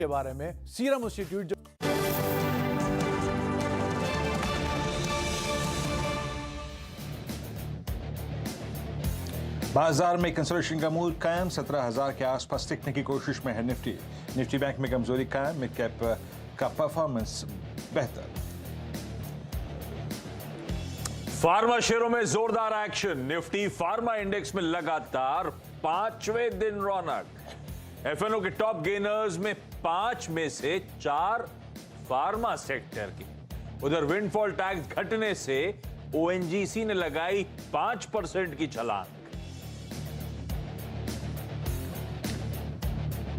के बारे में सीरम इंस्टीट्यूट जो बाजार में कंसोलिडेशन का मूड कायम, 17,000 के आसपास टिकने की कोशिश में है निफ्टी बैंक में कमजोरी कायम, मिड कैप का परफॉर्मेंस बेहतर। फार्मा शेयरों में जोरदार एक्शन, निफ्टी फार्मा इंडेक्स में लगातार पांचवें दिन रौनक। एफएनओ के टॉप गेनर्स में 5 में से 4 फार्मा सेक्टर की। उधर विंडफॉल टैक्स घटने से ओएनजीसी ने लगाई 5% की छलांग।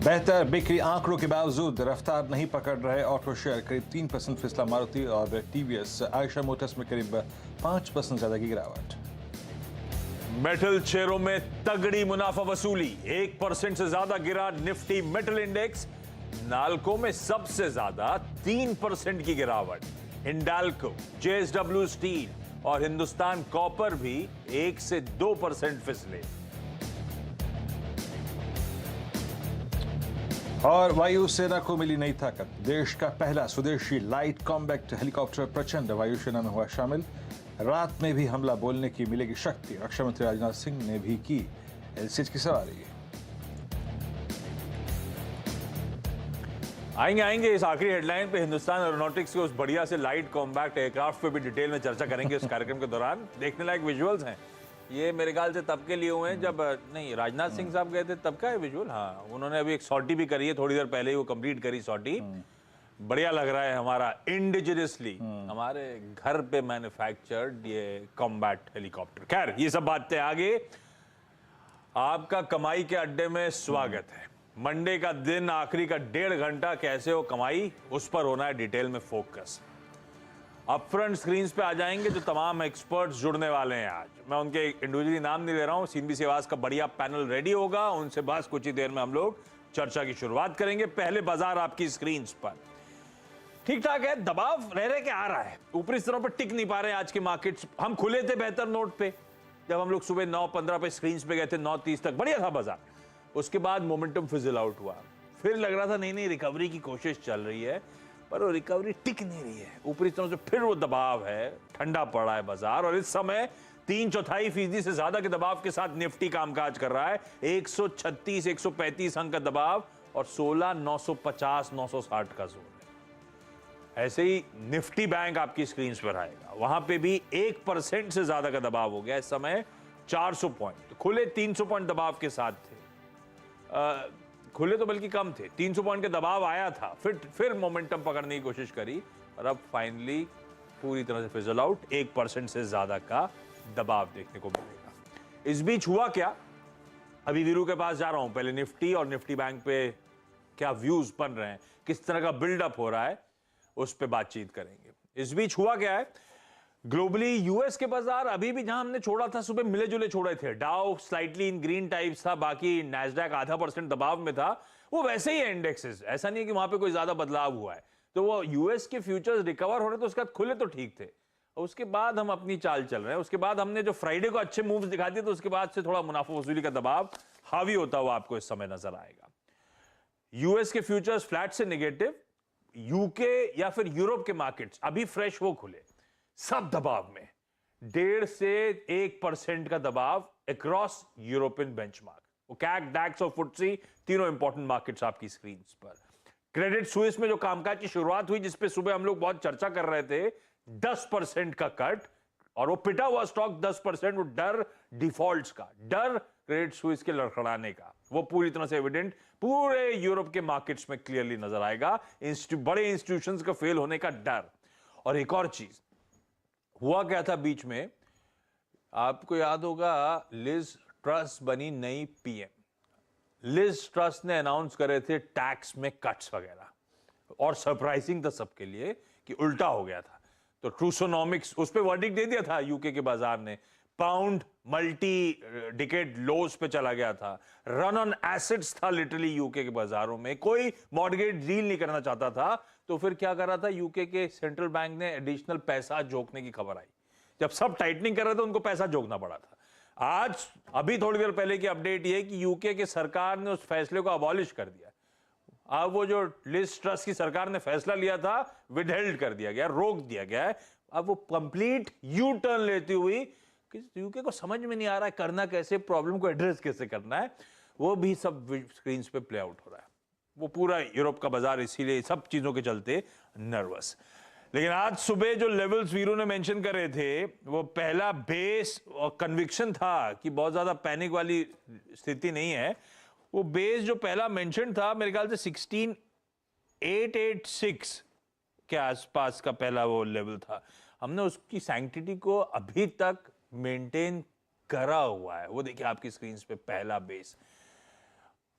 बेहतर बिक्री आंकड़ों के बावजूद रफ्तार नहीं पकड़ रहे ऑटो शेयर, करीब 3% फिसला मारुति और टीवीएस। आयशा मोटर्स में करीब 5% ज्यादा की गिरावट। मेटल शेयरों में तगड़ी मुनाफा वसूली, 1% से ज्यादा गिरा निफ्टी मेटल इंडेक्स। नाल्को में सबसे ज्यादा 3% की गिरावट। हिंडाल्को, जेएसडब्ल्यू स्टील और हिंदुस्तान कॉपर भी 1 से 2% फिसले। और वायुसेना को मिली नई ताकत, देश का पहला स्वदेशी लाइट कॉम्बैट हेलीकॉप्टर प्रचंड वायुसेना में हुआ शामिल। रात में भी हमला बोलने की मिलेगी शक्ति, रक्षा मंत्री राजनाथ सिंह ने भी की एलसीएच की सवारी। आएंगे इस आखिरी हेडलाइन पे हिंदुस्तान एरोनॉटिक्स के उस बढ़िया से लाइट कॉम्बैक्ट एयरक्राफ्ट पे भी डिटेल में चर्चा करेंगे इस कार्यक्रम के दौरान। देखने लायक विजुअल्स हैं ये, मेरे ख्याल से तब के लिए हुए हैं जब नहीं राजनाथ सिंह साहब गए थे, तब का है विजुअल। हाँ, उन्होंने अभी एक सॉर्टी भी करी है, थोड़ी देर पहले ही वो कंप्लीट करी सॉर्टी। बढ़िया लग रहा है हमारा इंडिजिनसली हमारे घर पे मैन्युफैक्चर्ड ये कॉम्बैट हेलीकॉप्टर। खैर ये सब बातें आगे। आपका कमाई के अड्डे में स्वागत है। मंडे का दिन, आखिरी का 1.5 घंटा कैसे हो कमाई, उस पर होना है डिटेल में फोकस। अपफ्रंट स्क्रीन्स पे आ जाएंगे जो तमाम एक्सपर्ट्स जुड़ने वाले हैं आज। मैं उनके इंडिविजुअली नाम नहीं ले रहा हूं, सीनबी सेवाज का बढ़िया पैनल रेडी होगा, उनसे बस कुछ ही देर में हम लोग चर्चा की शुरुआत करेंगे। पहले बाजार आपकी स्क्रीन्स पर ठीक ठाक है, दबाव रह के आ रहा है, ऊपरी स्तरों पर टिक नहीं पा रहे हैं आज के मार्केट्स। हम खुले थे बेहतर नोट पे, जब हम लोग सुबह 9:15 पे स्क्रीन्स पे गए थे, 9:30 तक बढ़िया था बाजार। उसके बाद मोमेंटम फिजल आउट हुआ, फिर लग रहा था नहीं रिकवरी की कोशिश चल रही है, पर वो रिकवरी टिक नहीं रही है। ऊपरी स्तरों से फिर वो दबाव है, ठंडा पड़ा है बाजार और इस समय 3/4% से ज्यादा के दबाव के साथ निफ्टी कामकाज कर रहा है। 136 135 अंक का दबाव और 16,950 960 का जोन है। ऐसे ही निफ्टी बैंक आपकी स्क्रीन पर आएगा, वहां पे भी 1% से ज्यादा का दबाव हो गया। इस समय 400 पॉइंट, खुले 300 पॉइंट दबाव के साथ थे, खुले तो बल्कि कम थे, 300 पॉइंट के दबाव आया था, फिर मोमेंटम पकड़ने की कोशिश करी और अब फाइनली पूरी तरह से फिजल आउट। 1% से ज्यादा का दबाव देखने को मिलेगा। इस बीच हुआ क्या, अभी वीरू के पास जा रहा हूं, पहले निफ्टी और निफ्टी बैंक पे क्या व्यूज बन रहे हैं, किस तरह का बिल्डअप हो रहा है, उस पे बातचीत करेंगे। इस बीच हुआ क्या है, ग्लोबली यूएस के बाजार अभी भी जहां हमने छोड़ा था सुबह मिले जुले छोड़े थे। डाउ स्लाइटली इन ग्रीन टाइप्स था, बाकी नैस्डैक 0.5% दबाव में था, वो वैसे ही है इंडेक्सेस, ऐसा नहीं है कि वहां पे कोई ज्यादा बदलाव हुआ है। तो वो यूएस के फ्यूचर्स रिकवर हो रहे, तो उसके बाद खुले तो ठीक थे, और उसके बाद हम अपनी चाल चल रहे हैं। उसके बाद हमने जो फ्राइडे को अच्छे मूव्स दिखा दिए, तो उसके बाद से थोड़ा मुनाफा वसूली का दबाव हावी होता हुआ आपको इस समय नजर आएगा। यूएस के फ्यूचर्स फ्लैट से नेगेटिव, यूके या फिर यूरोप के मार्केट्स अभी फ्रेश वो खुले, सब दबाव में 1.5 से 1% का दबाव अक्रॉस यूरोपियन बेंचमार्क। वो कैक, डैक्स और फुटसी तीनों इंपॉर्टेंट मार्केट्स आपकी स्क्रीन पर। क्रेडिट स्विस में जो कामकाज की शुरुआत हुई, जिसपे सुबह हम लोग बहुत चर्चा कर रहे थे, 10% का कट, और वो पिटा हुआ स्टॉक 10%, वो डर डिफॉल्ट्स का, डर क्रेडिट स्विस के लड़खड़ाने का, वो पूरी तरह से एविडेंट पूरे यूरोप के मार्केट्स में क्लियरली नजर आएगा। बड़े इंस्टीट्यूशंस का फेल होने का डर। और एक और चीज हुआ क्या था बीच में, आपको याद होगा, लिज ट्रस बनी नई पीएम। लिज ट्रस ने अनाउंस करे थे टैक्स में कट्स वगैरह, और सरप्राइजिंग था सबके लिए कि उल्टा हो गया था। तो ट्रूसोनॉमिक्स उस पर वर्डिक्ट दे दिया था यूके के बाजार ने। पाउंड मल्टी डिकेड लोज पे चला गया था, रन ऑन एसेट्स था लिटरली यूके के बाजारों में, कोई मॉर्गेज डील नहीं करना चाहता था। तो फिर क्या कर रहा था, यूके के सेंट्रल बैंक ने एडिशनल पैसा जोकने की खबर आई। जब सब टाइटनिंग कर रहे थे, उनको पैसा जोकना पड़ा था। आज अभी थोड़ी देर पहले की अपडेट यह है कि यूके की सरकार ने उस फैसले को अबॉलिश कर दिया। अब वो जो लिस्ट ट्रस्ट की सरकार ने फैसला लिया था विदहेल्ड कर दिया गया, रोक दिया गया है। अब वो कंप्लीट यू टर्न लेती हुई कि यूके को समझ में नहीं आ रहा है करना कैसे, प्रॉब्लम को एड्रेस कैसे करना है, वो भी सब स्क्रीन पे प्ले आउट हो रहा है। वो पूरा यूरोप का बाजार इसीलिए सब चीजों के चलते नर्वस। लेकिन आज सुबह जो लेवल्स वीरू ने मेंशन करे थे, वो पहला बेस और कन्विक्शन था कि बहुत ज्यादा पैनिक वाली स्थिति नहीं है। वो बेस जो पहला मेंशन था मेरे ख्याल से 16886 के आसपास का पहला वो लेवल था। हमने उसकी सैंक्टिटी को अभी तक मेंटेन करा हुआ है। वो देखिए आपकी स्क्रीन पे पहला बेस।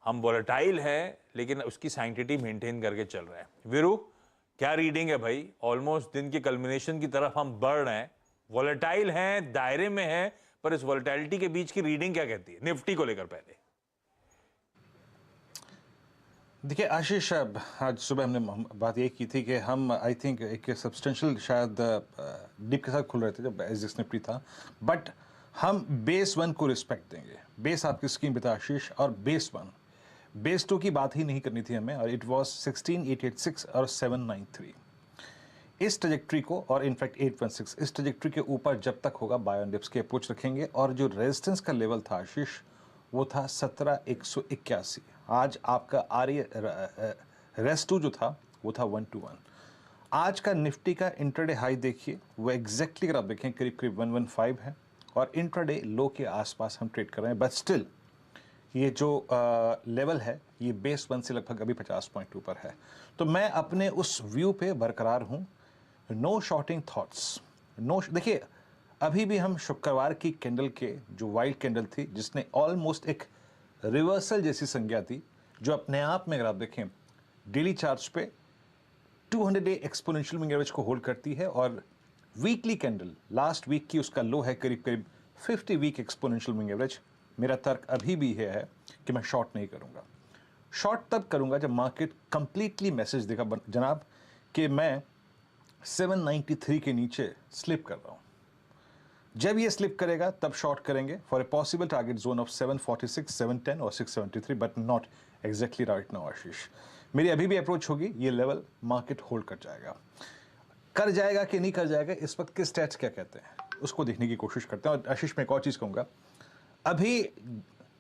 हम वोलेटाइल हैं लेकिन उसकी सैंक्टिटी मेंटेन करके चल रहे हैं। वीरू क्या रीडिंग है भाई? ऑलमोस्ट दिन के कल्मिनेशन की तरफ हम बढ़ रहे हैं। वोलेटाइल हैं, दायरे में हैं, पर इस वोलेटिलिटी के बीच की रीडिंग क्या कहती है निफ्टी को लेकर? पहले देखिए आशीष, आज सुबह हमने बात ये की थी कि हम आई थिंक एक सब्सटेंशियल शायद डिप के साथ खुल रहे थे जब एसजीएक्स निफ्टी था, बट हम बेस 1 को रिस्पेक्ट देंगे। बेस आपकी स्क्रीन पे था आशीष, और बेस 1, बेस 2 की बात ही नहीं करनी थी हमें, और इट वाज 16886 और 793। इस ट्रेजेक्ट्री को, और इनफैक्ट 816, इस ट्रेजेक्ट्री के ऊपर जब तक होगा बाय ऑन डिप्स की अप्रोच रखेंगे। और जो रेजिस्टेंस का लेवल था आशीष, वो था 17181। आज आपका रेस्ट 2 जो था वो था 121। आज का निफ्टी का इंट्राडे हाई देखिए, वो एग्जैक्टली अगर आप देखें करीब करीब 115 है, और इंट्राडे लो के आसपास हम ट्रेड कर रहे हैं। बट स्टिल ये जो लेवल है ये बेस 1 से लगभग अभी 50 पॉइंट ऊपर है। तो मैं अपने उस व्यू पे बरकरार हूँ। No shorting thoughts, no. देखिए अभी भी हम शुक्रवार की कैंडल के जो वाइल्ड कैंडल थी, जिसने ऑलमोस्ट एक रिवर्सल जैसी संज्ञा थी, जो अपने आप में अगर आप देखें डेली चार्ट्स पे 200 डे एक्सपोनेंशियल मूविंग एवरेज को होल्ड करती है, और वीकली कैंडल लास्ट वीक की उसका लो है करीब करीब 50 वीक एक्सपोनेंशियल मूविंग एवरेज। मेरा तर्क अभी भी है कि मैं शॉर्ट नहीं करूंगा। शॉर्ट तब करूंगा जब मार्केट कंप्लीटली मैसेज देगा जनाब कि मैं 793 के नीचे स्लिप कर रहा हूं। जब ये स्लिप करेगा तब शॉर्ट करेंगे for a possible target zone of 746, 710 और 673, but not exactly right now Ashish. मेरी अभी भी अप्रोच होगी, ये लेवल मार्केट होल्ड कर जाएगा। कर जाएगा कि नहीं कर जाएगा, इस वक्त के स्टैट्स क्या कहते हैं उसको देखने की कोशिश करते हैं। और आशीष मैं एक और चीज़ कहूँगा, अभी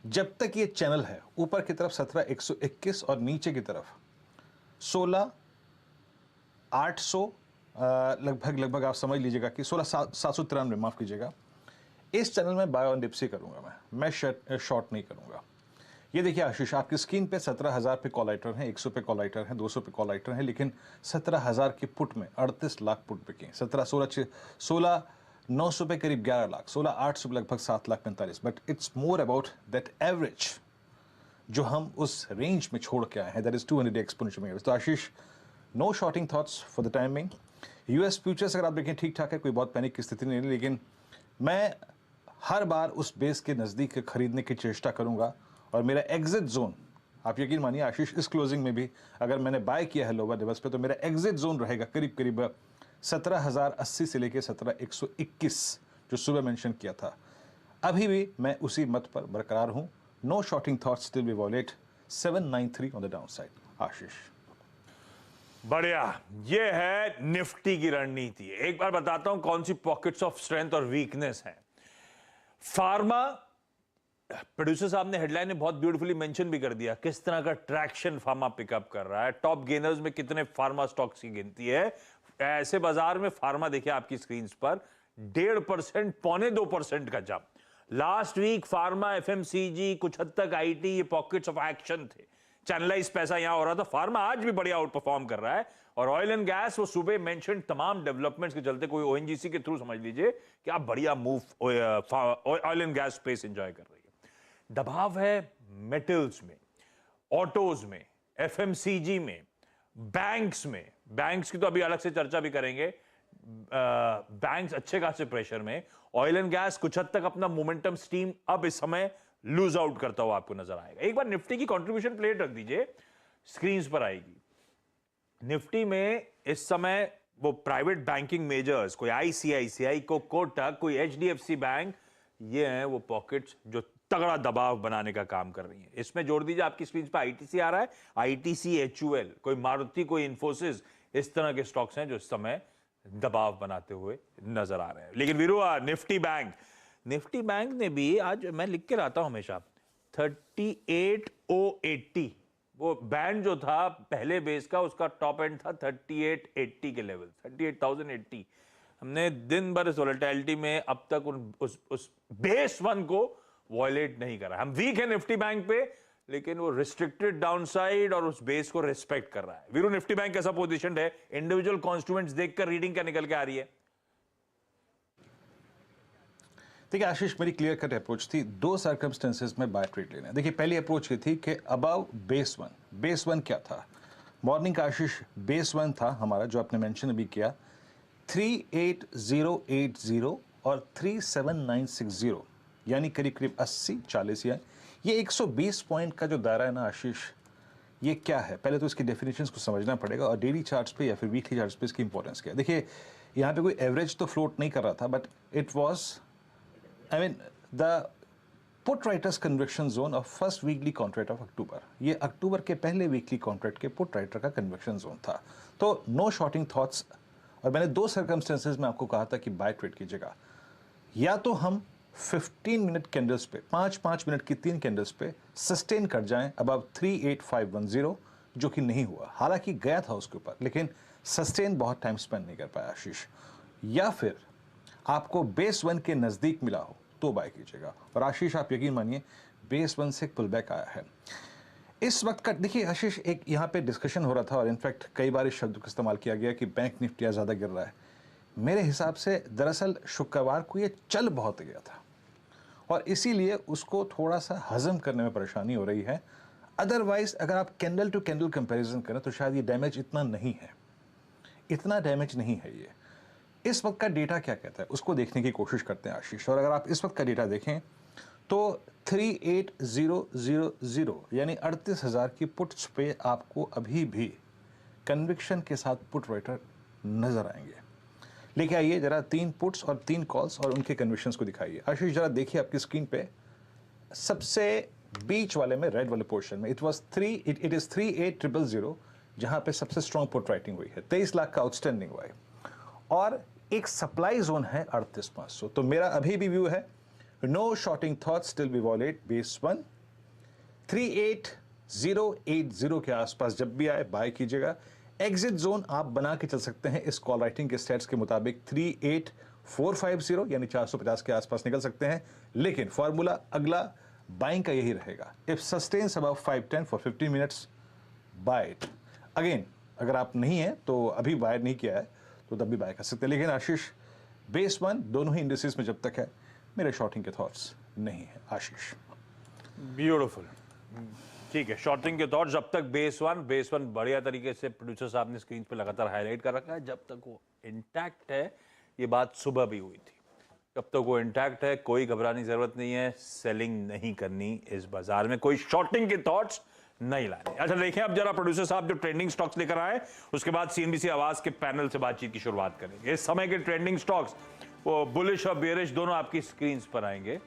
जब तक ये चैनल है ऊपर की तरफ 17121 और नीचे की तरफ 16800, लगभग आप समझ लीजिएगा कि 16793, माफ कीजिएगा, इस चैनल में बाय ऑन डिप्स ही करूंगा मैं शॉर्ट नहीं करूंगा। ये देखिए आशीष, आपकी स्क्रीन पे 17000 पे कॉल आइटर हैं, 100 पे कॉल आइटर हैं, 200 पे कॉल आइटर हैं, लेकिन 17000 के पुट में 38 लाख पुट बिके। 16 पे करीब 11 लाख, 16,800 पे लगभग 7,45,000। But it's more about that average जो हम उस रेंज में छोड़ के आए हैं, दैट इज 200 एक्सपोनेंशियल एवरेज। तो Ashish, no shorting thoughts for the timing. US futures अगर आप देखें ठीक ठाक है, कोई बहुत पैनिक की स्थिति नहीं है, लेकिन मैं हर बार उस बेस के नज़दीक खरीदने की चेष्टा करूंगा। और मेरा एग्जिट जोन, आप यकीन मानिए आशीष, इस क्लोजिंग में भी अगर मैंने बाय किया है लोअर लेवल्स पे, तो मेरा एग्जिट जोन रहेगा करीब करीब 17,080 से लेकर 17,121 जो सुबह मेंशन किया था। अभी भी मैं उसी मत पर बरकरार हूं। No shorting thoughts still we violate 793 on the downside. Ashish बढ़िया, ये है निफ्टी की रणनीति। एक बार बताता हूं कौन सी पॉकेट्स ऑफ स्ट्रेंथ और वीकनेस है। फार्मा, प्रोड्यूसर साहब ने हेडलाइन में बहुत ब्यूटीफुली मेंशन भी कर दिया किस तरह का ट्रैक्शन फार्मा पिकअप कर रहा है। टॉप गेनर्स में कितने फार्मा स्टॉक्स की गिनती है। ऐसे बाजार में फार्मा देखिए आपकी स्क्रीन पर 1.5%, 1.25% का जंप। लास्ट वीक फार्मा, एफएमसीजी, कुछ हद तक आईटी, ये पॉकेट्स ऑफ एक्शन थे। चैनलाइज पैसा यहां हो रहा था। फार्मा आज भी बढ़िया आउट परफॉर्म कर रहा है। और ऑयल एंड गैस, वो सुबह मेंशन तमाम डेवलपमेंट्स के चलते, कोई ओएनजीसी के थ्रू समझ लीजिए कि आप बढ़िया move oil and gas space enjoy कर रही है। दबाव है मेटल्स में, ऑटोज में, एफएमसीजी में, बैंक्स में। बैंक्स की तो अभी अलग से चर्चा भी करेंगे। बैंक्स अच्छे खासे प्रेशर में। ऑयल एंड गैस कुछ हद तक अपना मोमेंटम स्टीम अब इस समय लूज आउट करता हुआ आपको नजर आएगा। एक बार निफ्टी की कंट्रीब्यूशन प्लेट रख दीजिए, स्क्रीन पर आएगी। निफ्टी में इस समय वो प्राइवेट बैंकिंग मेजर्स, कोई आईसीआईसीआई, कोटक, कोई एचडीएफसी बैंक, ये हैं वो पॉकेट्स जो तगड़ा दबाव बनाने का काम कर रही है। इसमें जोड़ दीजिए, आपकी स्क्रीन पर आईटीसी आ रहा है, आईटीसी, एचयूएल, कोई मारुति, कोई इंफोसिस, इस तरह के स्टॉक्स हैं जो इस समय दबाव बनाते हुए नजर आ रहे हैं। लेकिन वीरू, निफ्टी बैंक ने भी आज, मैं लिख के लाता हूं हमेशा, 38,080, वो बैंड जो था पहले बेस का, उसका टॉप एंड था 3880 के लेवल, 38,080। हमने दिन भर इस वोलेटिलिटी में अब तक उस बेस वन को वॉयलेट नहीं करा। हम वीक है निफ्टी बैंक पे, लेकिन वो रिस्ट्रिक्टेड डाउनसाइड और उस बेस को रिस्पेक्ट कर रहा है। वीरू, निफ्टी बैंक कैसा पोजीशन है? इंडिविजुअल कॉन्स्टिट्यूएंट्स देखकर रीडिंग क्या निकल के आ रही है? देखिए आशीष, मेरी क्लियर कट अप्रोच थी, दो सर्कमस्टेंसेस में बाय ट्रेड लेना है। देखिए पहली अप्रोच ये थी कि अबाव बेस वन क्या था मॉर्निंग का आशीष? बेस वन था हमारा, जो आपने मेंशन अभी किया, 38080 और 37960, यानी करीब करीब 80-40 या ये 120 पॉइंट का जो दायरा है ना आशीष, ये क्या है? पहले तो इसकी डेफिनेशंस को समझना पड़ेगा और डेली चार्ट्स पे या फिर वीकली चार्ट्स पे इसकी इंपॉर्टेंस क्या है। देखिए यहाँ पे कोई एवरेज तो फ्लोट नहीं कर रहा था, but it was, I mean, the put writers conviction zone of first weekly contract of October. ये अक्टूबर के पहले वीकली कॉन्ट्रैक्ट के पुट राइटर का कन्विक्शन जोन था। तो नो शॉर्टिंग थॉट्स, और मैंने दो सर्कमस्टेंसेज में आपको कहा था कि बाय ट्रेड कीजिएगा। या तो हम 15 मिनट कैंडल्स पे, 5-5 मिनट की 3 कैंडल्स पे सस्टेन कर जाएं अबव 38510, जो कि नहीं हुआ। हालांकि गया था उसके ऊपर, लेकिन सस्टेन बहुत टाइम स्पेंड नहीं कर पाया आशीष। या फिर आपको बेस वन के नज़दीक मिला हो तो बाय कीजिएगा। और आशीष आप यकीन मानिए, बेस वन से पुल बैक आया है इस वक्त का। देखिए आशीष, एक यहाँ पे डिस्कशन हो रहा था और इनफैक्ट कई बार इस शब्द का इस्तेमाल किया गया कि बैंक निफ्टी ज़्यादा गिर रहा है। मेरे हिसाब से दरअसल शुक्रवार को ये चल बहुत गया था और इसीलिए उसको थोड़ा सा हजम करने में परेशानी हो रही है। अदरवाइज अगर आप कैंडल टू कैंडल कंपैरिजन करें तो शायद ये डैमेज इतना नहीं है, इतना डैमेज नहीं है ये। इस वक्त का डेटा क्या कहता है उसको देखने की कोशिश करते हैं आशीष। और अगर आप इस वक्त का डेटा देखें तो 38,000 यानी 38,000 की पुट्स पे आपको अभी भी कन्विक्शन के साथ पुट राइटर नजर आएंगे। लेके आइए जरा 3 पुट्स और 3 कॉल्स और उनके कन्विक्शंस को दिखाइए। आशीष जरा देखिए आपकी स्क्रीन पे, सबसे बीच वाले में, रेड वाले पोर्शन में, इट इज 38,000, जहां पे सबसे स्ट्रॉन्ग पुट राइटिंग हुई है। 23 लाख का आउटस्टैंडिंग हुआ है और एक सप्लाई जोन है 38,500। तो मेरा अभी भी व्यू है, no shorting thoughts till we violate base one. 38,080 के आसपास जब भी आए बाय कीजिएगा। एग्जिट जोन आप बना के चल सकते हैं इस कॉल राइटिंग के स्टेट्स के मुताबिक 38,450 यानी 450 के आसपास निकल सकते हैं। लेकिन फॉर्मूला अगला बाइंग का यही रहेगा, if sustains above 510 for 15 minutes bye it. Again अगर आप नहीं है तो अभी बाय नहीं किया है तो तब भी बाय कर सकते हैं। लेकिन आशीष, बेस वन दोनों ही इंडिसेस में जब तक है, मेरे शॉर्टिंग के थॉट्स नहीं है आशीष। ब्यूटीफुल, ठीक है। शॉर्टिंग के थॉट्स जब तक बेस वन बढ़िया तरीके से प्रोड्यूसर साहब ने स्क्रीन पे लगातार हाईलाइट कर रखा है, जब तक वो इंटैक्ट है। ये बात सुबह भी हुई थी, जब तक वो इंटैक्ट है कोई घबराने की जरूरत नहीं है, सेलिंग नहीं करनी इस बाजार में, कोई शॉर्टिंग के थॉट्स नहीं लाने। अच्छा देखें अब जरा प्रोड्यूसर साहब जो ट्रेंडिंग स्टॉक्स लेकर आए, उसके बाद सीएनबीसी आवाज के पैनल से बातचीत की शुरुआत करेंगे। इस समय के ट्रेंडिंग स्टॉक्स वो बुलिश और बेरिश दोनों आपकी स्क्रीन पर आएंगे।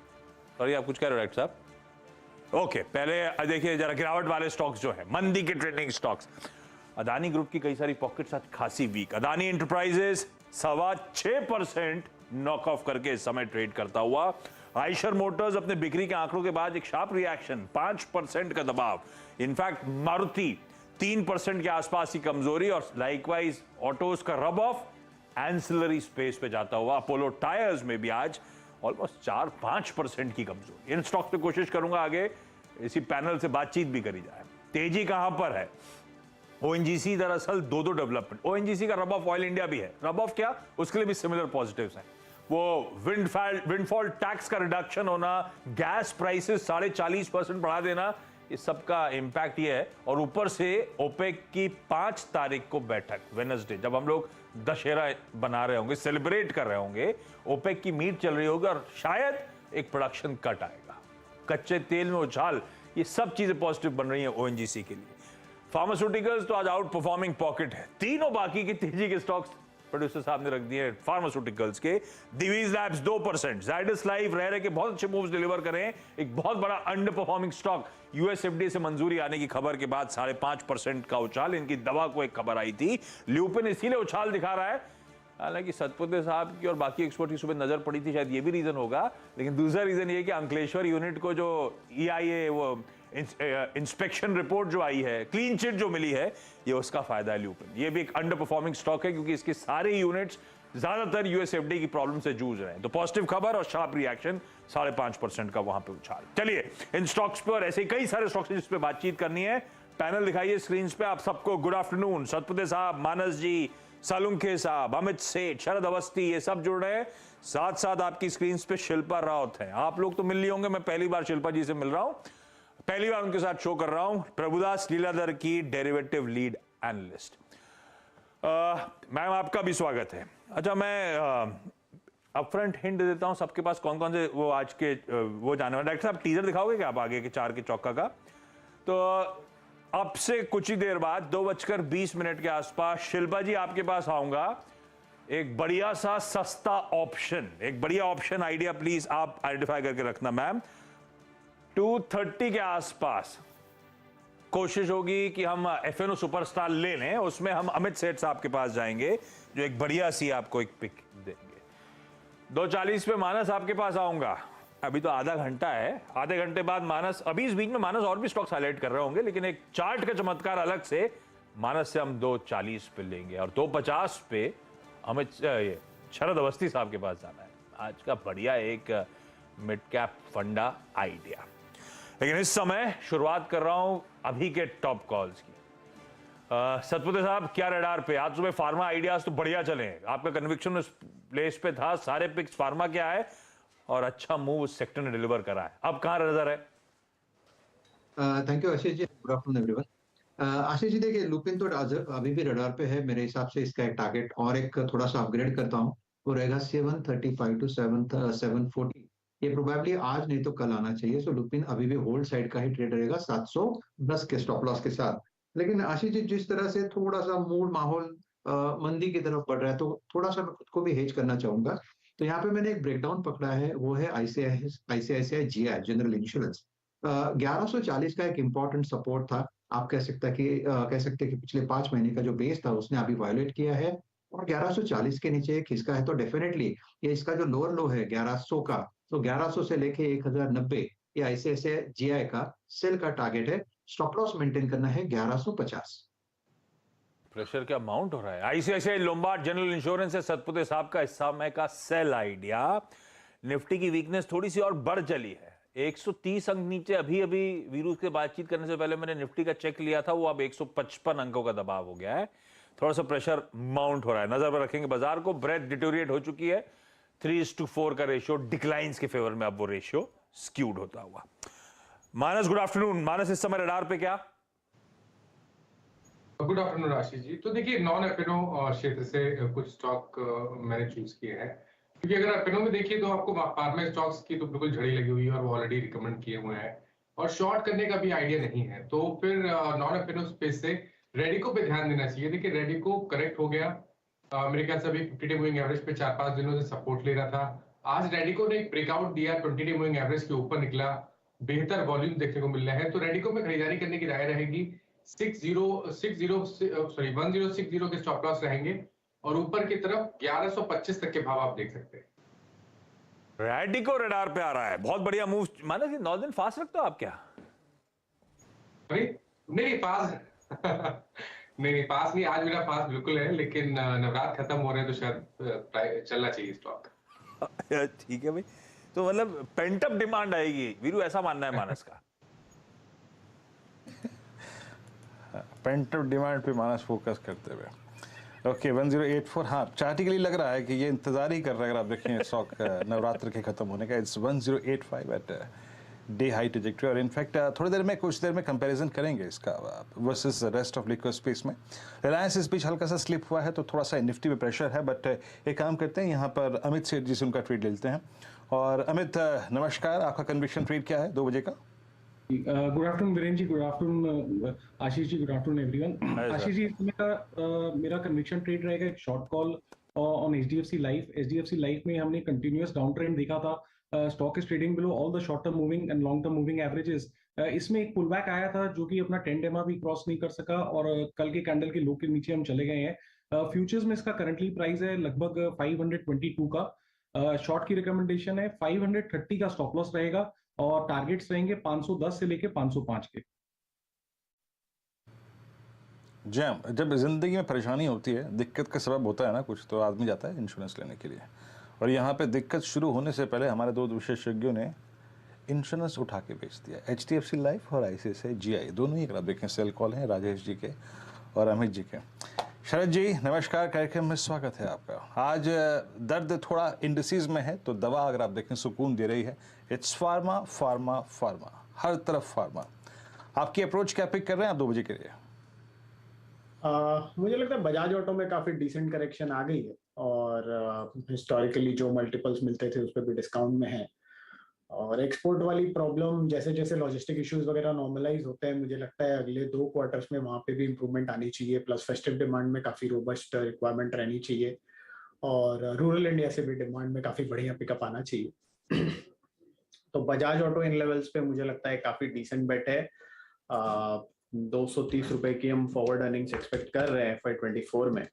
और ये आप कुछ कह रहे हो डॉक्टर साहब? ओके, पहले देखिए जरा गिरावट वाले स्टॉक्स जो है, मंदी के ट्रेंडिंग स्टॉक्स। अदानी ग्रुप की कई सारी पॉकेट्स आज खासी weak. Adani enterprises 6.25% knock off करके इस समय ट्रेड करता हुआ। आइशर मोटर्स अपने बिक्री के आंकड़ों के बाद एक शार्प रिएक्शन, 5% का दबाव। इनफैक्ट मारुति 3% के आसपास की कमजोरी और लाइकवाइज ऑटोज का रब ऑफ एंसिलरी स्पेस पे जाता हुआ। अपोलो टायर्स में भी आज ऑलमोस्ट 4-5% की कमजोरी। इन स्टॉक पे कोशिश करूंगा आगे इसी पैनल से बातचीत भी करी जाए। तेजी कहां पर है? ओएनजीसी दरअसल दो डेवलपमेंट। ओएनजीसी का रब ऑफ ऑयल इंडिया भी है। रब ऑफ क्या, उसके लिए भी सिमिलर पॉजिटिव्स हैं। वो विंडफॉल टैक्स का रिडक्शन होना, गैस प्राइसेस 40% बढ़ा देना, इस सबका इंपैक्ट ये है। और ऊपर से ओपेक की 5 तारीख को बैठक, वेडनेसडे, जब हम लोग दशहरा बना रहे होंगे, सेलिब्रेट कर रहे होंगे, ओपेक की मीट चल रही होगी और शायद एक प्रोडक्शन कट आएगा, कच्चे तेल में उछाल, ये सब चीजें पॉजिटिव बन रही हैं ओएनजीसी के लिए। फार्मास्यूटिकल्स तो आज आउट परफॉर्मिंग पॉकेट है। तीनों बाकी की तेजी के स्टॉक्स प्रोड्यूसर साहब ने रख दिए फार्मास्यूटिकल्स के। दिवीज लैब्स 2%, जाइडस लाइफ रह रहे के बहुत अच्छे मूव्स डिलीवर करें। एक बहुत बड़ा अंडर परफॉर्मिंग स्टॉक, यूएसएफडीए से मंजूरी आने की खबर के बाद 5.5% का उछाल। इनकी दवा को एक खबर आई थी, ल्यूपिन इसीलिए उछाल दिखा रहा है। हालांकि सतपुते साहब की और बाकी एक्सपर्ट की सुबह नजर पड़ी थी, शायद ये भी रीजन होगा। लेकिन दूसरा रीजन ये कि अंकलेश्वर यूनिट को जो EIA वो इंस्पेक्शन रिपोर्ट जो आई है, क्लीन चिट जो मिली है, ये उसका फायदा है ल्यूपिन। ये भी एक अंडर परफॉर्मिंग स्टॉक है क्योंकि इसके सारे यूनिट्स ज्यादातर यूएसएफडी की प्रॉब्लम से जूझ रहे हैं। तो पॉजिटिव खबर और शार्प रिएक्शन, 5.5% का वहां पे उछाल। चलिए इन स्टॉक्स पे और ऐसे कई सारे स्टॉक्स जिस पे बातचीत करनी है। पैनल दिखाइए स्क्रीन पे आप सबको। गुड आफ्टरनून, सतपुते साहब, मानस जी, सालुंखे साहब, अमित सेठ, शरद अवस्थी, ये सब जुड़ रहे हैं। साथ साथ आपकी स्क्रीन पे शिल्पा राउत है। आप लोग तो मिल लिए होंगे, मैं पहली बार शिल्पा जी से मिल रहा हूं, पहली बार उनके साथ शो कर रहा हूं। प्रभुदास लीलाधर की डेरिवेटिव लीड एनालिस्ट। मैम आपका भी स्वागत है। अच्छा, मैं अपफ्रंट हिंट दे देता हूं सबके पास कौन कौन से वो आज के वो जाने वाले। डॉक्टर साहब टीजर दिखाओगे क्या आप आगे के 4 के चौका का? तो अब से कुछ ही देर बाद 2:20 के आसपास शिल्पा जी आपके पास आऊंगा। एक बढ़िया सा सस्ता ऑप्शन, एक बढ़िया ऑप्शन आइडिया प्लीज आप आइडेंटिफाई करके रखना मैम। 2:30 के आसपास कोशिश होगी कि हम FNO सुपरस्टार ले लें। उसमें हम अमित सेठ साहब के पास जाएंगे जो एक बढ़िया सी आपको एक पिक देंगे। 2:40 पे मानस आपके पास आऊंगा। अभी तो आधा घंटा है, आधे घंटे बाद मानस, अभी इस बीच में मानस और भी स्टॉक्स हाईलाइट कर रहे होंगे, लेकिन एक चार्ट का चमत्कार अलग से मानस से हम 2:40 पे लेंगे और 2:50 पे अमित शरद अवस्थी साहब के पास जाना है। आज का बढ़िया एक मिड कैप फंडा आइडिया। लेकिन इस समय शुरुआत कर रहा हूं अभी के टॉप कॉल्स की। सतपुते साहब, क्या रडार पे? आज सुबह फार्मा आइडियाज तो बढ़िया चले, आपका कन्विक्शन उस प्लेस पे था, सारे पिक्स फार्मा के आए और अच्छा मूव उस सेक्टर ने डिलीवर करा है। अब कहां नजर है? Thank you Ashish ji, good afternoon everyone. Ashish ji देखिए, लुपिन तो अभी भी रडार पे है। मेरे हिसाब से इसका एक टारगेट और एक थोड़ा सा अपग्रेड करता हूँ, वो रहेगा 735 टू 740। ये प्रोबेबली आज नहीं तो कल आना चाहिए। सो लुपिन अभी भी होल्ड साइड का ही ट्रेड रहेगा 710 के स्टॉप लॉस के साथ। लेकिन आशीष जी, जिस तरह से थोड़ा सा मूड माहौल मंदी की तरफ बढ़ रहा है, तो थोड़ा सा मैं खुद को भी हेज करना चाहूंगा। तो यहाँ पे मैंने एक ब्रेकडाउन पकड़ा है, वो है ICICI GI जनरल इंश्योरेंस। 1140 का एक इंपॉर्टेंट सपोर्ट था। आप कह सकते हैं कि पिछले 5 महीने का जो बेस था उसने अभी वायोलेट किया है और 1140 के नीचे एक खिसका है। तो डेफिनेटली ये इसका जो लोअर लो है 1100 का, तो 1100 से लेके 1090 ये ICICI GI का सेल का टारगेट है। स्टॉप लॉस मेंटेन करना है 1150। प्रेशर क्या माउंट हो रहा है? ICICI लोम्बार्ड जनरल इंश्योरेंस है सतपुते साहब का इस समय का सेल आइडिया। निफ्टी की वीकनेस थोड़ी सी और बढ़ चली है, 130 अंक नीचे। अभी वीरू से बातचीत करने से पहले मैंने निफ्टी का चेक लिया था, वो अब 155 अंकों का दबाव हो गया है। थोड़ा सा प्रेशर माउंट हो रहा है, नजर पर रखेंगे बाजार को। ब्रेथ डिटोरिएट हो चुकी है, 3:4 का रेशियो डिक्लाइंस के फेवर में अब वो रेशियो स्क्यूड होता हुआ। मानस, गुड आफ्टरनून। मानस, इस समय रडार पे क्या? गुड आफ्टरनून आशीष जी। तो देखिए, नॉन एफएनओ क्षेत्र से कुछ स्टॉक मैंने चूज किए हैं, क्योंकि अगर एफएनओ में देखिए तो आपको फार्मा स्टॉक्स की तो बिल्कुल झड़ी लगी हुई है और वो ऑलरेडी रिकमेंड किए हुए हैं और शॉर्ट करने का भी आइडिया नहीं है। तो फिर नॉन एफएनओ स्पेस से रेडिको पे ध्यान देना चाहिए। देखिए, रेडिको करेक्ट हो गया, मेरे ख्याल से अभी 50 डे मूविंग एवरेज पे 4-5 दिनों से सपोर्ट ले रहा था। आज रेडिको ने एक ब्रेकआउट दिया, 20 डे मूविंग एवरेज के ऊपर निकला, बेहतर वॉल्यूम देखने को मिल रहा है। तो रेडिको में खरीदारी करने की राय रहेगी। 1060 के स्टॉप लॉस रहेंगे और ऊपर की तरफ 1125 तक के भाव आप देख सकते हैं। रेडिको रडार पे आ रहा है, बहुत बढ़िया मूव। मानस, 9 दिन फास्ट रखते हो आप क्या? नहीं पास नहीं पास नहीं, आज मेरा पास बिल्कुल है, लेकिन नवरात्र खत्म हो रहे हैं तो शायद चलना चाहिए स्टॉक। ठीक है भाई, तो मतलब पेंटअप डिमांड आएगी वीरू, ऐसा मानना है मानस का? पेंटअप डिमांड पे मानस फोकस करते हुए। ओके, 1084। हाँ, चार्ट के लिए लग रहा है कि ये इंतजार ही कर रहा है। अगर आप देखें स्टॉक नवरात्र के खत्म होने का, it's 1085 at day high trajectory. और इनफैक्ट कुछ देर में कंपैरिजन करेंगे इसका versus rest of liquid space में। रिलायंस इस बीच हल्का सा स्लिप हुआ है, तो थोड़ा सा निफ्टी पे प्रेशर है। बट एक काम करते हैं, यहाँ पर अमित सेठ जी से उनका ट्रेड लेते हैं। और अमित नमस्कार, आपका कन्विक्शन ट्रेड क्या है 2 बजे का? Good afternoon Virendra ji, good afternoon Ashish ji, good afternoon everyone. Hi, sir. Ashish ji, इसमें मेरा कन्विक्शन ट्रेड रहेगा एक short call on HDFC life. HDFC life में हमने कंटिन्यूअस डाउन ट्रेंड देखा था। Stock is trading below all the short term moving and long term moving averages. इसमें एक पुल बैक आया था जो कि अपना 10 डेमा भी क्रॉस नहीं कर सका और कल के कैंडल के लो के नीचे हम चले गए हैं। फ्यूचर्स में इसका करंटली प्राइस है लगभग 522 का। शॉर्ट की रिकमेंडेशन है 530 का स्टॉप लॉस रहेगा और टारगेट्स रहेंगे 510 से लेके 505 के। जैम, जब जिंदगी में परेशानी होती है, दिक्कत का सबब होता है ना कुछ, तो आदमी जाता है इंश्योरेंस लेने के लिए। और यहाँ पे दिक्कत शुरू होने से पहले हमारे दो विशेषज्ञों ने इंश्योरेंस उठा के बेच दिया। एचडीएफसी लाइफ और आईसीआईसीआई जीआई दोनों ही अगर आप देखें सेल कॉल हैं राजेश जी के और अमित जी के। शरद जी नमस्कार, कार्यक्रम में स्वागत है आपका। आज दर्द थोड़ा इंडिसीज में है तो दवा अगर आप देखें सुकून दे रही है। इट्स फार्मा फार्मा फार्मा, हर तरफ फार्मा। आपकी अप्रोच क्या पिक कर रहे हैं आप 2 बजे के लिए? मुझे लगता है बजाज ऑटो में काफी डिसेंट करेक्शन आ गई है और हिस्टोरिकली जो मल्टीपल्स मिलते थे उस पर भी डिस्काउंट में है। और एक्सपोर्ट वाली प्रॉब्लम जैसे जैसे लॉजिस्टिक इश्यूज वगैरह नॉर्मलाइज होते हैं, मुझे लगता है अगले 2 क्वार्टर्स में वहां पे भी इंप्रूवमेंट आनी चाहिए। प्लस फेस्टिव डिमांड में काफी रोबस्ट रिक्वायरमेंट रहनी चाहिए और रूरल इंडिया से भी डिमांड में काफी बढ़िया पिकअप आना चाहिए। तो बजाज ऑटो इन लेवल्स पे मुझे लगता है काफी डिसेंट बेट है। 230 रुपए की हम फॉरवर्ड अर्निंग्स एक्सपेक्ट कर रहे हैं FY24 में,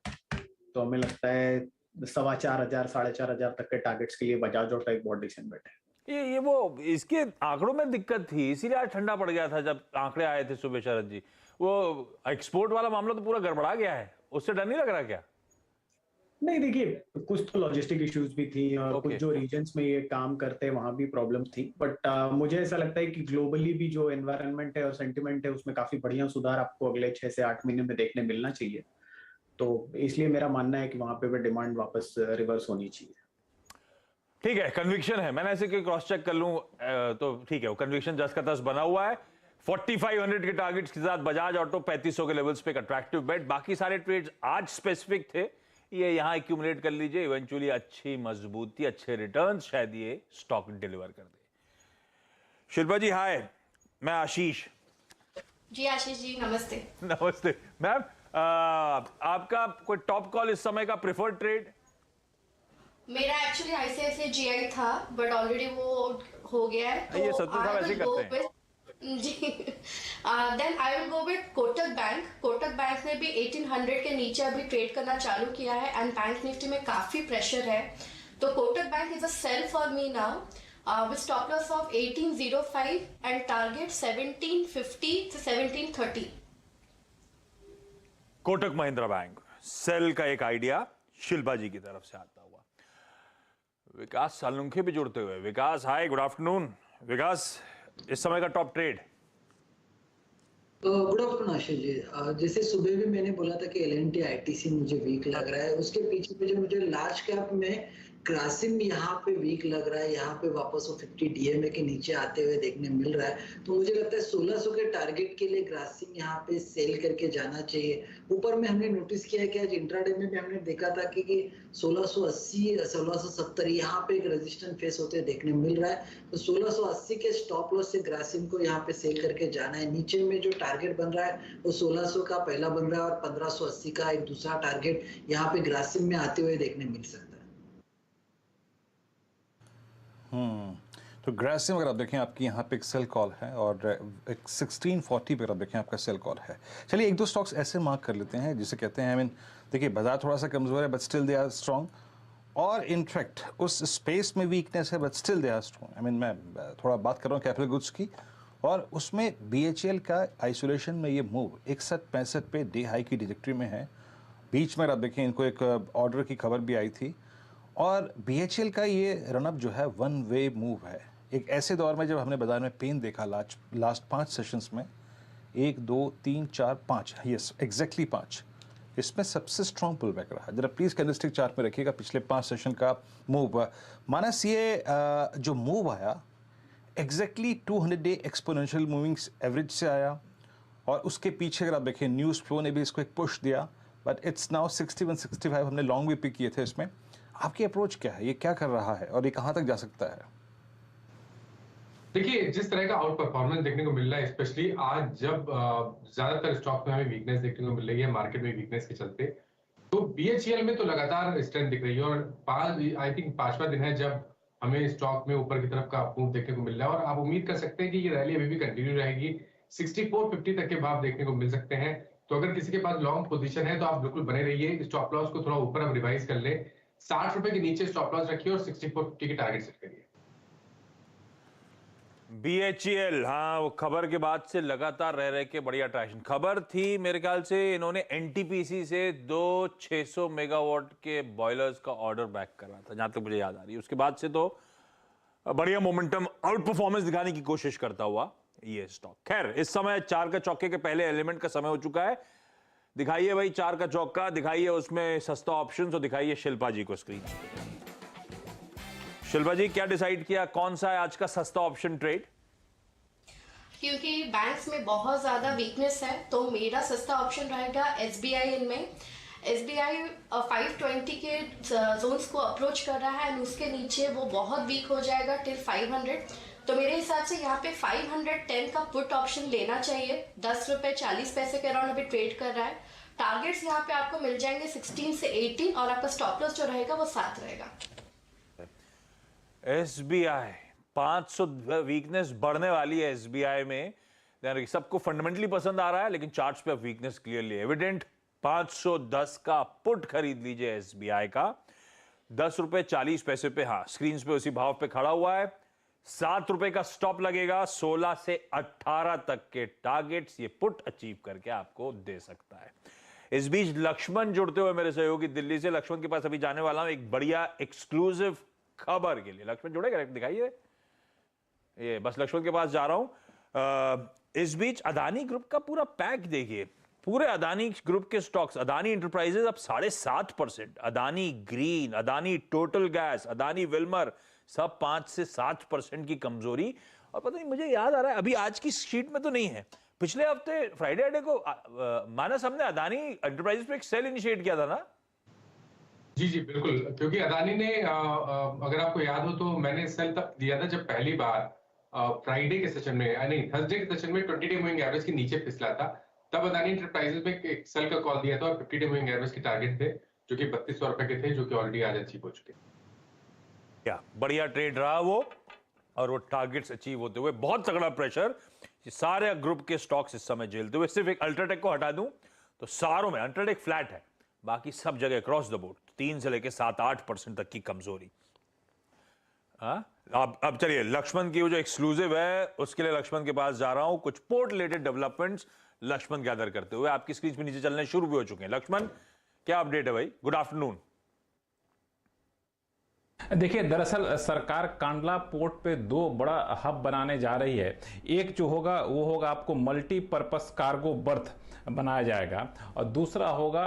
तो हमें लगता है 4,500 4,500 तक के टारगेट्स के लिए बजाज ऑटो एक बहुत डिसेंट बेट है। ये वो इसके आंकड़ों में दिक्कत थी, इसीलिए आज ठंडा पड़ गया था जब आंकड़े आए थे सुबह। शरद जी, वो एक्सपोर्ट वाला मामला तो पूरा गड़बड़ा गया है, उससे डर नहीं लग रहा क्या? नहीं, देखिए कुछ तो लॉजिस्टिक इश्यूज भी थी और Okay. कुछ जो रीजन्स में ये काम करते हैं वहां भी प्रॉब्लम थी, बट मुझे ऐसा लगता है कि ग्लोबली भी जो एनवायरनमेंट है और सेंटिमेंट है उसमें काफी बढ़िया सुधार आपको अगले 6 से 8 महीने में देखने मिलना चाहिए। तो इसलिए मेरा मानना है कि वहां पे भी डिमांड वापस रिवर्स होनी चाहिए। ठीक है, कन्विक्शन है। मैंने ऐसे क्रॉस चेक कर लूं तो ठीक है, वो कन्विक्शन जस का तस बना हुआ है। 4500 के टारगेट्स के साथ बजाज ऑटो 3500 के लेवल्स पे एक अट्रैक्टिव बेट। बाकी सारे ट्रेड्स आज स्पेसिफिक थे, ये यहां एक्यूमुलेट कर लीजिए। इवेंचुअली अच्छी मजबूती, अच्छे रिटर्न शायद ये स्टॉक डिलीवर कर दे। शिल्पा जी हाय, मैं आशीष। जी आशीष जी नमस्ते। नमस्ते मैम। आपका कोई टॉप कॉल इस समय का प्रेफर्ड ट्रेड? मेरा एक्चुअली आईसीआईसीआई जीआई था बट ऑलरेडी वो हो गया है। ये शत्रु साहब ऐसे ही करते हैं। जी then I will go with Kotak bank. Kotak bank ने भी 1800 के नीचे अभी ट्रेड करना चालू किया है एंड बैंक निफ्टी में काफी प्रेशर है, तो Kotak bank is a sell for me now with stop loss of 1805 and target 1750 से 1730। कोटक महिंद्रा बैंक सेल का एक आइडिया शिल्पा जी की तरफ से आता हुआ। विकास सालुंखे भी जुड़ते हुए। विकास हाय, गुड आफ्टरनून। विकास, इस समय का top trade? Good afternoon Ashish जी। जैसे सुबह भी मैंने बोला था कि एल&टी आईटीसी मुझे वीक लग रहा है, उसके पीछे मुझे लार्ज कैप में ग्रासिम यहाँ पे वीक लग रहा है। यहाँ पे वापस वो 50 डीएमए के नीचे आते हुए देखने मिल रहा है, तो मुझे लगता है 1600 के टारगेट के लिए ग्रासिम यहाँ पे सेल करके जाना चाहिए। ऊपर में हमने नोटिस किया है कि आज इंट्राडे में भी हमने देखा था कि 1680 1670 यहाँ पे एक रेजिस्टेंस फेस होते देखने मिल रहा है, तो 1680 के स्टॉप लॉस से ग्रासिम को यहाँ पे सेल करके जाना है। नीचे में जो टारगेट बन रहा है वो 1600 का पहला बन रहा है और 1580 का एक दूसरा टारगेट यहाँ पे ग्रासिम में आते हुए देखने मिल सकता है। तो ग्रासिम अगर आप देखें आपकी यहाँ पे एक सेल कॉल है और एक 1640 पे अगर आप देखें आपका सेल कॉल है। चलिए एक दो स्टॉक्स ऐसे मार्क कर लेते हैं जिसे कहते हैं, आई मीन देखिए बाजार थोड़ा सा कमजोर है but still they are strong, और इनफैक्ट उस स्पेस में वीकनेस है but still they are strong. I mean मैं थोड़ा बात कर रहा हूँ कैपिटल गुड्स की, और उसमें BHEL का आइसोलेशन में ये मूव 61-65 पे डे हाई की डिजिक्ट्री में है। बीच में आप देखें इनको एक ऑर्डर की खबर भी आई थी, और BHEL का ये रनअप जो है 1 वे मूव है। एक ऐसे दौर में जब हमने बाजार में पेन देखा लास्ट 5 सेशंस में, 1 2 3 4 5, यस एग्जैक्टली 5, इसमें सबसे स्ट्रॉन्ग पुल बैक रहा। जरा प्लीज कैंडलस्टिक चार्ट में रखिएगा पिछले 5 सेशन का मूव। मानस ये जो मूव आया exactly 200 day exponential moving average से आया, और उसके पीछे अगर आप देखें न्यूज़ फ्लो ने भी इसको एक पुश दिया, बट इट्स नाउ 61-65। हमने लॉन्ग भी पिक किए थे इसमें। आपकी अप्रोच क्या है, ये क्या कर रहा है और ये कहाँ तक जा सकता है? देखिए, जिस तरह का आउट परफॉर्मेंस देखने को मिल रहा है, स्पेशली आज जब ज्यादातर स्टॉक में हमें वीकनेस देखने को मिल रही है मार्केट में वीकनेस के चलते, तो बीएचईएल में तो लगातार स्ट्रेंथ दिख रही है और आई थिंक 5वां दिन है जब हमें स्टॉक में ऊपर की तरफ का मूव देखने को मिल रहा है और आप उम्मीद कर सकते हैं कि ये रैली अभी भी कंटिन्यू रहेगी। 6450 तक के भाव देखने को मिल सकते हैं। तो अगर किसी के पास लॉन्ग पोजीशन है तो आप बिल्कुल बने रहिए। स्टॉप लॉस को थोड़ा ऊपर अब रिवाइज कर ले, 60 रुपए के नीचे स्टॉप लॉस रखिए और 6450 के टारगेट सेट करिए। बीएचईएल, हाँ, वो खबर के बाद से लगातार रह के बढ़िया ट्रैक्शन। खबर थी मेरे ख्याल से इन्होंने एनटीपीसी से 2 600 मेगावाट के बॉयलर्स का ऑर्डर बैक करा था, जहां तक मुझे याद आ रही है। उसके बाद से तो बढ़िया मोमेंटम, आउट परफॉर्मेंस दिखाने की कोशिश करता हुआ ये स्टॉक। खैर, इस समय 4 का चौके के पहले एलिमेंट का समय हो चुका है। दिखाइए भाई 4 का चौका, दिखाइए उसमें सस्ता ऑप्शन, तो दिखाइए शिल्पा जी को स्क्रीन। शिल्पा जी, क्या डिसाइड किया, कौन सा है आज का सस्ता ऑप्शन ट्रेड? क्योंकि बैंक्स में बहुत ज्यादा वीकनेस है तो मेरा सस्ता ऑप्शन रहेगा एसबीआई। इनमें एसबीआई 520 के जोन्स को अप्रोच कर रहा है एंड उसके नीचे वो बहुत वीक हो जाएगा टिल 500। तो मेरे हिसाब से यहाँ पे 510 का पुट ऑप्शन लेना चाहिए। 10 रुपए 40 पैसे के अराउंड अभी ट्रेड कर रहा है। टारगेट्स यहाँ पे आपको मिल जाएंगे 16 से 18 और आपका स्टॉप लॉस जो रहेगा वो 7 रहेगा। एसबीआई 500 वीकनेस बढ़ने वाली है एसबीआई में। सबको फंडामेंटली पसंद आ रहा है लेकिन चार्ट्स पे वीकनेस क्लियरली एविडेंट। 510 का पुट खरीद लीजिए एसबीआई का, 10 रुपए 40 पैसे पे, हाँ स्क्रीन पे उसी भाव पे खड़ा हुआ है। 7 रुपए का स्टॉप लगेगा। 16 से 18 तक के टारगेट्स ये पुट अचीव करके आपको दे सकता है। इस बीच लक्ष्मण जुड़ते हुए मेरे सहयोगी दिल्ली से, लक्ष्मण के पास अभी जाने वाला हूं एक बढ़िया एक्सक्लूसिव खबर के लिए। लक्ष्मण जुड़े, करेक्ट दिखाइए, ये बस लक्ष्मण के पास जा रहा हूं। इस बीच अदानी ग्रुप का पूरा पैक देखिए, पूरे अदानी ग्रुप के स्टॉक्स, अदानी इंटरप्राइजेज अब 7.5%, Adani green, Adani total gas, Adani Wilmer, सब 5 से 7% की कमजोरी। और पता नहीं, मुझे याद आ रहा है अभी आज की शीट में तो नहीं है, पिछले हफ्ते फ्राइडे को मानस हमने अदानी एंटरप्राइजेज पे एक सेल इनिशिएट किया था ना? जी बिल्कुल, क्योंकि अदानी ने अगर आपको याद हो तो मैंने सेल तब दिया था जब पहली बार फ्राइडे के सेशन में, नहीं थर्सडे के सेशन में 20 डे मूविंग एवरेज के नीचे फिसला था। तब अदानी इंटरप्राइजेज में एक सेल का कॉल दिया था और 50 डे मूविंग एवरेज के टारगेट थे जो कि 3200 रुपए के थे, जो कि ऑलरेडी आज अचीव हो चुके। क्या बढ़िया ट्रेड रहा वो, और वो टारगेट्स अचीव होते हुए बहुत तगड़ा प्रेशर सारे ग्रुप के स्टॉक्स इस समय झेलते हुए। सिर्फ एक अल्ट्राटेक को हटा दूं तो सारों में अल्ट्राटेक फ्लैट है, बाकी सब जगह क्रॉस द बोर्ड 3 से लेकर 7-8% तक की कमजोरी। अब चलिए लक्ष्मण की वो जो एक्सक्लूसिव है उसके लिए लक्ष्मण के पास जा रहा हूं। कुछ port related developments Lakshman gather करते हुए आपकी स्क्रीन पे नीचे चलने शुरू भी हो चुके हैं। लक्ष्मण, क्या अपडेट है भाई? Good afternoon. देखिए, दरअसल सरकार कांडला पोर्ट पे 2 बड़ा हब बनाने जा रही है। एक जो होगा वो होगा आपको मल्टीपर्पस कार्गो बर्थ बनाया जाएगा और दूसरा होगा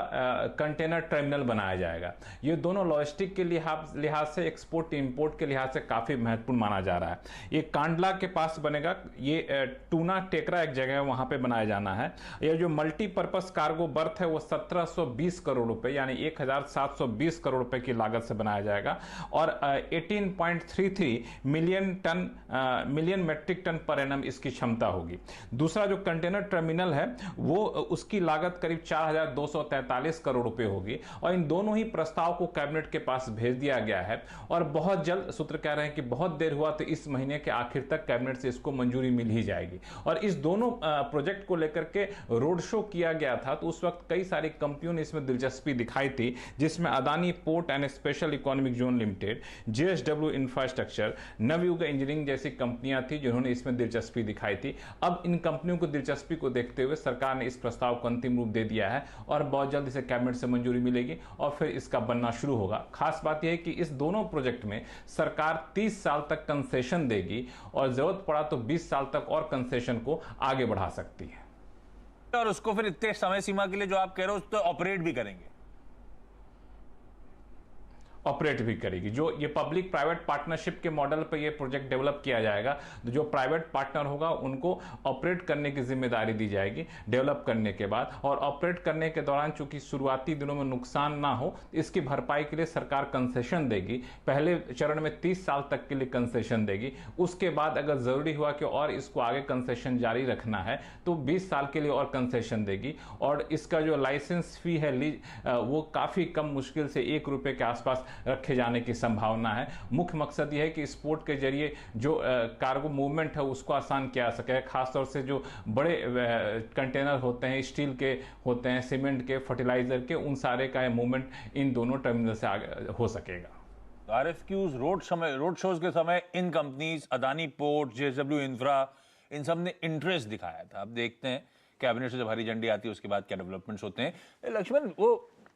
कंटेनर टर्मिनल बनाया जाएगा। ये दोनों लॉजिस्टिक के लिहाज से, एक्सपोर्ट इंपोर्ट के लिहाज से काफ़ी महत्वपूर्ण माना जा रहा है। ये कांडला के पास बनेगा, ये टूना टेकरा एक जगह है वहाँ पे बनाया जाना है। ये जो मल्टीपर्पस कार्गो बर्थ है वो 1720 करोड़ रुपए यानी 1720 करोड़ रुपए की लागत से बनाया जाएगा और 18.33 मिलियन मेट्रिक टन पर एनम इसकी क्षमता होगी। दूसरा जो कंटेनर टर्मिनल है वो उसकी लागत करीब 4243 करोड़ रुपए होगी और इन दोनों ही प्रस्ताव को कैबिनेट के पास भेज दिया गया है और बहुत जल्द, सूत्र कह रहे हैं कि बहुत देर हुआ तो इस महीने के आखिर तक कैबिनेट से इसको मंजूरी मिल ही जाएगी। और इस दोनों प्रोजेक्ट को लेकर के रोड शो किया गया था तो उस वक्त कई सारी कंपनियों ने इसमें दिलचस्पी दिखाई थी, जिसमें Adani port and special economic zone limited, JSW infrastructure, Navayuga engineering जैसी कंपनियां थी जिन्होंने इसमें दिलचस्पी दिखाई थी। अब इन कंपनियों को दिलचस्पी को देखते हुए सरकार ने इस प्रस्ताव को अंतिम रूप दे दिया है और बहुत जल्द इसे कैबिनेट से मंजूरी मिलेगी और फिर इसका बनना शुरू होगा। खास बात यह है कि इस दोनों प्रोजेक्ट में सरकार 30 साल तक कंसेशन देगी और जरूरत पड़ा तो 20 साल तक और कंसेशन को आगे बढ़ा सकती है। और उसको फिर इतने समय सीमा के लिए जो आप कह रहे हो उस तो ऑपरेट भी करेंगे। ऑपरेट भी करेगी। जो ये पब्लिक प्राइवेट पार्टनरशिप के मॉडल पर ये प्रोजेक्ट डेवलप किया जाएगा, तो जो प्राइवेट पार्टनर होगा उनको ऑपरेट करने की जिम्मेदारी दी जाएगी डेवलप करने के बाद। और ऑपरेट करने के दौरान चूंकि शुरुआती दिनों में नुकसान ना हो, इसकी भरपाई के लिए सरकार कंसेशन देगी। पहले चरण में 30 साल तक के लिए कंसेशन देगी, उसके बाद अगर जरूरी हुआ कि और इसको आगे कंसेशन जारी रखना है तो 20 साल के लिए और कंसेशन देगी। और इसका जो लाइसेंस फी है वो काफी कम, मुश्किल से 1 रुपए के आसपास रखे जाने की संभावना है। मुख्य मकसद यह है कि स्पोर्ट के जरिए जो कार्गो मूवमेंट है उसको आसान किया सके, खासतौर से जो बड़े कंटेनर होते हैं, स्टील के होते हैं, सीमेंट के, फर्टिलाइजर के, उन सारे का मूवमेंट इन दोनों टर्मिनल से आगे हो सकेगा। आरएफक्यूज रोड शोज के समय इन companies Adani port, JSW infra, इन सब ने इंटरेस्ट दिखाया था। अब देखते हैं कैबिनेट से जब हरी झंडी आती है उसके बाद क्या डेवलपमेंट्स होते हैं। लक्ष्मण, वो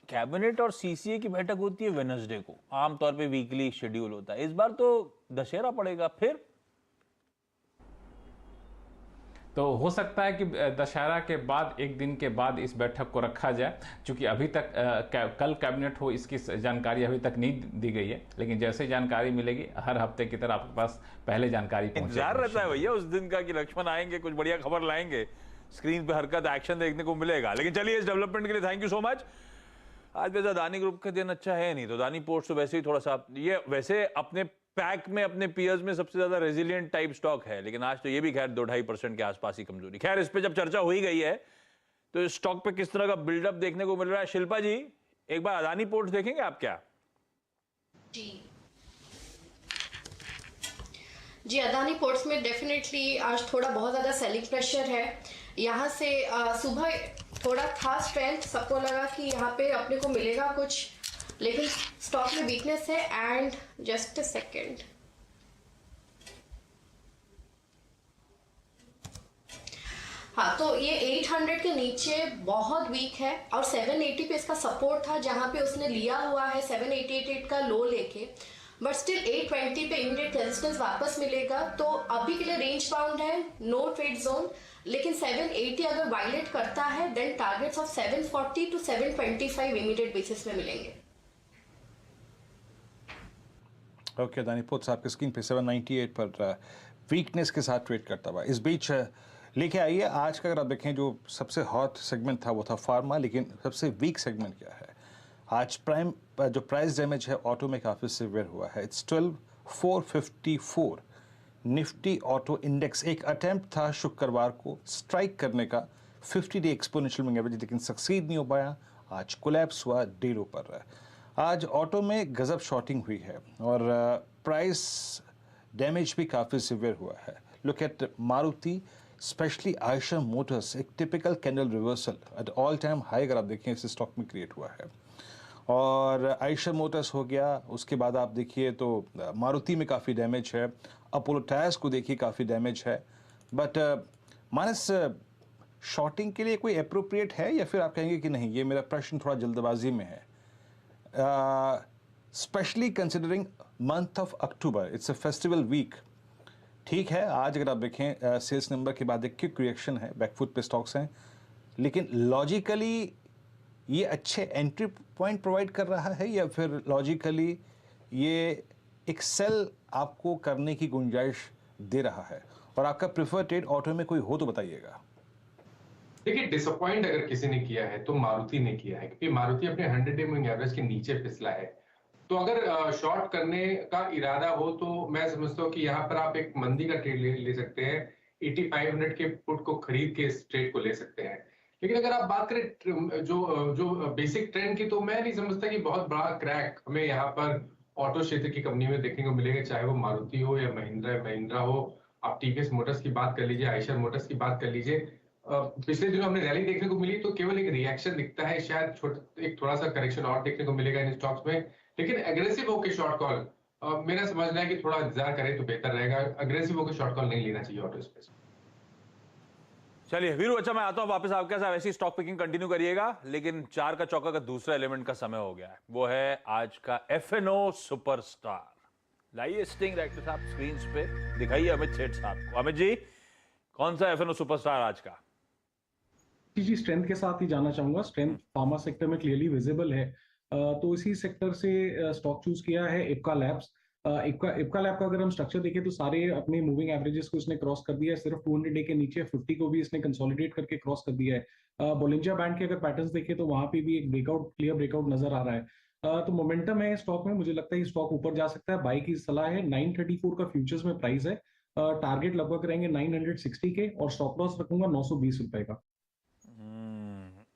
कैबिनेट और सीसीए की बैठक होती है वेडनेसडे को, आमतौर पे वीकली शेड्यूल होता है। इस बार तो दशहरा पड़ेगा, फिर तो हो सकता है कि दशहरा के बाद एक दिन के बाद इस बैठक को रखा जाए, क्योंकि अभी तक कल कैबिनेट हो इसकी जानकारी अभी तक नहीं दी गई है। लेकिन जैसे जानकारी मिलेगी हर हफ्ते की तरह आपके पास पहले जानकारी इंतजार रहता है भैया उस दिन का कि लक्ष्मण आएंगे, कुछ बढ़िया खबर लाएंगे, स्क्रीन पे हरकत, एक्शन देखने को मिलेगा। लेकिन चलिए, इस डेवलपमेंट के लिए थैंक यू सो मच। आज वैसे अदानी ग्रुप का दिन अच्छा है नहीं, तो अदानी पोर्ट्स तो वैसे ही थोड़ा सा, ये वैसे अपने पैक में, अपने पीयर्स में सबसे ज्यादा रेजिलिएंट टाइप स्टॉक है, लेकिन आज तो ये भी खैर 2-2.5% के आसपास ही कमजोरी। खैर, इस पे जब चर्चा हो ही गई है तो इस स्टॉक पे किस तरह का बिल्डअप देखने को मिल रहा है। शिल्पा जी, एक बार अदानी पोर्ट्स देखेंगे आप क्या? जी, अदानी पोर्ट्स में डेफिनेटली आज थोड़ा बहुत ज़्यादा सेलिंग प्रेशर है। यहाँ से सुबह थोड़ा था स्ट्रेंथ, सबको लगा कि यहाँ पे अपने को मिलेगा कुछ, लेकिन स्टॉक में वीकनेस है। एंड जस्ट अ सेकेंड, हाँ, तो ये 800 के नीचे बहुत वीक है और 780 पे इसका सपोर्ट था, जहां पे उसने लिया हुआ है 788 का लो लेके, बट स्टिल 820 पे इमीडिएट रेजिस्टेंस वापस मिलेगा। तो अभी के लिए रेंज बाउंड है, नो ट्रेड जोन, लेकिन 780 अगर वायलेट करता है then targets of 740 to 725 immediate basis में मिलेंगे। ओके, अदानी पोर्ट्स आपके स्क्रीन पे 798 पर वीकनेस के साथ ट्रेड करता हुआ। इस बीच लेके आइए आज का, अगर आप देखें जो सबसे हॉट सेगमेंट था वो था फार्मा, लेकिन सबसे वीक सेगमेंट क्या है आज? जो प्राइस डैमेज है ऑटो में काफ़ी सिवियर हुआ है। इट्स 12,454। निफ्टी ऑटो इंडेक्स एक अटेम्प्ट था शुक्रवार को स्ट्राइक करने का 50 डे एक्सपोनेंशियल मूविंग एवरेज, लेकिन सक्सीड नहीं हो पाया। आज कोलैप्स हुआ, डे लो पर। आज ऑटो में गजब शॉर्टिंग हुई है और प्राइस डैमेज भी काफ़ी सिवियर हुआ है। Look at Maruti, specially Eicher motors, एक typical candle reversal at all time high अगर आप देखें इस स्टॉक में क्रिएट हुआ है। और आयशर मोटर्स हो गया, उसके बाद आप देखिए तो मारुति में काफ़ी डैमेज है, अपोलो टायर्स को देखिए काफ़ी डैमेज है। बट मानस, शॉर्टिंग के लिए कोई अप्रोप्रिएट है या फिर आप कहेंगे कि नहीं? ये मेरा प्रश्न थोड़ा जल्दबाजी में है, specially considering month of October, it's a festival week. ठीक है, आज अगर आप देखें सेल्स नंबर के बाद एक क्विक रिएक्शन है, बैकफुट पे स्टॉक्स हैं, लेकिन लॉजिकली ये अच्छे एंट्री पॉइंट प्रोवाइड कर रहा है या फिर लॉजिकली ये एक सेल आपको करने की गुंजाइश दे रहा है? और आपका प्रेफर ट्रेड ऑटो में कोई हो तो बताइएगा। देखिए, डिसअपॉइंट अगर किसी ने किया है तो मारुति ने किया है, क्योंकि मारुति अपने 100 डे मूविंग एवरेज के नीचे फिसला है। तो अगर शॉर्ट करने का इरादा हो तो मैं समझता हूँ कि यहाँ पर आप एक मंदी का ट्रेड ले सकते हैं, 8500 के पुट को खरीद के इस ट्रेड को ले सकते हैं। लेकिन अगर आप बात करें जो बेसिक ट्रेंड की, तो मैं नहीं समझता कि बहुत बड़ा क्रैक हमें यहाँ पर ऑटो क्षेत्र की कंपनी में देखने को मिलेगा, चाहे वो मारुति हो या महिंद्रा हो। आप टीवीएस मोटर्स की बात कर लीजिए, आयशर मोटर्स की बात कर लीजिए, पिछले दिनों हमने रैली देखने को मिली तो केवल एक रिएक्शन दिखता है, शायद एक थोड़ा सा करेक्शन और देखने को मिलेगा इन स्टॉक्स में। लेकिन एग्रेसिव होकर शॉर्ट कॉल मेरा समझना है कि थोड़ा इंतजार करें तो बेहतर रहेगा। अग्रेसिव होकर शॉर्ट कॉल नहीं लेना चाहिए ऑटो स्पेस। चलिए वीरू, अच्छा मैं आता हूं वापस आपके साथ, ऐसी स्टॉक पिकिंग कंटिन्यू करिएगा। लेकिन 4 का चौका का दूसरा एलिमेंट का समय हो गया है, वो है आज का एफएनओ सुपरस्टार। लाइए स्टिंग डायरेक्टर साहब स्क्रीन पे दिखाइए अमित सेठ साहब को। अमित जी, कौन सा एफएनओ सुपरस्टार आज का? जी, स्ट्रेंथ के साथ ही जाना चाहूंगा। स्ट्रेंथ फार्मा सेक्टर में क्लियरली विजिबल है। तो इसी सेक्टर से स्टॉक चूज किया है इप्का लैब्स। इप्का लैब का अगर हम स्ट्रक्चर देखें तो सारे अपने मूविंग एवरेजेस को इसने क्रॉस कर दिया है, सिर्फ 200 डे के नीचे 50 को भी इसने कंसोलिडेट करके क्रॉस कर दिया है। बोलिंजा बैंड के अगर पैटर्न्स देखें तो वहां पे भी एक क्लियर ब्रेकआउट नजर आ रहा है। तो मोमेंटम है स्टॉक में, मुझे लगता है स्टॉक ऊपर जा सकता है। बाई की सलाह है। 934 का फ्यूचर्स में प्राइस है। टारगेट लगभग रहेंगे 960 के और स्टॉप लॉस रखूंगा 920 रुपए का।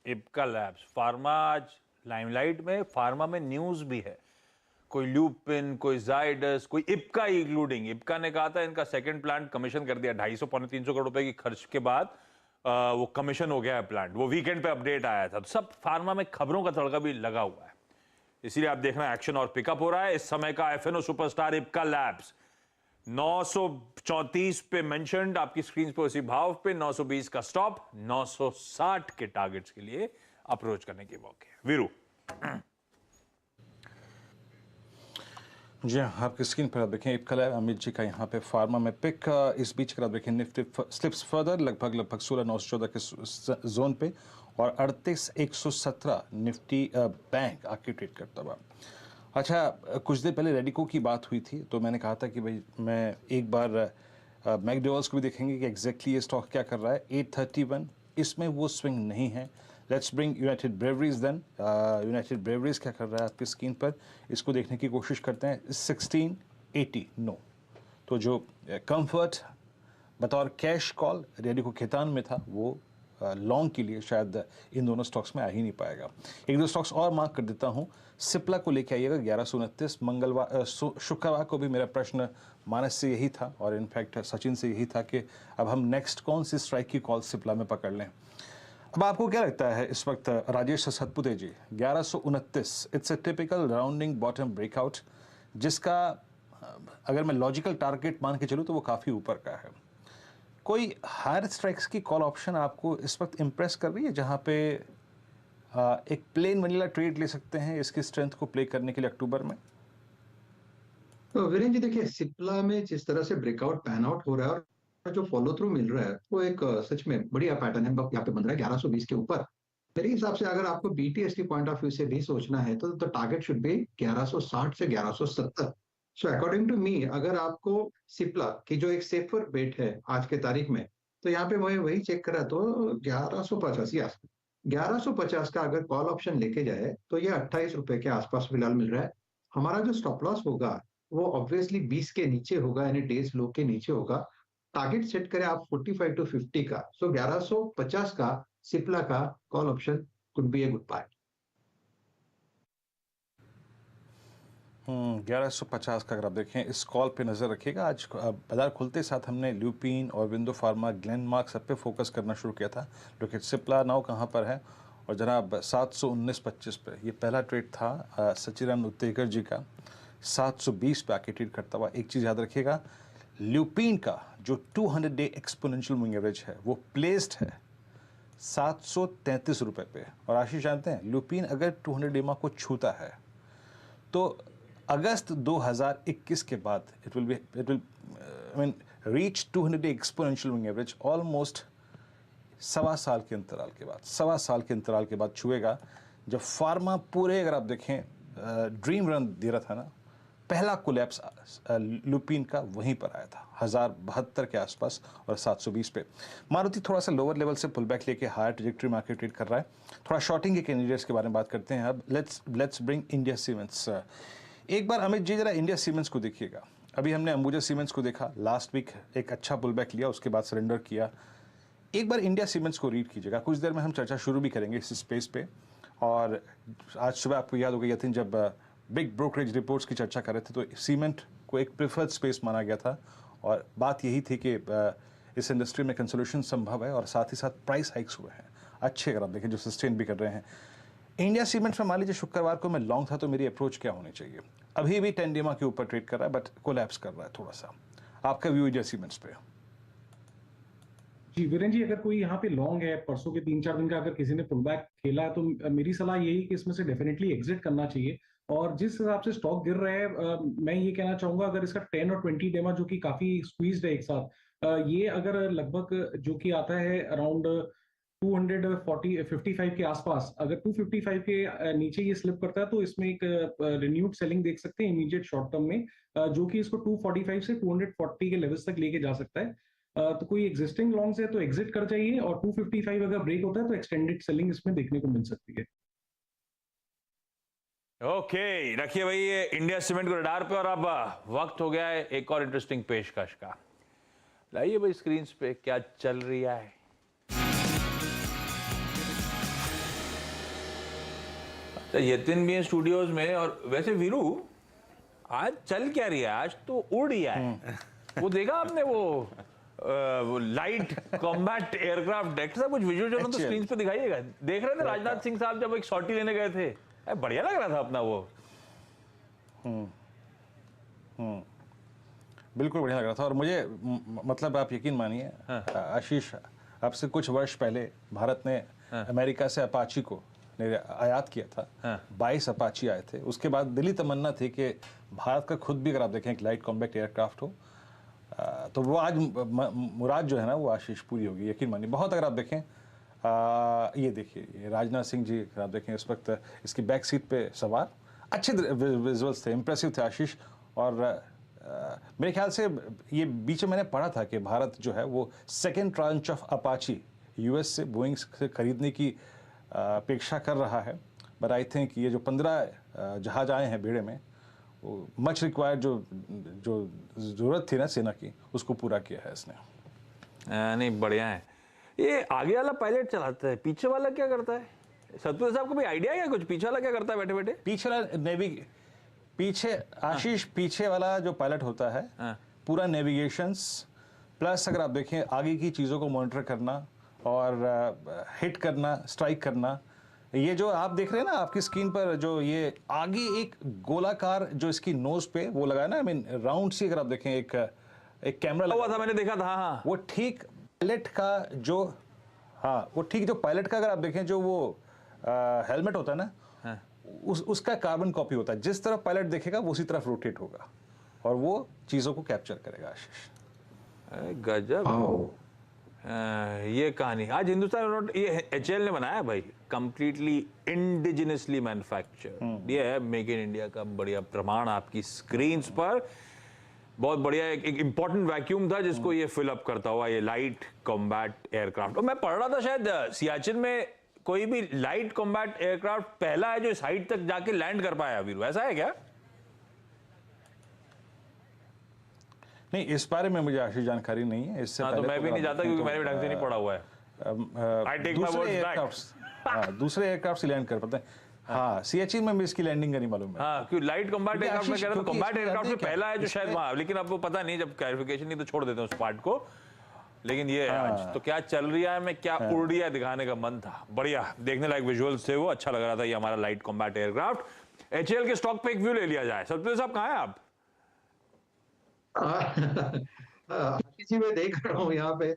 इप्का लैब्स फार्मा आज लाइमलाइट में, फार्मा में न्यूज भी है, कोई ल्यूपिन, कोई जाइडस, कोई इप्का इंक्लूडिंग। इप्का ने कहा था इनका सेकंड प्लांट कमीशन कर दिया 250 पौने 300 करोड़ रुपए की खर्च के बाद वो कमीशन हो गया है प्लांट। वो वीकेंड पे अपडेट आया था। तो सब फार्मा में खबरों का तड़का भी लगा हुआ है, इसीलिए आप देखना एक्शन और पिकअप हो रहा है। इस समय का एफएनओ सुपरस्टार इप्का लैब्स 934 पे मेंशन्ड, आपकी स्क्रीन पे उसी भाव पे 920 का स्टॉप, 960 के टारगेट्स के लिए अप्रोच करने के मौके। वीरू जी हाँ, आपकी स्क्रीन पर आप देखें इप्का लैब, अमित जी का यहाँ पे फार्मा में पिक। इस बीच अगर आप देखें निफ्टी स्लिप्स फर्दर लगभग 16,914 के जोन पे और 38,117 निफ्टी बैंक आके ट्रेड करता हुआ। अच्छा, कुछ देर पहले रेडिको की बात हुई थी तो मैंने कहा था कि भाई मैं एक बार मैकडोनल्ड्स को भी देखेंगे कि एग्जैक्टली ये स्टॉक क्या कर रहा है। 831 इसमें वो स्विंग नहीं है। Let's bring United Breweries then. United Breweries क्या कर रहा है आपकी स्क्रीन पर, इसको देखने की कोशिश करते हैं। 1680 नो, तो जो कंफर्ट बतौर कैश कॉल रेडिको खेतान में था वो लॉन्ग के लिए शायद इन दोनों स्टॉक्स में आ ही नहीं पाएगा। एक दो स्टॉक्स और मार्क कर देता हूं। सिप्ला को लेके आइएगा 1129। शुक्रवार को भी मेरा प्रश्न मानस से यही था और इनफैक्ट सचिन से यही था कि अब हम नेक्स्ट कौन सी स्ट्राइक की कॉल सिप्ला में पकड़ लें। अब आपको क्या लगता है इस वक्त राजेश सतपुते जी? 1129 it's a typical rounding bottom breakout, जिसका अगर मैं लॉजिकल टारगेट मान के चलूँ तो वो काफ़ी ऊपर का है। कोई हायर स्ट्राइक्स की कॉल ऑप्शन आपको इस वक्त इम्प्रेस कर रही है जहां पे एक प्लेन वनीला ट्रेड ले सकते हैं इसकी स्ट्रेंथ को प्ले करने के लिए अक्टूबर में? तो वीरेंद्र जी देखिए, सिप्ला में जिस तरह से ब्रेकआउट पैन आउट हो रहा है और जो फॉलो थ्रू मिल रहा है वो एक सच में बढ़िया पैटर्न है यहाँ पे बन रहा है 1120 के ऊपर। मेरे हिसाब से अगर आपको बीटीएस की पॉइंट ऑफ व्यू से भी सोचना है तो टारगेट शुड बी 1160 से 1170। सो अकॉर्डिंग टू मी, अगर आपको सिप्ला की जो एक सेफर बेट है आज के तारीख में, तो यहाँ पे मैं वही चेक करा तो 1150 का अगर कॉल ऑप्शन लेके जाए तो ये 28 रुपए के आसपास फिलहाल मिल रहा है। हमारा जो स्टॉप लॉस होगा वो ऑब्वियसली 20 के नीचे होगा, यानी डेज लो के नीचे होगा। टारगेट सेट करें आप 45 टू 50 का। सो 1150 का सिप्ला का call option could be a good buy. 1150 का अगर आप देखें इस कॉल पे नज़र रखिएगा। आज बाजार खुलते साथ हमने ल्यूपिन और विंडो फार्मा, ग्लेनमार्क सब पे फोकस करना शुरू किया था, लेकिन सिप्ला नाउ कहाँ पर है? और जनाब 719.25 पे ये पहला ट्रेड था सचिन उत्तेकर जी का। 720 पे आके ट्रेड करता हुआ। एक चीज़ याद रखिएगा, ल्यूपिन का जो 200 डे एक्सपोनेंशियल मूविंग एवरेज है वो प्लेस्ड है 733 रुपये पे। और आशीष जानते हैं ल्यूपिन अगर 200 डे को छूता है तो अगस्त 2021 के बाद it will reach 200 day exponential moving average almost सवा साल के अंतराल के बाद छुएगा। जब फार्मा पूरे अगर आप देखें ड्रीम रन दे रहा था ना, पहला कोलैप्स लुपिन का वहीं पर आया था 1072 के आसपास और 720 पे। मारुति थोड़ा सा लोअर लेवल से पुल बैक लेके हायर ट्रैजेक्टरी मार्केट ट्रेड कर रहा है। थोड़ा शॉर्टिंग के कैंडिडेट्स के बारे में बात करते हैं। अब लेट्स ब्रिंग इंडिया सीमेंट्स। एक बार अमित जी जरा इंडिया सीमेंट्स को देखिएगा। अभी हमने अंबुजा सीमेंट्स को देखा, लास्ट वीक एक अच्छा पुल बैक लिया, उसके बाद सरेंडर किया। एक बार इंडिया सीमेंट्स को रीड कीजिएगा। कुछ देर में हम चर्चा शुरू भी करेंगे इस स्पेस पे। और आज सुबह आपको याद होगा यतीन जब बिग ब्रोकरेज रिपोर्ट्स की चर्चा कर रहे थे तो सीमेंट को एक प्रेफर्ड स्पेस माना गया था और बात यही थी कि इस इंडस्ट्री में कंसोलिडेशन संभव है और साथ ही साथ प्राइस हाइक्स हुए हैं अच्छे, अगर आप देखें जो सस्टेन भी कर रहे हैं। इंडिया सीमेंट में मान लीजिए शुक्रवार को मैं लॉन्ग था तो मेरी अप्रोच क्या होनी चाहिए? अभी भी 10 डेमा के ऊपर ट्रेड कर रहा है बट कोलैप्स कर रहा है थोड़ा सा। आपका व्यू इंडिया सीमेंट्स पे? जी वीरेंद्र जी, अगर कोई यहाँ पे लॉन्ग है, परसों के 3-4 दिन का अगर किसी ने पुल बैक खेला है तो मेरी सलाह यही कि इसमें से डेफिनेटली एग्जिट करना चाहिए। और जिस हिसाब से स्टॉक गिर रहे हैं, मैं ये कहना चाहूंगा अगर इसका 10 और 20 डेमा जो कि काफी स्क्वीज्ड है एक साथ, ये अगर लगभग जो कि आता है अराउंड 255 के आसपास, अगर 255 के नीचे ये स्लिप करता है तो इसमें एक रिन्यूड सेलिंग देख सकते हैं इमीडिएट शॉर्ट टर्म में, जो कि इसको 245 से 240 के लेवल्स तक लेके जा सकता है। तो कोई एग्जिस्टिंग लॉन्ग्स है तो एग्जिट कर जाइए, और 255 अगर ब्रेक होता है तो एक्सटेंडेड सेलिंग इसमें देखने को मिल सकती है। ओके, रखिए भाई ये इंडिया सीमेंट को रडार पे, और अब वक्त हो गया है एक और इंटरेस्टिंग पेशकश का। लाइए भाई स्क्रीन पे क्या चल रहा है। तो यतिन भी है स्टूडियोज में, और वैसे वीरू आज चल क्या रही है, आज तो उड़ रहा है। वो देखा आपने वो लाइट कॉम्बैट एयरक्राफ्ट डेक कुछ विजुअल जो तो स्क्रीन पे दिखाइएगा। देख रहे थे राजनाथ सिंह साहब जब एक सॉर्टी लेने गए थे, बढ़िया लग रहा था अपना वो। बिल्कुल बढ़िया लग रहा था। और मुझे मतलब आप यकीन मानिए आशीष, अब से कुछ वर्ष पहले भारत ने अमेरिका से अपाची को आयात किया था। 22 अपाची आए थे। उसके बाद दिली तमन्ना थी कि भारत का खुद भी अगर आप देखें एक लाइट कॉम्बैक्ट एयरक्राफ्ट हो, तो वो आज मुराद जो है ना वो आशीष पूरी होगी, यकीन मानिए। बहुत अगर आप देखें ये देखिए, ये राजनाथ सिंह जी अगर आप देखें इस वक्त इसकी बैक सीट पे सवार, अच्छे विजुअल्स थे, इंप्रेसिव थे आशीष। और मेरे ख्याल से ये बीच में मैंने पढ़ा था कि भारत जो है वो second tranche of Apache US से बोइंग से खरीदने की अपेक्षा कर रहा है। बट आई थिंक ये जो 15 जहाज आए हैं बेड़े में, वो मच रिक्वायर्ड जो ज़रूरत थी ना सेना की, उसको पूरा किया है इसने। नहीं बढ़िया है। ये आगे वाला पायलट चलाता है, पीछे वाला क्या करता है? सत्तू साहब को भी आइडिया है कुछ, पीछे वाला क्या करता है बैठे बैठे? पीछे वाला पीछे आशीष, पीछे वाला जो पायलट होता है पूरा नेविगेशंस प्लस अगर आप देखें आगे की चीज़ों को मॉनिटर करना और हिट करना, स्ट्राइक करना। ये जो आप देख रहे हैं ना आपकी स्क्रीन पर, जो ये आगे एक गोलाकार जो इसकी नोज पे वो लगा है ना, आई मीन राउंड सी अगर आप देखें एक कैमरा लगा हुआ था, मैंने देखा था। हाँ, वो ठीक पायलट का जो, हाँ वो ठीक जो पायलट का अगर आप देखें जो वो हेलमेट होता है ना, उसका कार्बन कॉपी होता है। जिस तरफ पायलट देखेगा वो उसी तरफ रोटेट होगा और वो चीज़ों को कैप्चर करेगा। आशीष गजब। ये कहानी आज हिंदुस्तान ये HAL ने बनाया भाई, कंप्लीटली इंडिजिनसली मैन्युफैक्चर। ये है मेक इन इंडिया का बढ़िया प्रमाण आपकी स्क्रीन्स पर। बहुत बढ़िया। एक इंपॉर्टेंट वैक्यूम था जिसको ये फिल अप करता हुआ ये लाइट कॉम्बैट एयरक्राफ्ट। और मैं पढ़ रहा था शायद सियाचिन में कोई भी लाइट कॉम्बैट एयरक्राफ्ट पहला है जो इस हाइट तक जाके लैंड कर पाया। वीरू ऐसा है क्या? नहीं, इस बारे में मुझे आशीष जानकारी नहीं है। इससे तो मैं भी नहीं जाता क्योंकि मैंने भी ढंग से नहीं पढ़ा हुआ है। I take my words back। दूसरे एयरक्राफ्ट से लैंड कर पाते हैं। हाँ, सियाचिन में भी इसकी लैंडिंग का नहीं मालूम है। हाँ, क्योंकि लाइट कॉम्बैट एयरक्राफ्ट में कह रहा था, कॉम्बैट एयरक्राफ्ट में पहला है जो शायद वहां, लेकिन अब वो पता नहीं, जब क्लैरिफिकेशन नहीं तो छोड़ देते हैं उस पार्ट को। लेकिन ये आज तो क्या चल रहा है, मैं क्या उड़ रही है दिखाने का मन था। बढ़िया देखने लायक विजुअल्स थे वो, अच्छा लग रहा था ये हमारा लाइट कॉम्बैट एयरक्राफ्ट। HAL के स्टॉक पे एक व्यू ले लिया जाए। सत्यदेव साहब कहाँ हैं आप? किसी में देख रहा हूँ यहाँ पे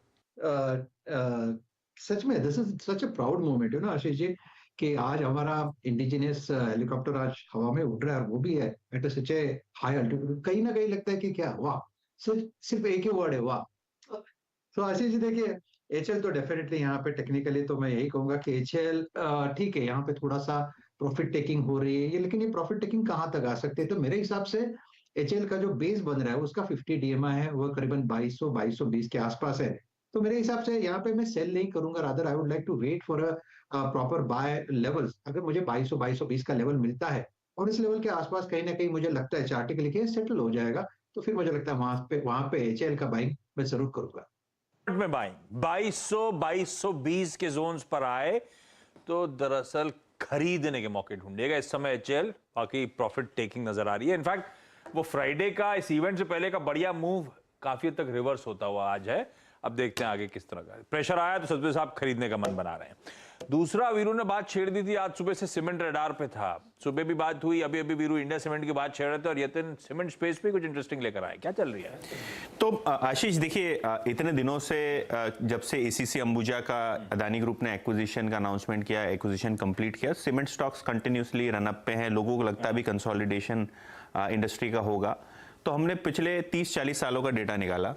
सच में this is such a proud moment है ना आशीष जी, कि आज हमारा इंडिजिनियस हेलीकॉप्टर आज हवा में उड़ रहा है, और वो भी है at such A high altitude. कहीं ना कहीं लगता है कि क्या वाह, सिर्फ एक ही वर्ड है वाह। तो आशीष जी देखिए, HAL तो डेफिनेटली यहाँ पे टेक्निकली तो मैं यही कहूंगा कि HAL ठीक है, यहाँ पे थोड़ा सा प्रॉफिट टेकिंग हो रही है ये, लेकिन ये प्रॉफिट टेकिंग कहाँ तक आ सकते हैं? तो मेरे हिसाब से HAL का जो बेस बन रहा है उसका 50 DMI है, वो करीबन 2220 के आसपास है। तो मेरे हिसाब से यहाँ पे मैं सेल नहीं करूंगा, rather I would like to wait for a proper buy levels. अगर मुझे 2220 का लेवल मिलता है और इस लेवल के आसपास कहीं ना कहीं मुझे लगता है चार्ट के लिखे सेटल हो जाएगा, तो फिर मुझे लगता है वहां पे HAL का बाइंग मैं जरूर करूंगा। में बाइंग 2220 के जोन्स पर आए तो दरअसल खरीदने के मौके ढूंढेगा इस समय HAL। बाकी प्रॉफिट टेकिंग नजर आ रही है। इनफैक्ट वो फ्राइडे का इस इवेंट से पहले का बढ़िया मूव काफी हद तक रिवर्स होता हुआ आज है। अब देखते हैं आगे किस तरह का प्रेशर आया, तो सतपाल साहब खरीदने का मन बना रहे हैं। दूसरा, वीरू ने बात छेड़ दी थी, आज सुबह से सीमेंट रडार पे था, सुबह भी बात हुई, अभी वीरू इंडिया सीमेंट की बात छेड़ रहे थे, और यतिन सीमेंट स्पेस पे कुछ इंटरेस्टिंग लेकर आए। क्या चल रही है? तो आशीष देखिए, इतने दिनों से जब से ACC अंबुजा का अदानी ग्रुप ने एक्विजिशन का अनाउंसमेंट किया, एक्विजिशन कंप्लीट किया, cement stocks continuously run up पे हैं। लोगों को लगता है अभी कंसोलिडेशन इंडस्ट्री का होगा। तो हमने पिछले 30-40 सालों का डेटा निकाला,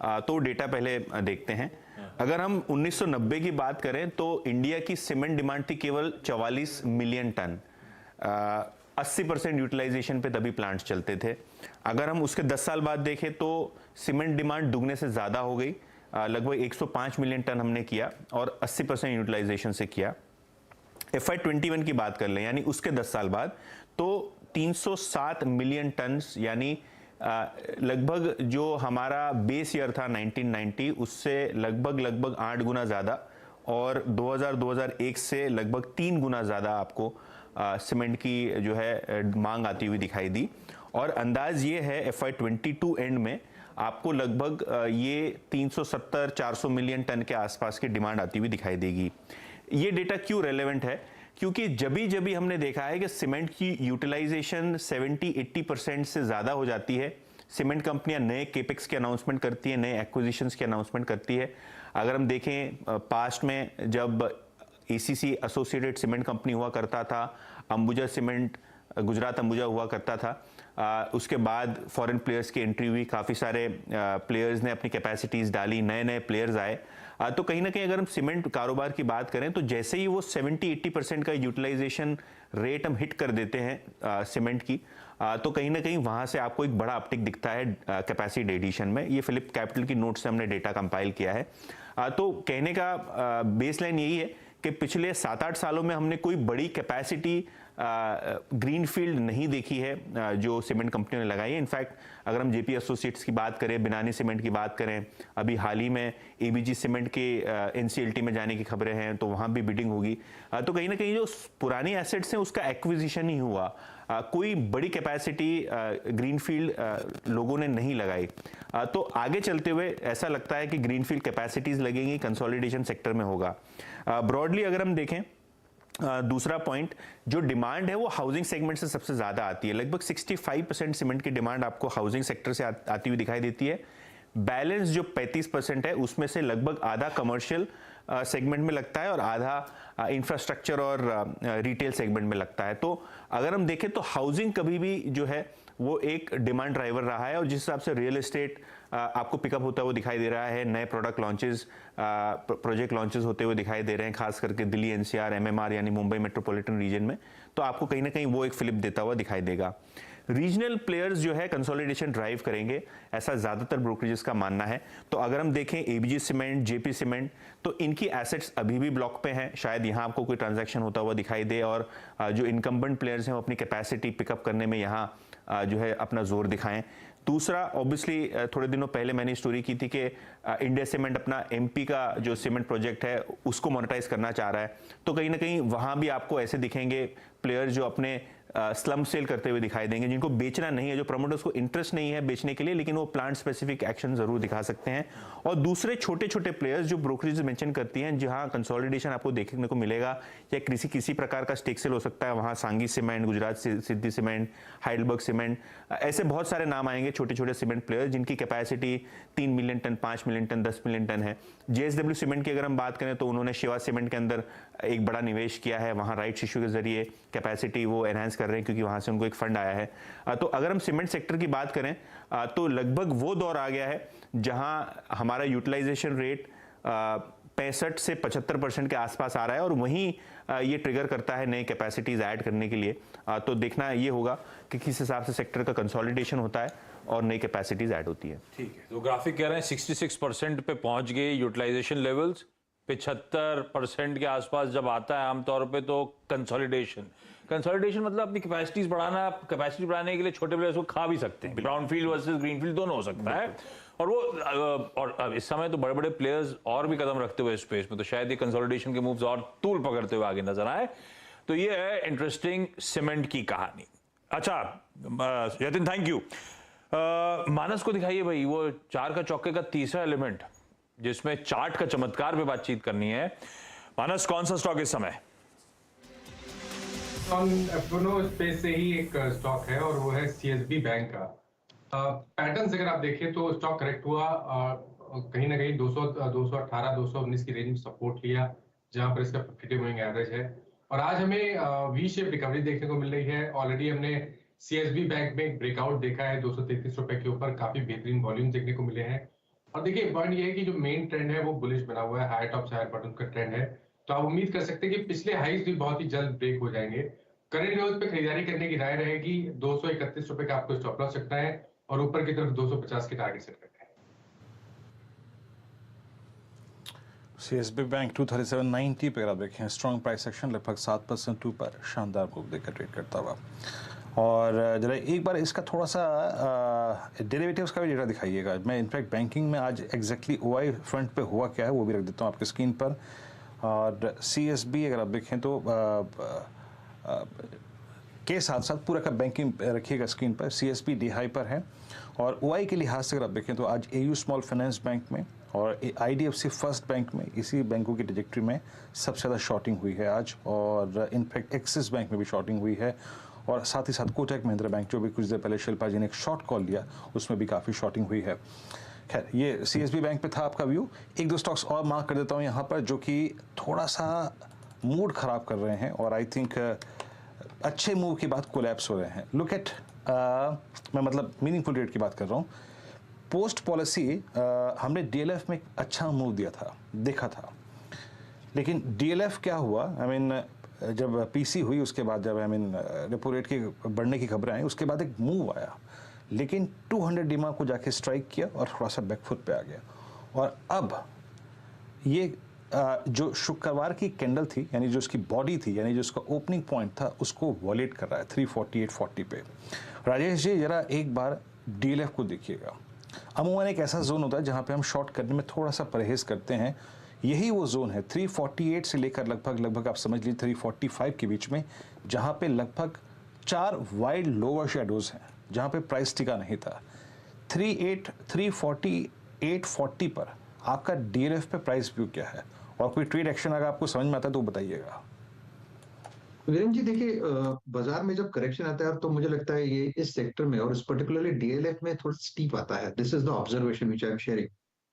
तो डेटा पहले देखते हैं। अगर हम 1990 की बात करें तो इंडिया की सीमेंट डिमांड थी केवल 44 मिलियन टन। 80% यूटिलाइजेशन पे तभी प्लांट्स चलते थे। अगर हम उसके 10 साल बाद देखें तो सीमेंट डिमांड दुगने से ज़्यादा हो गई, लगभग 105 मिलियन टन हमने किया और 80% यूटिलाइजेशन से किया। FY21 की बात कर लें यानी उसके 10 साल बाद तो 307 मिलियन टन यानी लगभग जो हमारा बेस ईयर था 1990 उससे लगभग 8 गुना ज़्यादा और 2000-2001 से लगभग 3 गुना ज़्यादा आपको सीमेंट की जो है मांग आती हुई दिखाई दी। और अंदाज ये है FY22 एंड में आपको लगभग ये 370-400 मिलियन टन के आसपास की डिमांड आती हुई दिखाई देगी। ये डेटा क्यों रेलेवेंट है? क्योंकि जब हमने देखा है कि सीमेंट की यूटिलाइजेशन 70-80% से ज़्यादा हो जाती है, सीमेंट कंपनियां नए केपेक्स के अनाउंसमेंट करती है, नए एक्विजिशंस के अनाउंसमेंट करती है। अगर हम देखें पास्ट में जब ACC एसोसिएटेड सीमेंट कंपनी हुआ करता था, अंबुजा सीमेंट गुजरात अंबुजा हुआ करता था, उसके बाद फॉरेन प्लेयर्स की एंट्री हुई, काफ़ी सारे प्लेयर्स ने अपनी कैपेसिटीज़ डाली, नए प्लेयर्स आए। तो कहीं ना कहीं अगर हम सीमेंट कारोबार की बात करें तो जैसे ही वो 70-80% का यूटिलाइजेशन रेट हम हिट कर देते हैं सीमेंट की, तो कहीं ना कहीं वहाँ से आपको एक बड़ा अपटिक दिखता है कैपेसिटी एडिशन में। ये फिलिप कैपिटल की नोट से हमने डेटा कंपाइल किया है। तो कहने का बेसलाइन यही है कि पिछले 7-8 सालों में हमने कोई बड़ी कैपेसिटी ग्रीनफील्ड नहीं देखी है जो सीमेंट कंपनियों ने लगाई है। इनफैक्ट अगर हम जेपी एसोसिएट्स की बात करें, बिनानी सीमेंट की बात करें, अभी हाल ही में एबीजी सीमेंट के NCLT में जाने की खबरें हैं तो वहाँ भी बिडिंग होगी। तो कहीं ना कहीं जो पुरानी एसेट्स हैं उसका एक्विजिशन ही हुआ, कोई बड़ी कैपेसिटी ग्रीनफील्ड लोगों ने नहीं लगाई। तो आगे चलते हुए ऐसा लगता है कि ग्रीनफील्ड कैपेसिटीज लगेंगी, कंसोलिडेशन सेक्टर में होगा। ब्रॉडली अगर हम देखें दूसरा पॉइंट, जो डिमांड है वो हाउसिंग सेगमेंट से सबसे ज़्यादा आती है। लगभग 65% सीमेंट की डिमांड आपको हाउसिंग सेक्टर से आती हुई दिखाई देती है। बैलेंस जो 35% है उसमें से लगभग आधा कमर्शियल सेगमेंट में लगता है और आधा इंफ्रास्ट्रक्चर और रिटेल सेगमेंट में लगता है। तो अगर हम देखें तो हाउसिंग कभी भी जो है वो एक डिमांड ड्राइवर रहा है और जिस हिसाब से रियल एस्टेट आपको पिकअप होता है वो दिखाई दे रहा है। नए प्रोडक्ट लॉन्चेस, प्रोजेक्ट लॉन्चेस होते हुए दिखाई दे रहे हैं, खास करके दिल्ली NCR MMR यानी मुंबई मेट्रोपॉलिटन रीजन में, तो आपको कहीं ना कहीं वो एक फ्लिप देता हुआ दिखाई देगा। रीजनल प्लेयर्स जो है कंसोलिडेशन ड्राइव करेंगे, ऐसा ज़्यादातर ब्रोकरेजेस का मानना है। तो अगर हम देखें ABG सीमेंट, JP सीमेंट, तो इनकी एसेट्स अभी भी ब्लॉक पे हैं, शायद यहाँ आपको कोई ट्रांजैक्शन होता हुआ दिखाई दे और जो इनकम्बेंट प्लेयर्स हैं वो अपनी कैपेसिटी पिकअप करने में यहाँ जो है अपना जोर दिखाएं। दूसरा ऑब्वियसली थोड़े दिनों पहले मैंने स्टोरी की थी कि इंडिया सीमेंट अपना MP का जो सीमेंट प्रोजेक्ट है उसको मोनेटाइज करना चाह रहा है, तो कहीं ना कहीं वहाँ भी आपको ऐसे दिखेंगे प्लेयर जो अपने स्लम सेल करते हुए दिखाई देंगे, जिनको बेचना नहीं है, जो प्रमोटर्स को इंटरेस्ट नहीं है बेचने के लिए, लेकिन वो प्लांट स्पेसिफिक एक्शन जरूर दिखा सकते हैं। और दूसरे छोटे छोटे प्लेयर्स जो ब्रोकरेज मेंशन करती हैं जहां कंसोलिडेशन आपको देखने को मिलेगा या किसी प्रकार का स्टेक सेल हो सकता है, वहां Sanghi cement, Gujarat Siddhi cement, Heidelberg cement, ऐसे बहुत सारे नाम आएंगे छोटे छोटे सीमेंट प्लेयर्स जिनकी capacity 3 million ton, 5 million ton, 10 million ton है। JSW सीमेंट की अगर हम बात करें तो उन्होंने शिवा सीमेंट के अंदर एक बड़ा निवेश किया है, वहां राइट्स इशू के जरिए कैपेसिटी वो एनहांस कर रहे हैं क्योंकि वहां से उनको एक फंड आया है। तो अगर हम सीमेंट सेक्टर की बात करें तो लगभग वो दौर आ गया है जहां हमारा यूटिलाइजेशन रेट 65 से 75% के आसपास आ रहा है और वहीं ये ट्रिगर करता है नए कैपेसिटीज ऐड करने के लिए। तो देखना ये होगा कि किस हिसाब से सेक्टर का कंसोलिडेशन होता है और नई कैपेसिटीज ऐड होती है। ठीक है, तो ग्राफिक कह रहे हैं 66% पे पहुंच गए यूटिलाइजेशन लेवल्स, 75% के आसपास जब आता है आमतौर पे तो कंसोलिडेशन मतलब अपनी कैपेसिटीज बढ़ाना। कैपेसिटी बढ़ाने के लिए छोटे प्लेयर्स को खा भी सकते हैं, ब्राउनफील्ड वर्सेस ग्रीनफील्ड दोनों हो सकता है। और वो और इस समय तो बड़े बड़े प्लेयर्स और भी कदम रखते हुए स्पेस में, तो शायद ये कंसोलिडेशन के मूव्स और तूल पकड़ते हुए आगे नजर आए। तो ये है इंटरेस्टिंग सीमेंट की कहानी। अच्छा यतिन, थैंक यू। मानस को दिखाइए भाई वो 4 का चौके का तीसरा एलिमेंट जिसमें चार्ट का चमत्कार पे बातचीत करनी है। मानस, कौन सा स्टॉक इस समय? स्पेस से ही एक स्टॉक है और वो है CSB बैंक का। पैटर्न अगर आप देखें तो स्टॉक करेक्ट हुआ, कहीं ना कहीं 218, 219 की रेंज में सपोर्ट लिया जहां पर इसका 50 मूविंग एवरेज है और आज हमें वी शेप रिकवरी देखने को मिल रही है। ऑलरेडी हमने CSB बैंक में एक ब्रेकआउट देखा है 233 रुपए के ऊपर, काफी बेहतरीन वॉल्यूम देखने को मिले हैं और देखिए पॉइंट ये है कि जो मेन ट्रेंड है वो बुलिश बना हुआ है, हायर टॉप से हायर बॉटम का ट्रेंड है, तो आप उम्मीद कर सकते हैं कि पिछले हाईज भी बहुत ही जल्द ब्रेक हो जाएंगे। करंट लेवल पे खरीदारी करने की राय रहेगी, 231 रुपए का आपको स्टॉप लॉस रखना है और ऊपर की तरफ 250 के टारगेट सेट करना है। सीएसबी बैंक 237.90 पे अगर आप देखें स्ट्रॉन्ग प्राइस एक्शन लगभग 7% ऊपर शानदार मूव देकर ट्रेड करता हुआ। और जरा एक बार इसका थोड़ा सा डेरिवेटिव्स का भी डेटा दिखाइएगा। मैं इनफैक्ट बैंकिंग में आज एग्जैक्टली ओआई फ्रंट पे हुआ क्या है वो भी रख देता हूँ आपकी स्क्रीन पर। और सीएसबी अगर आप देखें तो के साथ साथ पूरा का बैंकिंग रखिएगा स्क्रीन पर। सीएसबी डी हाई पर है और ओआई के लिहाज से अगर आप देखें तो आज एयू स्मॉल फाइनेंस बैंक में और आईडीएफसी फर्स्ट बैंक में, इसी बैंकों की ट्रैजेक्टरी में सबसे ज़्यादा शॉर्टिंग हुई है आज। और इनफैक्ट एक्सिस बैंक में भी शॉर्टिंग हुई है और साथ ही साथ कोटक महिंद्रा बैंक जो भी कुछ देर पहले शिल्पा जी ने एक शॉर्ट कॉल लिया उसमें भी काफ़ी शॉर्टिंग हुई है। खैर ये सीएसबी बैंक पे था आपका व्यू। एक दो स्टॉक्स और मार्क कर देता हूँ यहाँ पर जो कि थोड़ा सा मूड ख़राब कर रहे हैं और आई थिंक अच्छे मूव के बाद कोलैप्स हो रहे हैं। लुक एट मैं मतलब मीनिंगफुल रेट की बात कर रहा हूँ। पोस्ट पॉलिसी हमने डीएलएफ में एक अच्छा मूव दिया था, देखा था, लेकिन डीएलएफ क्या हुआ, आई मीन जब पीसी हुई उसके बाद जब आई मीन रेपो रेट के बढ़ने की खबरें आई उसके बाद एक मूव आया, लेकिन 200 डीमा को जाके स्ट्राइक किया और थोड़ा सा बैकफुट पे आ गया। और अब ये जो शुक्रवार की कैंडल थी यानी जो उसकी बॉडी थी यानी जो उसका ओपनिंग पॉइंट था उसको वॉलेट कर रहा है 348.40 पे। राजेश जी जरा एक बार डीएलएफ को देखिएगा। अमूमन एक ऐसा जोन होता है जहां पे हम शॉर्ट करने में थोड़ा सा परहेज करते हैं, यही वो जोन है 348 से लेकर लगभग आप समझ लीजिए 345 के बीच में, जहां पे लगभग 4 वाइड लोअर शेडोज हैं जहां पे प्राइस टिका नहीं था। 348.40 पर आपका डीएलएफ पे प्राइस व्यू क्या है और कोई ट्रेड एक्शन अगर आपको समझ में आता है तो बताइएगा। वीरेंद्र जी देखिए बाजार में जब करेक्शन आता है तो मुझे लगता है ये इस सेक्टर में और इस पर्टिकुलरली डीएलएफ में थोड़ा स्टीप आता है। This is the observation which I am sharing.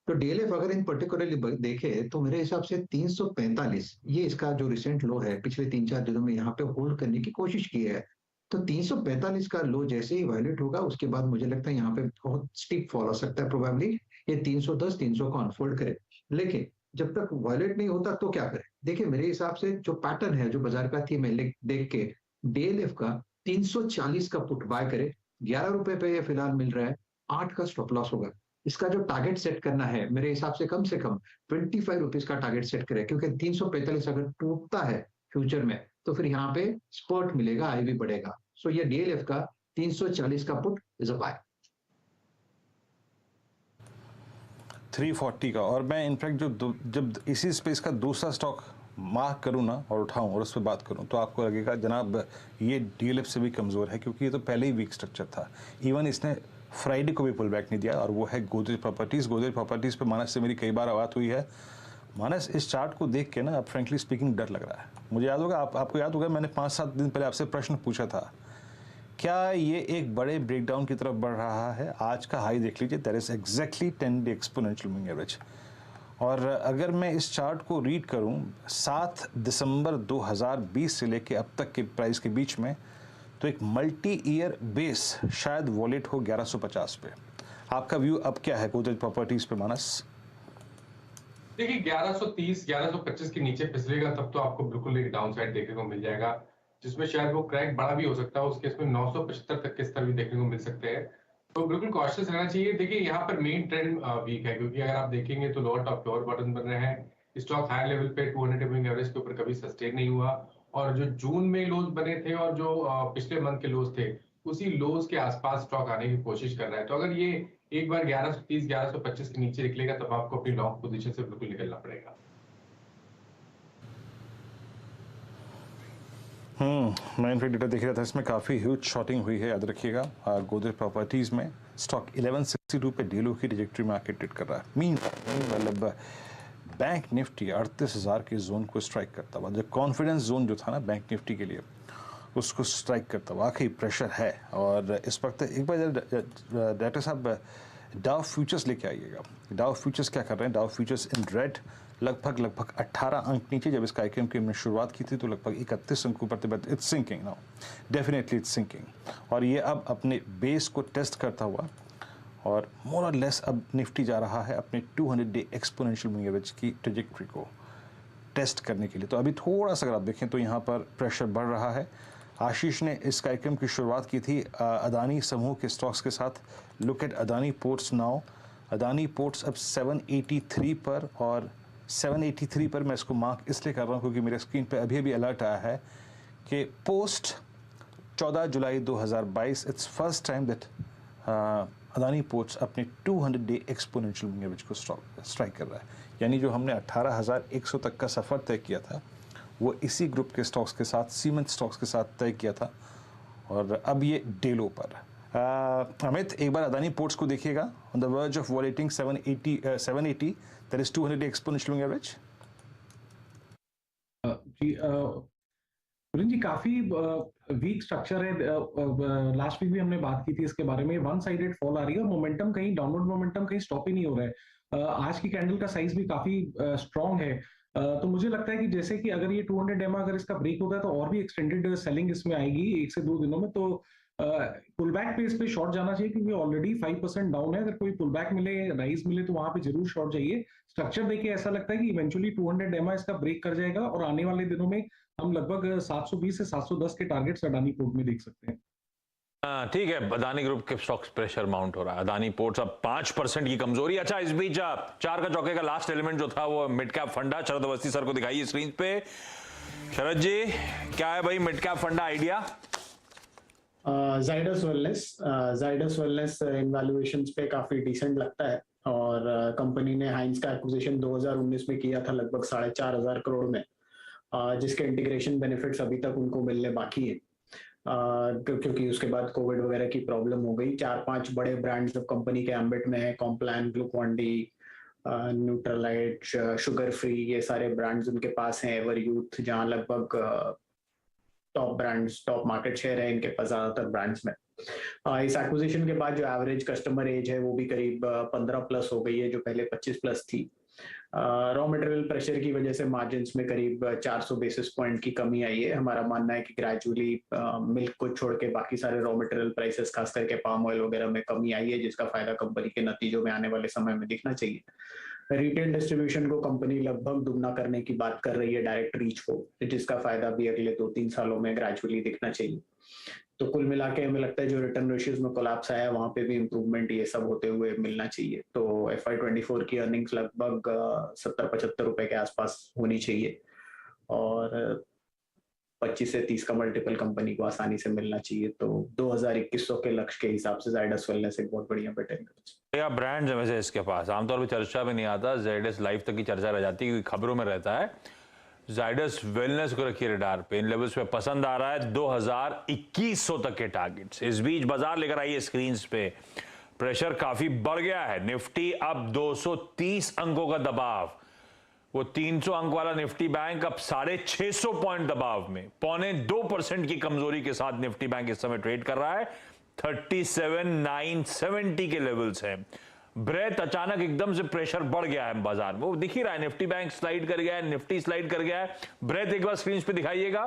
तो डीएलएफ अगर इन पर्टिकुलरली देखे तो मेरे हिसाब से 345 ये इसका जो रिसेंट लो है पिछले 3-4 दिनों में यहाँ पे होल्ड करने की कोशिश की है। तो 345 का लो जैसे ही वायलेट होगा उसके बाद मुझे लगता है यहाँ पे बहुत स्टीप फॉल हो सकता है। प्रोबेबली ये 310-300 को अनफोल्ड करे, लेकिन जब तक वायलेट नहीं होता तो क्या करें। देखिए मेरे हिसाब से जो पैटर्न है जो बाजार का थी मैं देख के डीएलएफ का 340 का पुट बाय करे, 11 रुपए पे ये फिलहाल मिल रहा है, 8 का स्टॉप लॉस होगा। इसका जो टारगेट सेट करना है मेरे हिसाब से कम 25 रुपीज का टारगेट सेट करे, क्योंकि 345 अगर टूटता है फ्यूचर में तो फिर यहाँ पे स्पर्ट मिलेगा, आई भी बढ़ेगा। सो ये डीएलएफ का 340 का पुट इज अ बाय 340 का। और मैं इनफैक्ट जब इसी स्पेस का दूसरा स्टॉक मार्क करूँ ना और उठाऊँ और उस पर बात करूँ तो आपको लगेगा जनाब ये डीएलएफ से भी कमज़ोर है, क्योंकि ये तो पहले ही वीक स्ट्रक्चर था। इवन इसने फ्राइडे को भी पुल बैक नहीं दिया और वो है गोदरेज प्रॉपर्टीज़। गोदरेज प्रॉपर्टीज़ पे मानस से मेरी कई बार बात हुई है। मानस इस चार्ट को देख के ना अब फ्रेंकली स्पीकिंग डर लग रहा है। मुझे याद होगा आपको याद होगा मैंने 5-7 दिन पहले आपसे प्रश्न पूछा था, क्या ये एक बड़े ब्रेकडाउन की तरफ बढ़ रहा है। आज का हाई देख लीजिए, that is exactly 10-day exponential moving average. और अगर मैं इस चार्ट को रीड करूं 7 दिसंबर 2020 से लेके अब तक के प्राइस के बीच में, तो एक मल्टी ईयर बेस शायद वॉलेट हो 1150 पे। आपका व्यू अब क्या है गोदरेज प्रॉपर्टीज पे मानस? देखिए 1130 1125 के नीचे फिसलेगा तब तो आपको बिल्कुल एक डाउन साइड देखने को मिल जाएगा, जिसमें शायद वो क्रैक बड़ा भी हो सकता है। उसके इसमें 975 तक के स्तर भी देखने को मिल सकते हैं, तो बिल्कुल कॉशियस रहना चाहिए। देखिए यहाँ पर मेन ट्रेंड वीक है, क्योंकि अगर आप देखेंगे तो लोअर टॉप लोअर बॉटम बन रहे हैं। स्टॉक हायर लेवल पे 200 मूविंग एवरेज के ऊपर कभी सस्टेन नहीं हुआ, और जो जून में लोज बने थे और जो पिछले मंथ के लोज थे उसी लोज के आसपास स्टॉक आने की कोशिश कर रहा है। तो अगर ये एक बार 1130 1125 के नीचे निकलेगा तब आपको अपनी लॉन्ग पोजीशन से बिल्कुल निकलना पड़ेगा। मैं इनफैक्ट डेटा देख रहा था, इसमें काफ़ी ह्यूज शॉर्टिंग हुई है, याद रखिएगा। गोदरेज प्रॉपर्टीज़ में स्टॉक 1162 पे डीलो की ट्रैजेक्टरी में आके ट्रेड कर रहा है। मीन मतलब बैंक निफ्टी 38,000 के जोन को स्ट्राइक करता हुआ, जो कॉन्फिडेंस जोन जो था ना बैंक निफ्टी के लिए उसको स्ट्राइक करता हुआ वाकई प्रेशर है। और इस वक्त एक बार डायरेक्टर साहब डाउ फ्यूचर्स लेके आइएगा। डाउ फ्यूचर्स क्या कर रहे हैं? डाउ फ्यूचर्स इन रेड लगभग 18 अंक नीचे। जब इस कार्यक्रम की हमने शुरुआत की थी तो लगभग 31 अंक ऊपर थे, but it's sinking now, definitely it's sinking. और ये अब अपने बेस को टेस्ट करता हुआ और मोर और लेस अब निफ्टी जा रहा है अपने 200-डे एक्सपोनेंशियल मूविंग एवरेज की ट्रेजेक्ट्री को टेस्ट करने के लिए। तो अभी थोड़ा सा अगर आप देखें तो यहाँ पर प्रेशर बढ़ रहा है। आशीष ने इस कार्यक्रम की शुरुआत की थी अदानी समूह के स्टॉक्स के साथ। Look at Adani ports now. Adani ports अब 783 पर, और 783 पर मैं इसको मार्क इसलिए कर रहा हूँ क्योंकि मेरे स्क्रीन पे अभी अभी अलर्ट आया है कि post 14 July 2022 it's first time that Adani ports अपने 200-डे एक्सपोनेंशियल मूविंग एवरेज को स्ट्राइक कर रहा है। यानी जो हमने 18,100 तक का सफ़र तय किया था वो इसी ग्रुप के स्टॉक्स के साथ, सीमेंट स्टॉक्स के साथ तय किया था, और अब ये डेलो पर। अमित, एक बार अदानी पोर्ट्स को देखिएगा। On the verge of violating 780 that is 200-डे एक्सपोनेंशियल मूविंग एवरेज। जी जी काफी वीक स्ट्रक्चर है। लास्ट वीक भी हमने बात की थी इसके बारे में। वन साइडेड फॉल आ रही है और मोमेंटम कहीं, डाउनवर्ड मोमेंटम कहीं स्टॉप ही नहीं हो रहा है। आज की कैंडल का साइज भी काफी स्ट्रॉन्ग है। तो मुझे लगता है कि जैसे कि अगर ये 200 EMA अगर इसका ब्रेक होता है तो और भी एक्सटेंडेड सेलिंग इसमें आएगी 1 से 2 दिनों में। तो पुल बैक पे इस पे शॉर्ट जाना चाहिए क्योंकि ऑलरेडी 5% डाउन है। अगर कोई पुल बैक मिले, राइज मिले तो वहां पे जरूर शॉर्ट जाइए। स्ट्रक्चर देखिए ऐसा लगता है कि इवेंचुअली 200 EMA इसका ब्रेक कर जाएगा और आने वाले दिनों में हम लगभग 720 से 710 के टारगेट्स अडानी पोर्ट में देख सकते हैं। ठीक है, अदानी ग्रुप के स्टॉक्स प्रेशर माउंट हो रहा है। अदानी पोर्ट्स अब 5% की कमजोरी। अच्छा, इस बीच 4 का चौके का लास्ट एलिमेंट जो था वो मिड कैप फंडा। शरद अवस्थी सर को दिखाइए स्क्रीन पे। शरद जी, क्या है भाई मिड कैप फंडा आइडिया? जाइडस वेलनेस इन वैल्यूएशंस पे काफी डिसेंट लगता है, और कंपनी ने हाइंस का एक्विजिशन 2019 में किया था लगभग 4,500 करोड़ में, जिसके इंटीग्रेशन बेनिफिट्स अभी तक उनको मिलने बाकी है, क्योंकि उसके बाद कोविड वगैरह की प्रॉब्लम हो गई। 4-5 बड़े ब्रांड्स अब कंपनी के एम्बिट में है। Complan, Glucon-D, Nutrilite, sugar free, ये सारे ब्रांड्स उनके पास हैं। एवर यूथ, जहां लगभग टॉप मार्केट शेयर है इनके पास ज्यादातर ब्रांड्स में। इस एक्विजिशन के बाद जो एवरेज कस्टमर एज है वो भी करीब 15+ हो गई है, जो पहले 25+ थी। रॉ मटेरियल प्रेशर की वजह से मार्जिन्स में करीब 400 बेसिस पॉइंट की कमी आई है। हमारा मानना है कि ग्रेजुअली मिल्क को छोड़ के बाकी सारे रॉ मटेरियल प्राइसेस, खास करके पाम ऑयल वगैरह में कमी आई है, जिसका फायदा कंपनी के नतीजों में आने वाले समय में दिखना चाहिए। रिटेल डिस्ट्रीब्यूशन को कंपनी लगभग दुगना करने की बात कर रही है, डायरेक्ट रीच को, जिसका फायदा भी अगले 2-3 सालों में ग्रेजुअली दिखना चाहिए। तो कुल मिला के हमें लगता है जो रिटर्न रेशियोज में कोलैप्स आया वहां पे भी इंप्रूवमेंट ये सब होते हुए मिलना चाहिए। तो FY24 की अर्निंग्स लगभग 70-75 रुपए के आसपास होनी चाहिए, और 25 से 30 का मल्टीपल कंपनी को आसानी से मिलना चाहिए। तो 2,2100 के लक्ष्य के हिसाब से जाइडस वेलनेस एक बहुत बढ़िया बेट है। ब्रांड्स है वैसे इसके पास, आमतौर पर चर्चा में नहीं आता। जाइडस लाइफ तक की चर्चा रह जाती है क्योंकि खबरों में रहता है। जाइडस वेलनेस को रखिए रडार पे, इन लेवल्स पे पसंद आ रहा है। 2,2100 तक के टारगेट्स। इस बीच बाजार लेकर आइए स्क्रीन पे। प्रेशर काफी बढ़ गया है। निफ्टी अब 230 अंकों का दबाव, वो 300 अंक वाला निफ्टी बैंक अब 650 पॉइंट दबाव में, 0.25% की कमजोरी के साथ निफ्टी बैंक इस समय ट्रेड कर रहा है। 37,970 के लेवल्स हैं। ब्रेथ अचानक एकदम से प्रेशर बढ़ गया है बाजार में, वो दिख ही रहा है। निफ्टी बैंक स्लाइड कर गया है, निफ्टी स्लाइड कर गया है। ब्रेथ एक बार स्क्रीन पे दिखाइएगा।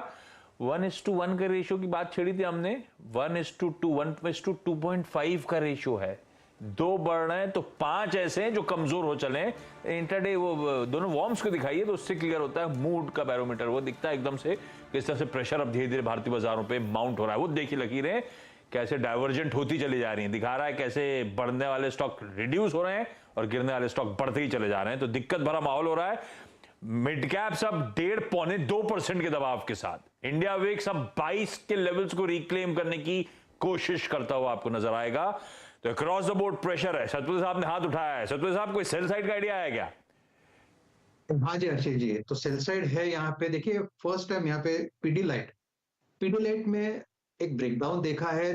1:1 का रेशियो की बात छेड़ी थी हमने। 1:2, 1:2.5 का रेशियो है। 2 बढ़ रहे हैं तो 5 ऐसे हैं जो कमजोर हो चले। इंटरडे वो दोनों वॉर्म्स को दिखाइए तो उससे क्लियर होता है मूड का बैरोमीटर, वो दिखता है एकदम से किस तरह से प्रेशर अब धीरे धीरे भारतीय बाजारों पे माउंट हो रहा है। वो देखिए लकीरें कैसे डाइवर्जेंट होती चली जा रही हैं, दिखा रहा है कैसे बढ़ने वाले स्टॉक रिड्यूस हो रहे हैं और गिरने वाले स्टॉक बढ़ते ही चले जा रहे हैं। तो दिक्कत भरा माहौल हो रहा है। मिड कैप्स अब 1.5-2% के दबाव के साथ। इंडिया विक्स अब 22 के लेवल्स को रिक्लेम करने की कोशिश करता हुआ आपको नजर आएगा। तो अक्रॉस द बोर्ड प्रेशर है। सतपुर साहब ने हाथ उठाया है। सतपुर साहब, कोई सेल साइड का आइडिया है क्या? हाँ जी आशीष जी, तो सेल साइड है यहाँ पे। देखिए फर्स्ट टाइम यहाँ पे पीडीलाइट में एक ब्रेकडाउन देखा है।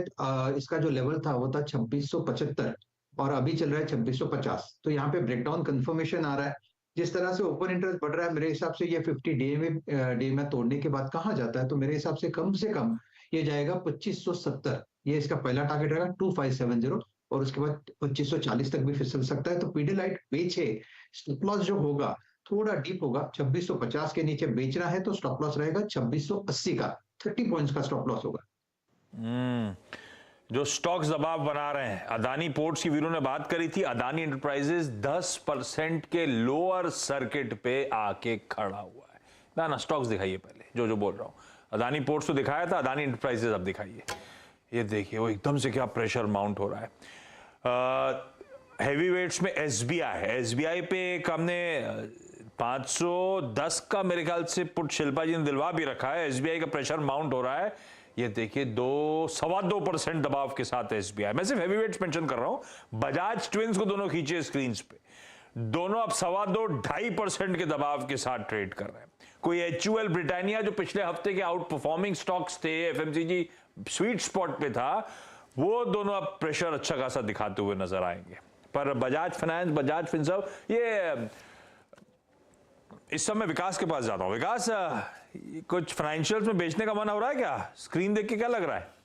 इसका जो लेवल था वो था 2675 और अभी चल रहा है 2650। तो यहाँ पे ब्रेकडाउन कंफर्मेशन आ रहा है। जिस तरह से ओपन इंटरेस्ट बढ़ रहा है, मेरे हिसाब से ये 50 डे में तोड़ने के बाद कहाँ जाता है, तो मेरे हिसाब से कम ये जाएगा 2570। ये इसका पहला टारगेट रहेगा 2570 और उसके बाद 2540 तक भी फिसल सकता है। तो पीडीलाइट बेचे, स्टॉप लॉस जो होगा थोड़ा डीप होगा। 2650 के नीचे बेचना है तो स्टॉप लॉस रहेगा 2680 का, 30 पॉइंट्स का स्टॉप लॉस होगा। जो स्टॉक्स दबाव बना रहे हैं, अदानी पोर्ट्स की वीरू ने बात करी थी। अदानी एंटरप्राइजेस 10% के लोअर सर्किट पे आके खड़ा हुआ है। ना स्टॉक्स दिखाइए पहले, जो बोल रहा हूं। अदानी पोर्ट्स तो दिखाया था, अदानी एंटरप्राइजेस अब दिखाइए। ये देखिए वो एकदम से क्या प्रेशर माउंट हो रहा है। हैवी वेट्स में एसबीआई पे एक हमने 510 का मेरे ख्याल से पुट शिल्पा जी ने दिलवा भी रखा है। एसबीआई का प्रेशर माउंट हो रहा है। ये देखिए 2.25% दबाव के साथ एसबीआई। मैं सिर्फ हैवीवेट्स मेंशन कर रहा हूं। बजाज ट्विंस को दोनों खींचे स्क्रीन पे, दोनों अब 2.25-2.5% के दबाव के साथ ट्रेड कर रहे हैं। कोई एचयूएल ब्रिटानिया जो पिछले हफ्ते के आउट परफॉर्मिंग स्टॉक्स थे, एफएमसीजी स्वीट स्पॉट पे था, वो दोनों अब प्रेशर अच्छा खासा दिखाते हुए नजर आएंगे। पर बजाज फाइनेंस, बजाज फिनसर्व, ये इस समय विकास के पास जाता हूं। विकास, कुछ फाइनेंशियल्स में बेचने का मन हो रहा है क्या? स्क्रीन देख के क्या लग रहा है?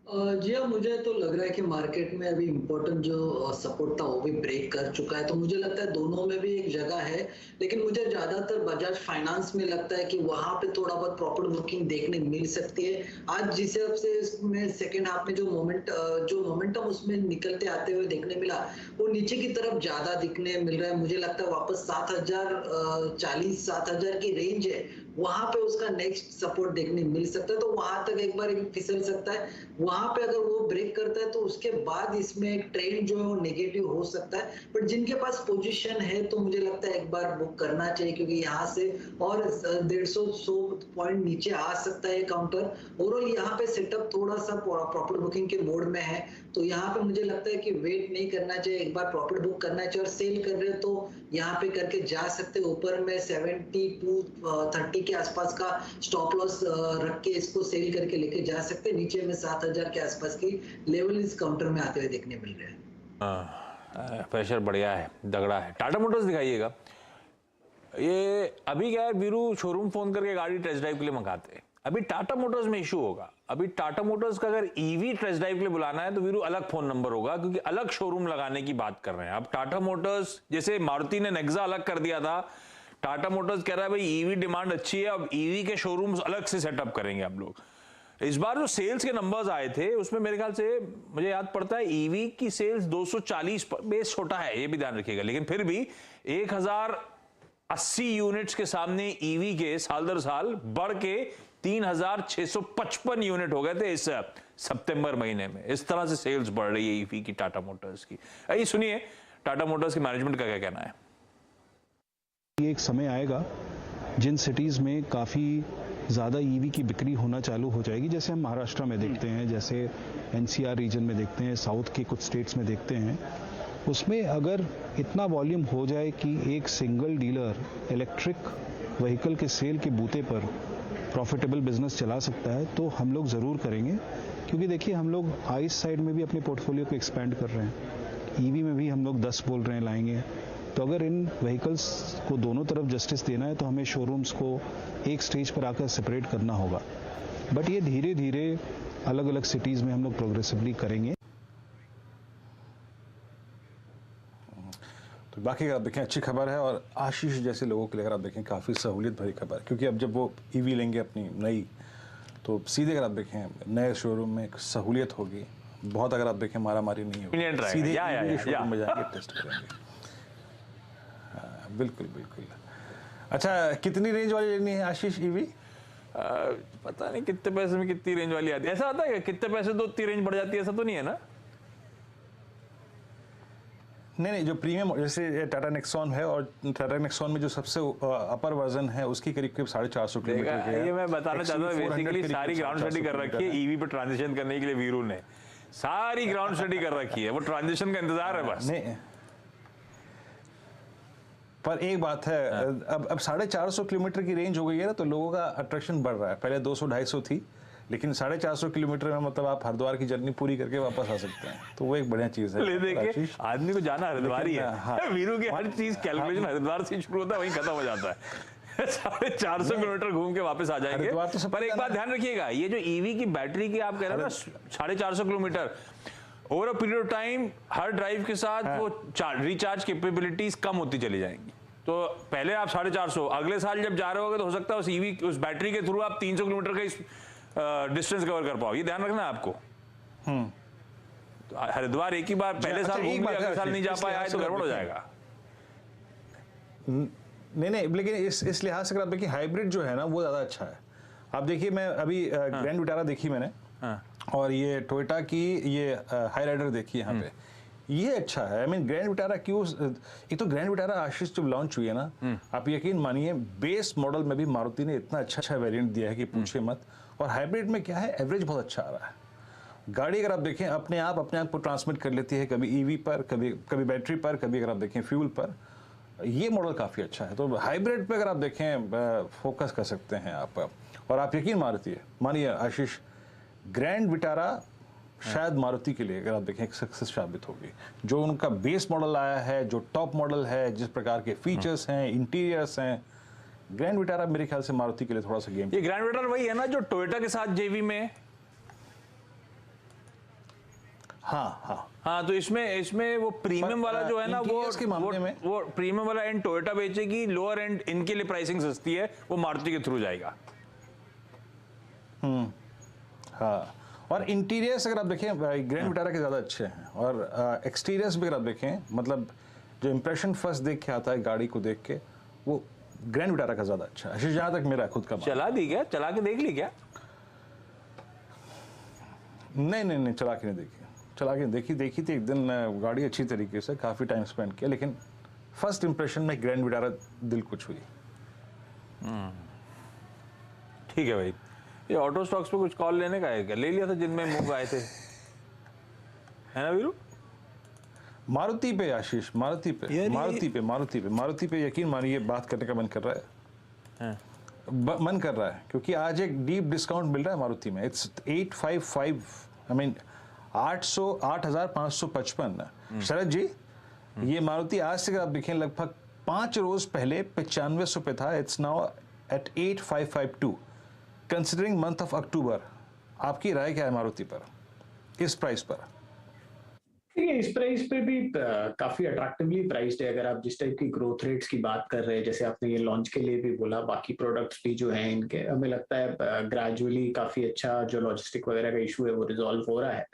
जी हाँ, मुझे तो लग रहा है कि मार्केट में अभी इम्पोर्टेंट जो सपोर्ट था वो भी ब्रेक कर चुका है। तो मुझे लगता है दोनों में भी एक जगह है, लेकिन मुझे ज्यादातर बजाज फाइनेंस में लगता है कि वहां पे थोड़ा बहुत प्रॉफिट बुकिंग देखने मिल सकती है। आज जिस हिसाब से इसमें सेकेंड हाफ में जो मोमेंटम उसमें निकलते आते हुए देखने मिला, वो नीचे की तरफ ज्यादा दिखने मिल रहा है। मुझे लगता है वापस 7,040-7,000 की रेंज है, वहां पे उसका नेक्स्ट सपोर्ट देखने मिल सकता है। तो वहां तक एक बार फिसल सकता है। वहां पे अगर वो ब्रेक करता है तो उसके बाद इसमें एक ट्रेंड जो है वो नेगेटिव हो सकता है। बट जिनके पास पोजीशन है तो मुझे लगता है एक बार बुक करना चाहिए, क्योंकि यहाँ से और 150 पॉइंट नीचे आ सकता है काउंटर। ओवरऑल यहाँ पे सेटअप थोड़ा सा प्रॉफिट बुकिंग के मोड में है, तो यहाँ पे मुझे लगता है कि वेट नहीं करना चाहिए, एक बार प्रॉफिट बुक करना चाहिए। और सेल कर रहे तो यहाँ पे करके जा सकते। ऊपर में 72-30 के आसपास का स्टॉप लॉस रख के इसको सेल करके लेके जा सकते। नीचे में 7,000 के आसपास की लेवल इस काउंटर में आते हुए देखने मिल रहे हैं। प्रेशर बढ़िया है, तगड़ा है। टाटा मोटर्स दिखाइएगा। ये अभी क्या है, वीरू शोरूम फोन करके गाड़ी टेस्ट ड्राइव के लिए मंगाते हैं। अभी टाटा मोटर्स में इशू होगा। अभी टाटा मोटर्स का अगर ईवी टेस्ट ड्राइव के लिए बुलाना है तो वीरू अलग फोन नंबर होगा, क्योंकि अलग शोरूम लगाने की बात कर रहे हैं। अब टाटा मोटर्स, जैसे मारुति ने नेक्सा अलग कर दिया था, टाटा मोटर्स कह रहा है भाई ईवी डिमांड अच्छी है, अब ईवी के शोरूम्स अलग से सेटअप करेंगे हम लोग। इस बार जो सेल्स के नंबर्स आए थे उसमें मेरे ख्याल से मुझे याद पड़ता है ईवी की सेल्स 240, बेस छोटा है ये भी ध्यान रखिएगा, लेकिन फिर भी 1080 यूनिट्स के सामने ईवी के साल दर साल बढ़ के 3,655 यूनिट हो गए थे इस सितंबर महीने में। इस तरह से सेल्स बढ़ रही है ईवी की टाटा मोटर्स की। आइए सुनिए टाटा मोटर्स के मैनेजमेंट का क्या कहना है। एक समय आएगा जिन सिटीज़ में काफ़ी ज़्यादा ईवी की बिक्री होना चालू हो जाएगी, जैसे हम महाराष्ट्र में देखते हैं, जैसे एनसीआर रीजन में देखते हैं, साउथ के कुछ स्टेट्स में देखते हैं। उसमें अगर इतना वॉल्यूम हो जाए कि एक सिंगल डीलर इलेक्ट्रिक व्हीकल के सेल के बूते पर प्रॉफिटेबल बिजनेस चला सकता है तो हम लोग ज़रूर करेंगे। क्योंकि देखिए हम लोग आइस साइड में भी अपने पोर्टफोलियो को एक्सपेंड कर रहे हैं, ईवी में भी हम लोग 10 बोल रहे हैं लाएंगे। तो अगर इन व्हीकल्स को दोनों तरफ जस्टिस देना है तो हमें शोरूम्स को एक स्टेज पर आकर सेपरेट करना होगा। बट ये धीरे धीरे अलग अलग सिटीज़ में हम लोग प्रोग्रेसिवली करेंगे। तो बाकी अगर आप देखें अच्छी खबर है, और आशीष जैसे लोगों के लिए अगर आप देखें काफ़ी सहूलियत भरी खबर, क्योंकि अब जब वो ईवी लेंगे अपनी नई, तो सीधे अगर आप देखें नए शोरूम में एक सहूलियत होगी बहुत। अगर आप देखें मारामारी नहीं होगी, सीधे शोरूम में जाएंगे, टेस्ट करेंगे। बिल्कुल बिल्कुल। अच्छा, कितनी रेंज वाली लेनी है आशीष ईवी? पता नहीं कितने पैसे में कितनी रेंज वाली आती है। ऐसा आता है कि कितने पैसे तो उतनी रेंज बढ़ जाती है, ऐसा तो नहीं है ना? नहीं, जो प्रीमियम जैसे टाटा नेक्सॉन है, और टाटा नेक्सॉन में जो सबसे अपर वर्जन है उसकी करीब 450 किलोमीटर की है। ये मैं बताना चाहता हूँ, बेसिकली सारी ग्राउंड स्टडी कर रखी है ईवी पे ट्रांजिशन करने के लिए। वीरू ने सारी ग्राउंड स्टडी कर रखी है, वो ट्रांजिशन का इंतजार है बस। नहीं, पर एक बात है, अब 450 किलोमीटर की रेंज हो गई है ना, तो लोगों का अट्रैक्शन बढ़ रहा है। पहले 200-250 थी, लेकिन 450 किलोमीटर में मतलब आप हरिद्वार की जर्नी पूरी करके वापस आ सकते हैं, तो वो एक बढ़िया चीज है। देखिए आदमी को जाना हरिद्वार ही है। हाँ, वीरू की हर चीज कैलकुलेशन हरिद्वार से शुरू होता है, वहीं खत्म हो जाता है। 450 किलोमीटर घूम के वापस आ जाएंगे। तो पर एक बात ध्यान रखिएगा, ये जो ईवी की बैटरी की आप कह रहे हैं ना 450 kilometre, over a period of time her drive के साथ वो रिचार्ज कैपेबिलिटीज कम होती चली जाएंगी। तो पहले आप 450, अगले साल जब जा रहे होगे तो हो सकता है उस ईवी उस बैटरी के थ्रू आप 300 किलोमीटर का डिस्टेंस कवर कर पाओ। ये ध्यान रखना है आपको। तो हरिद्वार एक ही बार पहले साल घूम लिया, अगले साल नहीं जा पाया है तो गड़बड़ हो जाएगा। नहीं, लेकिन इस लिहाज से अगर आप देखिए हाइब्रिड जो है ना वो ज़्यादा अच्छा है। आप देखिए मैं अभी ग्रैंड विटारा देखी मैंने, और ये टोयोटा की ये हाई राइडर देखी यहाँ पे, ये अच्छा है। आई मीन ग्रैंड विटारा क्यों, एक तो ग्रैंड विटारा आशीष जब लॉन्च हुई है ना, आप यकीन मानिए बेस मॉडल में भी मारुति ने इतना अच्छा वेरिएंट दिया है कि पूछे मत। और हाइब्रिड में क्या है, एवरेज बहुत अच्छा आ रहा है। गाड़ी अगर आप देखें अपने आप को ट्रांसमिट कर लेती है, कभी ईवी पर, कभी बैटरी पर, कभी अगर आप देखें फ्यूल पर। ये मॉडल काफ़ी अच्छा है। तो हाइब्रिड पे अगर आप देखें फोकस कर सकते हैं आप। और आप यकीन मानिए आशीष, ग्रैंड विटारा शायद मारुति के लिए अगर आप देखें एक सक्सेस साबित होगी। जो उनका बेस मॉडल आया है, जो टॉप मॉडल है, जिस प्रकार के फीचर्स हैं, इंटीरियर्स हैं, ग्रैंड विटारा मेरे ख्याल से मारुति के लिए थोड़ा सा गेम। ये ग्रैंड विटारा वही है ना जो टोयोटा के साथ जेवी में? हाँ, तो इसमें वो प्रीमियम वाला जो है ना वो प्रीमियम वाला एंड टोयोटा बेचेगी, लोअर एंड इनके लिए प्राइसिंग सस्ती है, वो मारुति के थ्रू जाएगा। हाँ, और इंटीरियर्स अगर आप देखें ग्रैंड विटारा के ज़्यादा अच्छे हैं, और एक्सटीरियर्स भी अगर आप देखें, मतलब जो इंप्रेशन फर्स्ट देख के आता है गाड़ी को देख के, वो ग्रैंड विटारा का ज़्यादा अच्छा है। जहाँ तक मेरा खुद का चला दी क्या, चला के देख ली क्या? नहीं, चला के नहीं देखी थी एक दिन गाड़ी अच्छी तरीके से, काफ़ी टाइम स्पेंड किया, लेकिन फर्स्ट इंप्रेशन में ग्रैंड विटारा दिल को छुई। ठीक है भाई, ये ऑटो स्टॉक्स पे कुछ कॉल लेने का है क्या? ले लिया था जिनमें मूव आए थे, है ना वीरू? मारुति पे आशीष, मारुति पे यकीन मानिए बात करने का मन कर रहा है। मन कर रहा है क्योंकि आज एक डीप डिस्काउंट मिल रहा है मारुति में। It's 855, I mean 8,555। शरद जी, ये मारुति आज से अगर आप देखें लगभग 5 रोज पहले 9500 पे था। It's now at 8552 considering month of अक्टूबर। आपकी राय क्या है मारुति पर, इस प्राइस पर? इस प्राइस पे भी काफी अट्रैक्टिवली प्राइस्ड है। अगर आप जिस टाइप की ग्रोथ रेट्स की बात कर रहे हैं, जैसे आपने ये लॉन्च के लिए भी बोला, बाकी प्रोडक्ट्स भी जो हैं इनके, हमें लगता है ग्रेजुअली काफी अच्छा जो लॉजिस्टिक वगैरह का इशू है वो रिजॉल्व हो रहा है।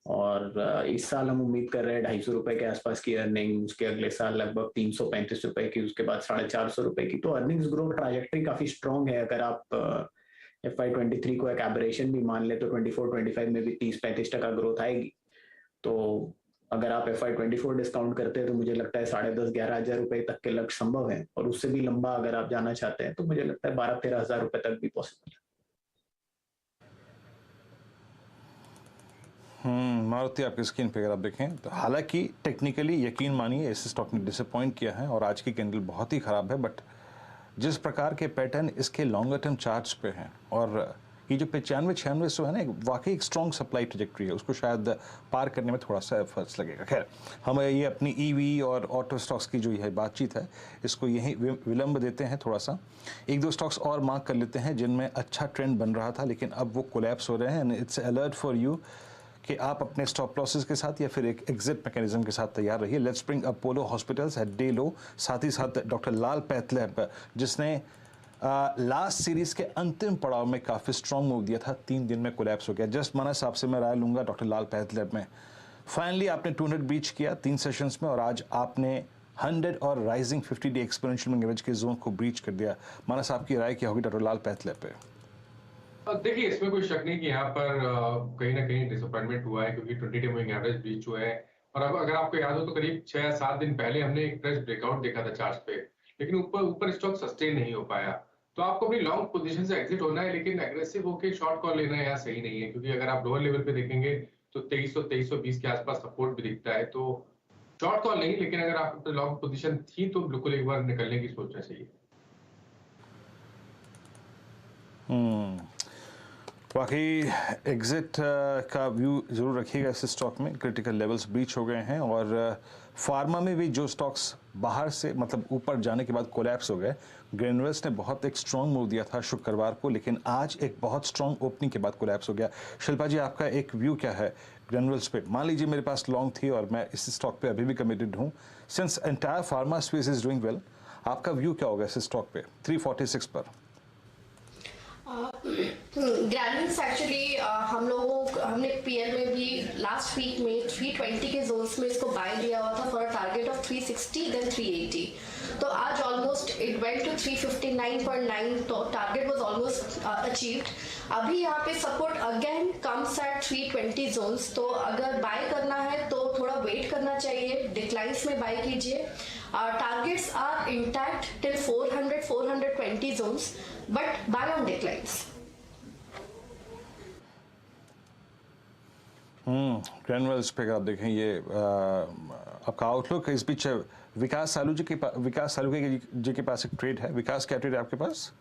और इस साल हम उम्मीद कर रहे हैं 250 रुपए के आसपास की अर्निंग, उसके अगले साल लगभग 335 रुपए की, उसके बाद 450 रुपए की। तो अर्निंग्स ग्रोथ ट्रैजेक्टरी काफी स्ट्रॉन्ग है। अगर आप FY23 को एक एबरेशन भी मान ले तो 24-25 में भी 30-35% ग्रोथ आएगी। तो अगर आप FY24 डिस्काउंट करते हैं तो मुझे लगता है 10,500-11 हजार रुपए तक के लक्ष्य संभव है, और उससे भी लंबा अगर आप जाना चाहते हैं तो मुझे लगता है 12-13 हजार रुपए तक भी पॉसिबल है। मारुति आपकी स्क्रीन पे अगर आप देखें तो हालांकि टेक्निकली यकीन मानिए इस स्टॉक ने डिसअपॉइंट किया है और आज की कैंडल बहुत ही खराब है, बट जिस प्रकार के पैटर्न इसके लॉन्गर टर्म चार्ट्स पे हैं और ये जो 95-9600 है ना, वाकई एक स्ट्रॉन्ग सप्लाई ट्रैजेक्टरी है, उसको शायद पार करने में थोड़ा सा एफर्ट्स लगेगा। खैर, हम ये अपनी ईवी और ऑटो स्टॉक्स की जो यह बातचीत है इसको यहीं विलंब देते हैं थोड़ा सा। 1-2 स्टॉक्स और मार्क कर लेते हैं जिनमें अच्छा ट्रेंड बन रहा था लेकिन अब वो कोलैप्स हो रहे हैं। And it's alert for you कि आप अपने स्टॉप लॉसेस के साथ या फिर एक एग्जिट मैकेनिज्म के साथ तैयार रहिए। Let's bring Apollo hospitals at day low, साथ ही साथ डॉक्टर लाल पैथलैब जिसने लास्ट सीरीज के अंतिम पड़ाव में काफ़ी स्ट्रॉन्ग मूव दिया था, 3 दिन में कोलैप्स हो गया। जस्ट माना साहब से मैं राय लूंगा डॉक्टर लाल पैथलैब में। फाइनली आपने 200 ब्रीच किया 3 सेशंस में और आज आपने 100 और rising 50 day exponential moving average के जोन को ब्रीच कर दिया। माना साहब की राय क्या होगी डॉक्टर लाल पैथलैब पे? देखिए, इसमें कोई शक नहीं कि यहाँ पर कहीं ना कहीं डिसअपॉइंटमेंट हुआ है क्योंकि 20 डे मूविंग एवरेज ब्रीच हुआ है। और अब अगर आपको याद हो तो करीब 6-7 दिन पहले हमने एक फ्रेश ब्रेकआउट देखा था चार्ट पे, लेकिन ऊपर स्टॉक सस्टेन नहीं हो पाया। तो आपको अपनी लॉन्ग पोजीशन से एग्जिट होना है, लेकिन एग्रेसिव होकर शॉर्ट कॉल लेना यहाँ सही नहीं है, क्योंकि अगर आप लोअर लेवल पे देखेंगे तो 2300-2320 के आसपास सपोर्ट भी दिखता है। तो शॉर्ट कॉल नहीं, लेकिन अगर आप लॉन्ग पोजीशन थी तो बिल्कुल एक बार निकलने की सोचना चाहिए। बाकी एग्जिट का व्यू जरूर रखिएगा इस स्टॉक में। क्रिटिकल लेवल्स ब्रीच हो गए हैं और फार्मा में भी जो स्टॉक्स बाहर से मतलब ऊपर जाने के बाद कोलैप्स हो गए। ग्रेन्यूल्स ने बहुत एक स्ट्रॉन्ग मूव दिया था शुक्रवार को, लेकिन आज एक बहुत स्ट्रॉन्ग ओपनिंग के बाद कोलैप्स हो गया। शिल्पा जी, आपका एक व्यू क्या है ग्रेन्यूल्स पे? मान लीजिए मेरे पास लॉन्ग थी और मैं इस स्टॉक पे अभी भी कमिटेड हूँ, since entire pharma space is doing well, आपका व्यू क्या होगा इस स्टॉक पे 346 पर? ग्रैन्यूल्स एक्चुअली हमने पीएल में भी लास्ट वीक में 320 के जोन्स में इसको बाय लिया हुआ था for a target of 360 then 380। तो आज ऑलमोस्ट इट वेंट टू 359.9, तो टारगेट वाज ऑलमोस्ट अचीव्ड। अभी यहाँ पे support again comes at 320 zones, तो अगर बाय करना है तो थोड़ा वेट करना चाहिए, डिक्लाइंस में बाय कीजिए। Targets are intact till 420 zones, but buy on declines. Granules पे अगर आप देखें ये आपका आउटलुक है। इस बीच विकास सालू जी के पास एक ट्रेड है। विकास, क्या ट्रेड है आपके पास?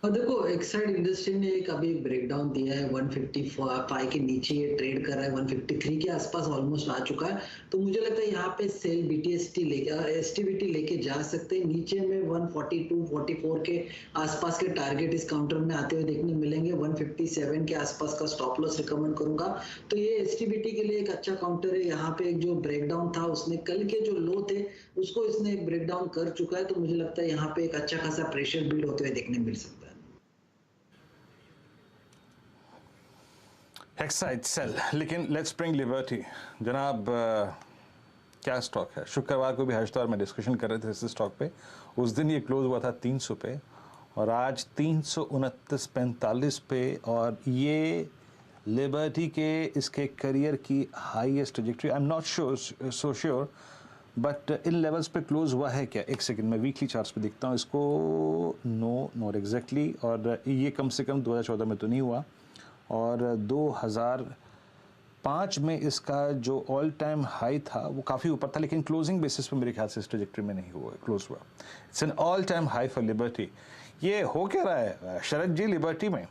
और देखो, एक्साइड इंडस्ट्री ने एक अभी ब्रेकडाउन दिया है, 155 के नीचे ये ट्रेड कर रहा है, 153 के आसपास ऑलमोस्ट आ चुका है। तो मुझे लगता है यहाँ पे सेल BTST लेके STBT लेके जा सकते हैं। नीचे में 142 44 के आसपास के टारगेट इस काउंटर में आते हुए देखने मिलेंगे। 157 के आसपास का स्टॉप लॉस रिकमेंड करूंगा। तो ये STBT के लिए एक अच्छा काउंटर है। यहाँ पे एक जो ब्रेकडाउन था, उसने कल के जो लो थे उसको इसने एक ब्रेकडाउन कर चुका है। तो मुझे लगता है यहाँ पे एक अच्छा खासा प्रेशर बिल्ड होते हुए देखने मिल सकता है। एक्साइड सेल, लेकिन लेट्स ब्रिंग लिबर्टी। जनाब, क्या स्टॉक है? शुक्रवार को भी हर्षदार में डिस्कशन कर रहे थे इस स्टॉक पे। उस दिन ये क्लोज हुआ था 300 पे और आज 329.45 पे, और ये लिबर्टी के इसके करियर की highest trajectory. I am not so sure, but in levels पे क्लोज हुआ है क्या? एक सेकंड, मैं वीकली चार्ट्स पे देखता हूँ इसको। No, not exactly. और ये कम से कम 2014 में तो नहीं हुआ, और 2005 में इसका जो ऑल टाइम हाई था वो काफ़ी ऊपर था, लेकिन क्लोजिंग बेसिस पे मेरे ख्याल से इस ट्रैजेक्टरी में नहीं हुआ, क्लोज हुआ। It's an all time high for liberty. ये हो क्या रहा है शरद जी लिबर्टी में?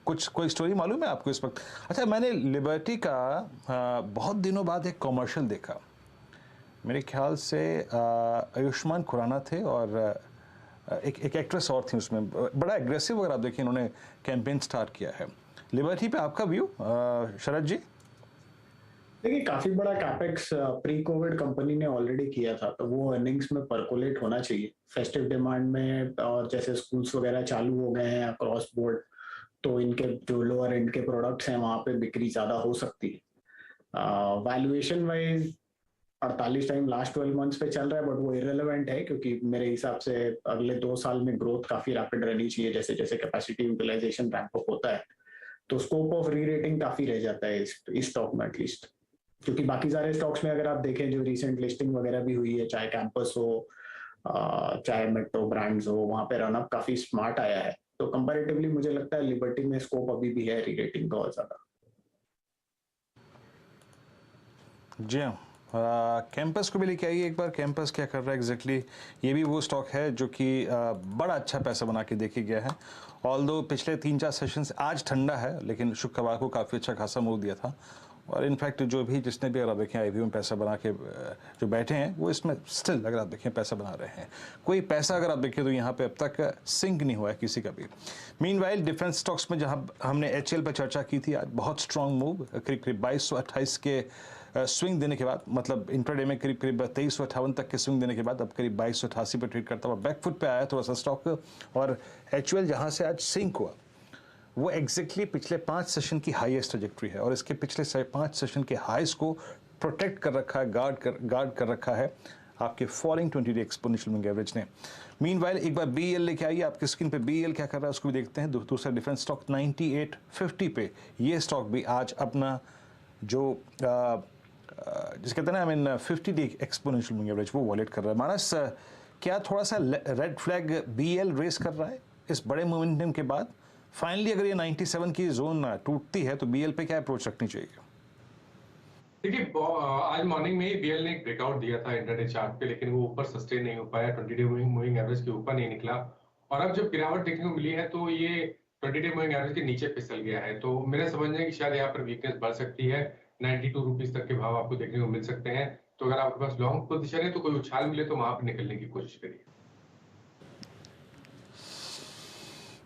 कोई स्टोरी मालूम है आपको इस वक्त? अच्छा, मैंने लिबर्टी का बहुत दिनों बाद एक कॉमर्शियल देखा। मेरे ख्याल से आयुष्मान खुराना थे और एक एक्ट्रेस और थी उसमें। बड़ा एग्रेसिव, अगर आप देखिए, इन्होंने कैंपेन स्टार्ट किया है। लिबर्टी पे आपका व्यू शरद जी? देखिए, काफी बड़ा कैपेक्स प्री कोविड कंपनी ने ऑलरेडी किया था, तो वो अर्निंग्स में परकोलेट होना चाहिए फेस्टिव डिमांड में। और जैसे स्कूल्स वगैरह चालू हो गए हैं अक्रॉस बोर्ड, तो इनके जो लोअर एंड के प्रोडक्ट्स हैं वहां पे बिक्री ज्यादा हो सकती है। Valuation wise 48 time last 12 months पे चल रहा है, बट वो इररिलेवेंट है क्योंकि मेरे हिसाब से अगले 2 साल में ग्रोथ काफी रैपिड रहनी चाहिए। जैसे जैसे कैपेसिटी यूटिलाइजेशन रैंप अप होता है, तो स्कोप ऑफ री रेटिंग काफी रह जाता है इस स्टॉक में एटलीस्ट। क्योंकि बाकी सारे स्टॉक्स में अगर आप देखें, जो रिसेंट लिस्टिंग वगैरह भी हुई है, चाहे कैंपस हो चाहे मेट्रो ब्रांड्स हो, वहां पे रनअप काफी स्मार्ट आया है। तो कंपैरेटिवली मुझे लगता है लिबर्टी में स्कोप अभी भी है री रेटिंग का बहुत ज्यादा। जी हाँ, कैंपस को भी लेके आइए एक बार। कैंपस क्या कर रहा है एग्जैक्टली? ये भी वो स्टॉक है जो कि बड़ा अच्छा पैसा बना के देखे गया है। ऑल्दो पिछले 3-4 सेशन से आज ठंडा है, लेकिन शुक्रवार को काफ़ी अच्छा खासा मूव दिया था। और इनफैक्ट जो भी जिसने भी अगर आप देखें IPO में पैसा बना के जो बैठे हैं, वो इसमें स्टिल अगर आप देखें पैसा बना रहे हैं। कोई पैसा अगर आप देखें तो यहाँ पे अब तक सिंक नहीं हुआ है किसी का भी। मीनवाइल डिफेंस स्टॉक्स में जहाँ हमने HL पर चर्चा की थी, आज बहुत स्ट्रॉन्ग मूव, करीब 2228 के स्विंग देने के बाद, मतलब इंट्राडे में करीब 2358 तक के स्विंग देने के बाद अब करीब 2288 पर ट्रेड करता हुआ बैकफुट पे आया थोड़ा सा स्टॉक। और HL जहां से आज सिंक हुआ वो एग्जैक्टली पिछले 5 सेशन की हाईएस्ट ट्रैजेक्टरी है, और इसके पिछले 5 सेशन के हाईस को प्रोटेक्ट कर रखा है, गार्ड कर रखा है आपके फॉलिंग 20-डे एक्सपोनेंशियल मूविंग एवरेज ने। मीनवाइल एक बार BEL लेके आइए आपके स्क्रीन पे। BEL क्या कर रहा है उसको भी देखते हैं। दूसरा डिफेंस स्टॉक 9850 पे, ये स्टॉक भी आज अपना जो जिसे कहते हैं ना 50-डे एक्सपोनेंशियल मूविंग एवरेज वो वॉलेट कर रहा है। मानस, क्या थोड़ा सा रेड फ्लैग BEL रेस कर रहा है इस बड़े मोमेंटम के बाद? फाइनली अगर ये 97 की जोन टूटती है तो BEL पे क्या अप्रोच रखनी चाहिए? देखिए, आज मॉर्निंग में ही BEL ने एक ब्रेकआउट दिया था इंट्राडे चार्ट पे, लेकिन वो ऊपर सस्टेन नहीं हो पाया, 20-डे मूविंग एवरेज के ऊपर नहीं निकला। और अब जब गिरावट देखने को मिली है तो ये 20-डे मूविंग एवरेज के नीचे फिसल गया है। तो मेरा समझना है कि शायद यहाँ पर वीकनेस बढ़ सकती है। 92 रुपीज तक के भाव आपको देखने को मिल सकते हैं। तो अगर आपके पास लॉन्ग पोजीशन है तो कोई उछाल मिले तो वहां पर निकलने की कोशिश करिए।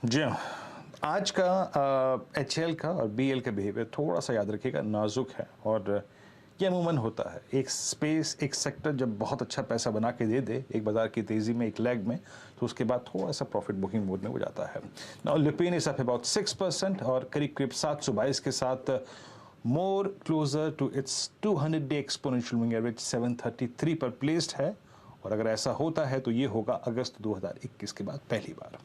जी हाँ, आज का HL का और BEL का बिहेवियर थोड़ा सा याद रखिएगा, नाजुक है। और ये अमूमन होता है, एक स्पेस, एक सेक्टर जब बहुत अच्छा पैसा बना के दे दे एक बाजार की तेज़ी में, एक लेग में, तो उसके बाद थोड़ा सा प्रॉफिट बुकिंग मोड में हो जाता है। Now Lupin is up about 6% और करीब करीब 722 के साथ मोर क्लोजर टू इट्स 200-डे एक्सपोनेंशियल मूविंग एवरेज 733 पर प्लेस्ड है, और अगर ऐसा होता है तो ये होगा अगस्त 2021 के बाद पहली बार।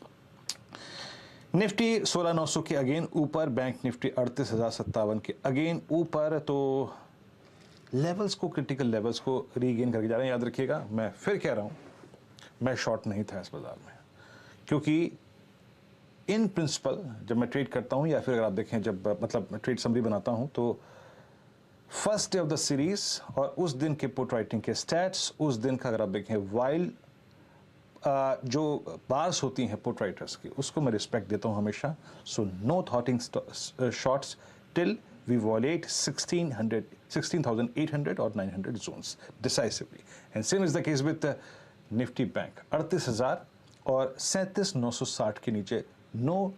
निफ्टी 16,900 के अगेन ऊपर, बैंक निफ्टी 38,057 के अगेन ऊपर। तो लेवल्स को, क्रिटिकल लेवल्स को रीगेन करके जा रहे हैं। याद रखिएगा, मैं फिर कह रहा हूँ, मैं शॉर्ट नहीं था इस बाजार में, क्योंकि इन प्रिंसिपल जब मैं ट्रेड करता हूँ, या फिर अगर आप देखें जब मतलब ट्रेड समरी बनाता हूँ, तो first day of the series और उस दिन के पुट राइटिंग के स्टैट्स, उस दिन का अगर आप देखें वाइल जो बार्स होती हैं पुट राइटर्स की, उसको मैं रिस्पेक्ट देता हूँ हमेशा। So no thoughting shorts till we violate 16,800 और 900 zones decisively. And same is the case with Nifty bank 38,000 और 37,960 के नीचे नो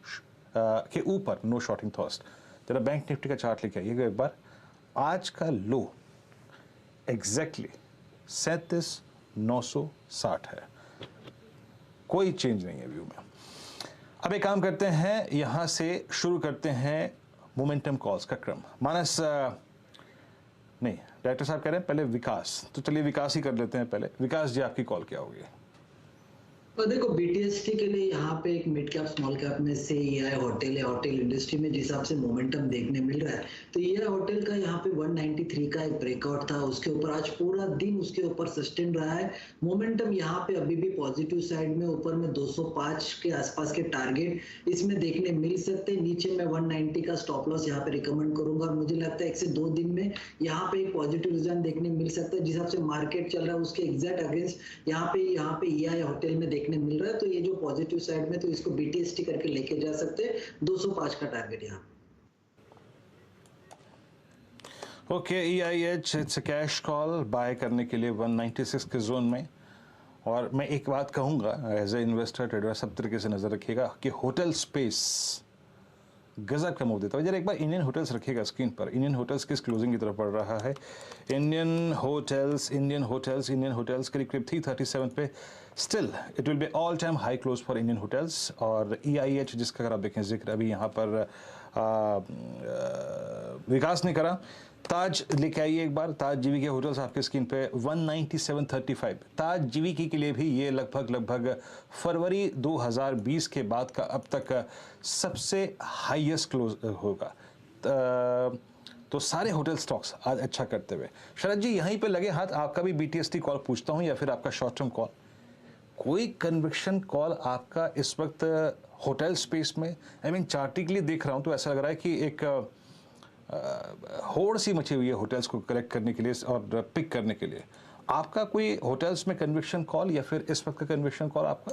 के ऊपर नो शॉर्टिंग थॉस्ट। जरा बैंक निफ्टी का चार्ट लेके आइएगा एक बार। आज का लो एग्जैक्टली 37,960 है, कोई चेंज नहीं है व्यू में। अब एक काम करते हैं, यहां से शुरू करते हैं मोमेंटम कॉल्स का क्रम। मानस नहीं, डायरेक्टर साहब कह रहे हैं पहले विकास, तो चलिए विकास ही कर लेते हैं पहले। विकास जी, आपकी कॉल क्या होगी? और देखो बीटीएसटी के लिए यहाँ पे एक मिड कैप स्मॉल कैप में से ईआई होटल है, होटल इंडस्ट्री में जिस हिसाब से मोमेंटम देखने मिल रहा है, तो ईआई होटल का यहाँ पे 193 का एक ब्रेकआउट था, उसके ऊपर आज पूरा दिन उसके ऊपर सस्टेन रहा है। मोमेंटम यहाँ पे अभी भी पॉजिटिव साइड में, ऊपर में 205 के आसपास के टारगेट इसमें देखने मिल सकते हैं। नीचे में 190 का स्टॉप लॉस यहाँ पे रिकमेंड करूंगा, और मुझे लगता है 1 से 2 दिन में यहाँ पे एक पॉजिटिव रिजल्ट देखने मिल सकता है। जिस हिसाब से मार्केट चल रहा है उसके एग्जैक्ट अगेंस्ट यहाँ पे ईआई होटल में देखने मिल रहा है। तो ये जो पॉजिटिव साइड में, तो इसको बीटीएसटी करके लेके जा सकते हैं। 205 का टारगेट यहाँ। Okay, EIH it's a cash call buy करने के लिए 196 के जोन में। और मैं एक बात कहूंगा, एज ए इन्वेस्टर ट्रेडर सब तरीके से नजर रखिएगा कि होटल स्पेस गजब का मूव देता है। जरा एक बार इंडियन होटल्स रखिएगा स्क्रीन पर। इंडियन होटल्स किस क्लोजिंग की तरफ बढ़ रहा है? इंडियन होटल्स करीब करीब 337 पे। Still it will be all time high close for Indian hotels. और EIH जिसका अगर आप देखें जिक्र अभी यहाँ पर विकास ने करा। ताज लेके आइए एक बार, ताज जीवीके होटल्स आपके स्क्रीन पे 197.35। ताज जीवीके के लिए भी ये लगभग फरवरी 2020 के बाद का अब तक सबसे हाईएस्ट क्लोज होगा। तो सारे होटल स्टॉक्स आज अच्छा करते हुए। शरद जी यहीं पे लगे हाथ, आपका भी BTST कॉल पूछता हूं या फिर आपका शॉर्ट टर्म कॉल? कोई कन्विक्शन कॉल आपका इस वक्त होटल स्पेस में? आई मीन चार्टिकली देख रहा हूं तो ऐसा लग रहा है कि एक होड़ सी मची हुई है होटल्स को कलेक्ट करने के लिए और पिक करने के लिए। आपका कोई होटल्स में कन्विक्शन कॉल या फिर इस वक्त का कन्विक्शन कॉल आपका?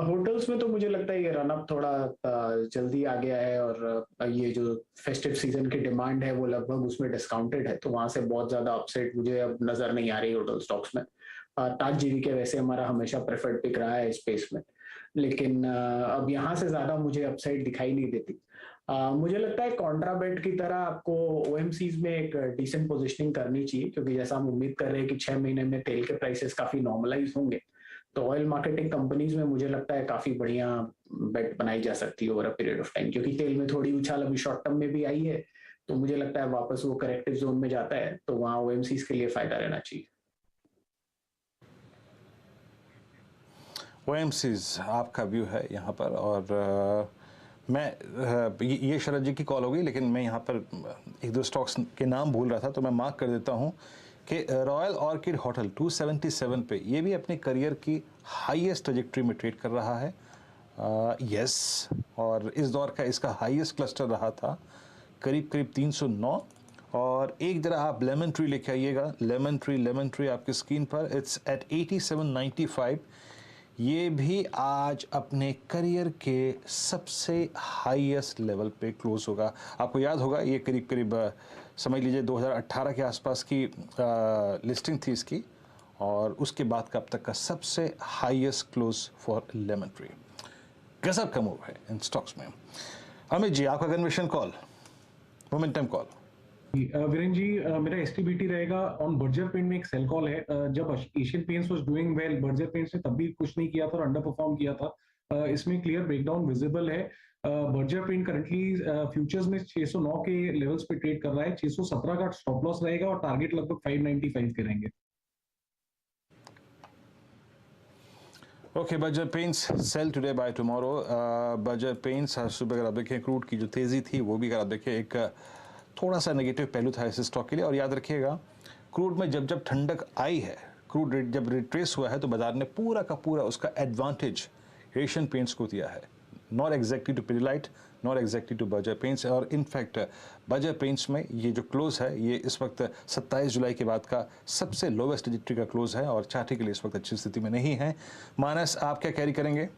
होटल्स में तो मुझे लगता है ये रनअप थोड़ा जल्दी आ गया है, और ये जो फेस्टिव सीजन की डिमांड है वो लगभग उसमें डिस्काउंटेड है, तो वहां से बहुत ज्यादा अपसाइड मुझे अब नजर नहीं आ रही होटल स्टॉक्स में। ताज जीवीके वैसे हमारा हमेशा प्रेफर्ड पिक रहा है स्पेस में, लेकिन अब यहाँ से ज्यादा मुझे अपसाइड दिखाई नहीं देती। मुझे लगता है कॉन्ट्राबेट की तरह आपको OMCs में एक डिसेंट पोजिशनिंग करनी चाहिए, क्योंकि जैसा हम उम्मीद कर रहे हैं कि 6 महीने में तेल के प्राइसेस काफी नॉर्मलाइज होंगे, तो ऑयल मार्केटिंग कंपनीज में मुझे लगता है काफी बढ़िया बेट बनाई जा सकती है over a period of time, क्योंकि तेल में थोड़ी उछाल अभी शॉर्ट टर्म में भी आई है, तो मुझे लगता है वापस वो करेक्टिव जोन में जाता है, तो वहां OMCs के लिए फायदा रहना चाहिए। OMCs आपका व्यू है यहाँ पर, और मैं ये शरद जी की कॉल होगी, लेकिन मैं यहाँ पर 1-2 स्टॉक्स के नाम भूल रहा था तो मैं मार्क कर देता हूँ कि रॉयल ऑर्किड होटल 277 पे, ये भी अपने करियर की हाईएस्ट ट्रजेक्टरी में ट्रेड कर रहा है। यस, और इस दौर का इसका हाईएस्ट क्लस्टर रहा था करीब 309। और एक जरा आप लेमन ट्री लेके आइएगा, लेमन ट्री आपकी स्क्रीन पर, इट्स एट 87.95। ये भी आज अपने करियर के सबसे हाईएस्ट लेवल पे क्लोज होगा। आपको याद होगा ये करीब समझ लीजिए 2018 के आसपास की लिस्टिंग थी इसकी, और उसके बाद का अब तक का सबसे highest close for lemon tree. गजब का मूव है इन स्टॉक्स में। अमित जी आपका conviction call, momentum call? Viren ji, मेरा एसटीबीटी रहेगा ऑन बर्जर पेंट में एक सेल कॉल है। जब Asian paints was doing well, Berger paints ने तब भी कुछ नहीं किया था और अंडर परफॉर्म किया था। इसमें क्लियर ब्रेकडाउन विजिबल है। बर्जर पेंट करंटली फ्यूचर्स में 609 के लेवल्स पे ट्रेड कर रहा है। 617 का स्टॉप लॉस रहेगा और टारगेट लगभग 595 के रहेंगे। Okay, Berger paints sell today buy tomorrow. Berger paints सुबह अगर आप देखें क्रूड की जो तेज़ी थी वो भी अगर आप देखें एक थोड़ा सा नेगेटिव पहलू था इस स्टॉक के लिए। और याद रखिएगा क्रूड में जब जब ठंडक आई है, क्रूड रेट जब रिट्रेस हुआ है तो बाजार ने पूरा का पूरा उसका एडवांटेज एशियन पेंट्स को दिया है, not exactly to Pidilite, not exactly to Berger paints. और इनफैक्ट बर्जर पेंट्स में ये जो क्लोज है ये इस वक्त 27 जुलाई के बाद का सबसे लोवेस्ट ट्रैजेक्टरी का क्लोज है और चार्टी के लिए इस वक्त अच्छी स्थिति में नहीं है। मानस, आप क्या कैरी करेंगे?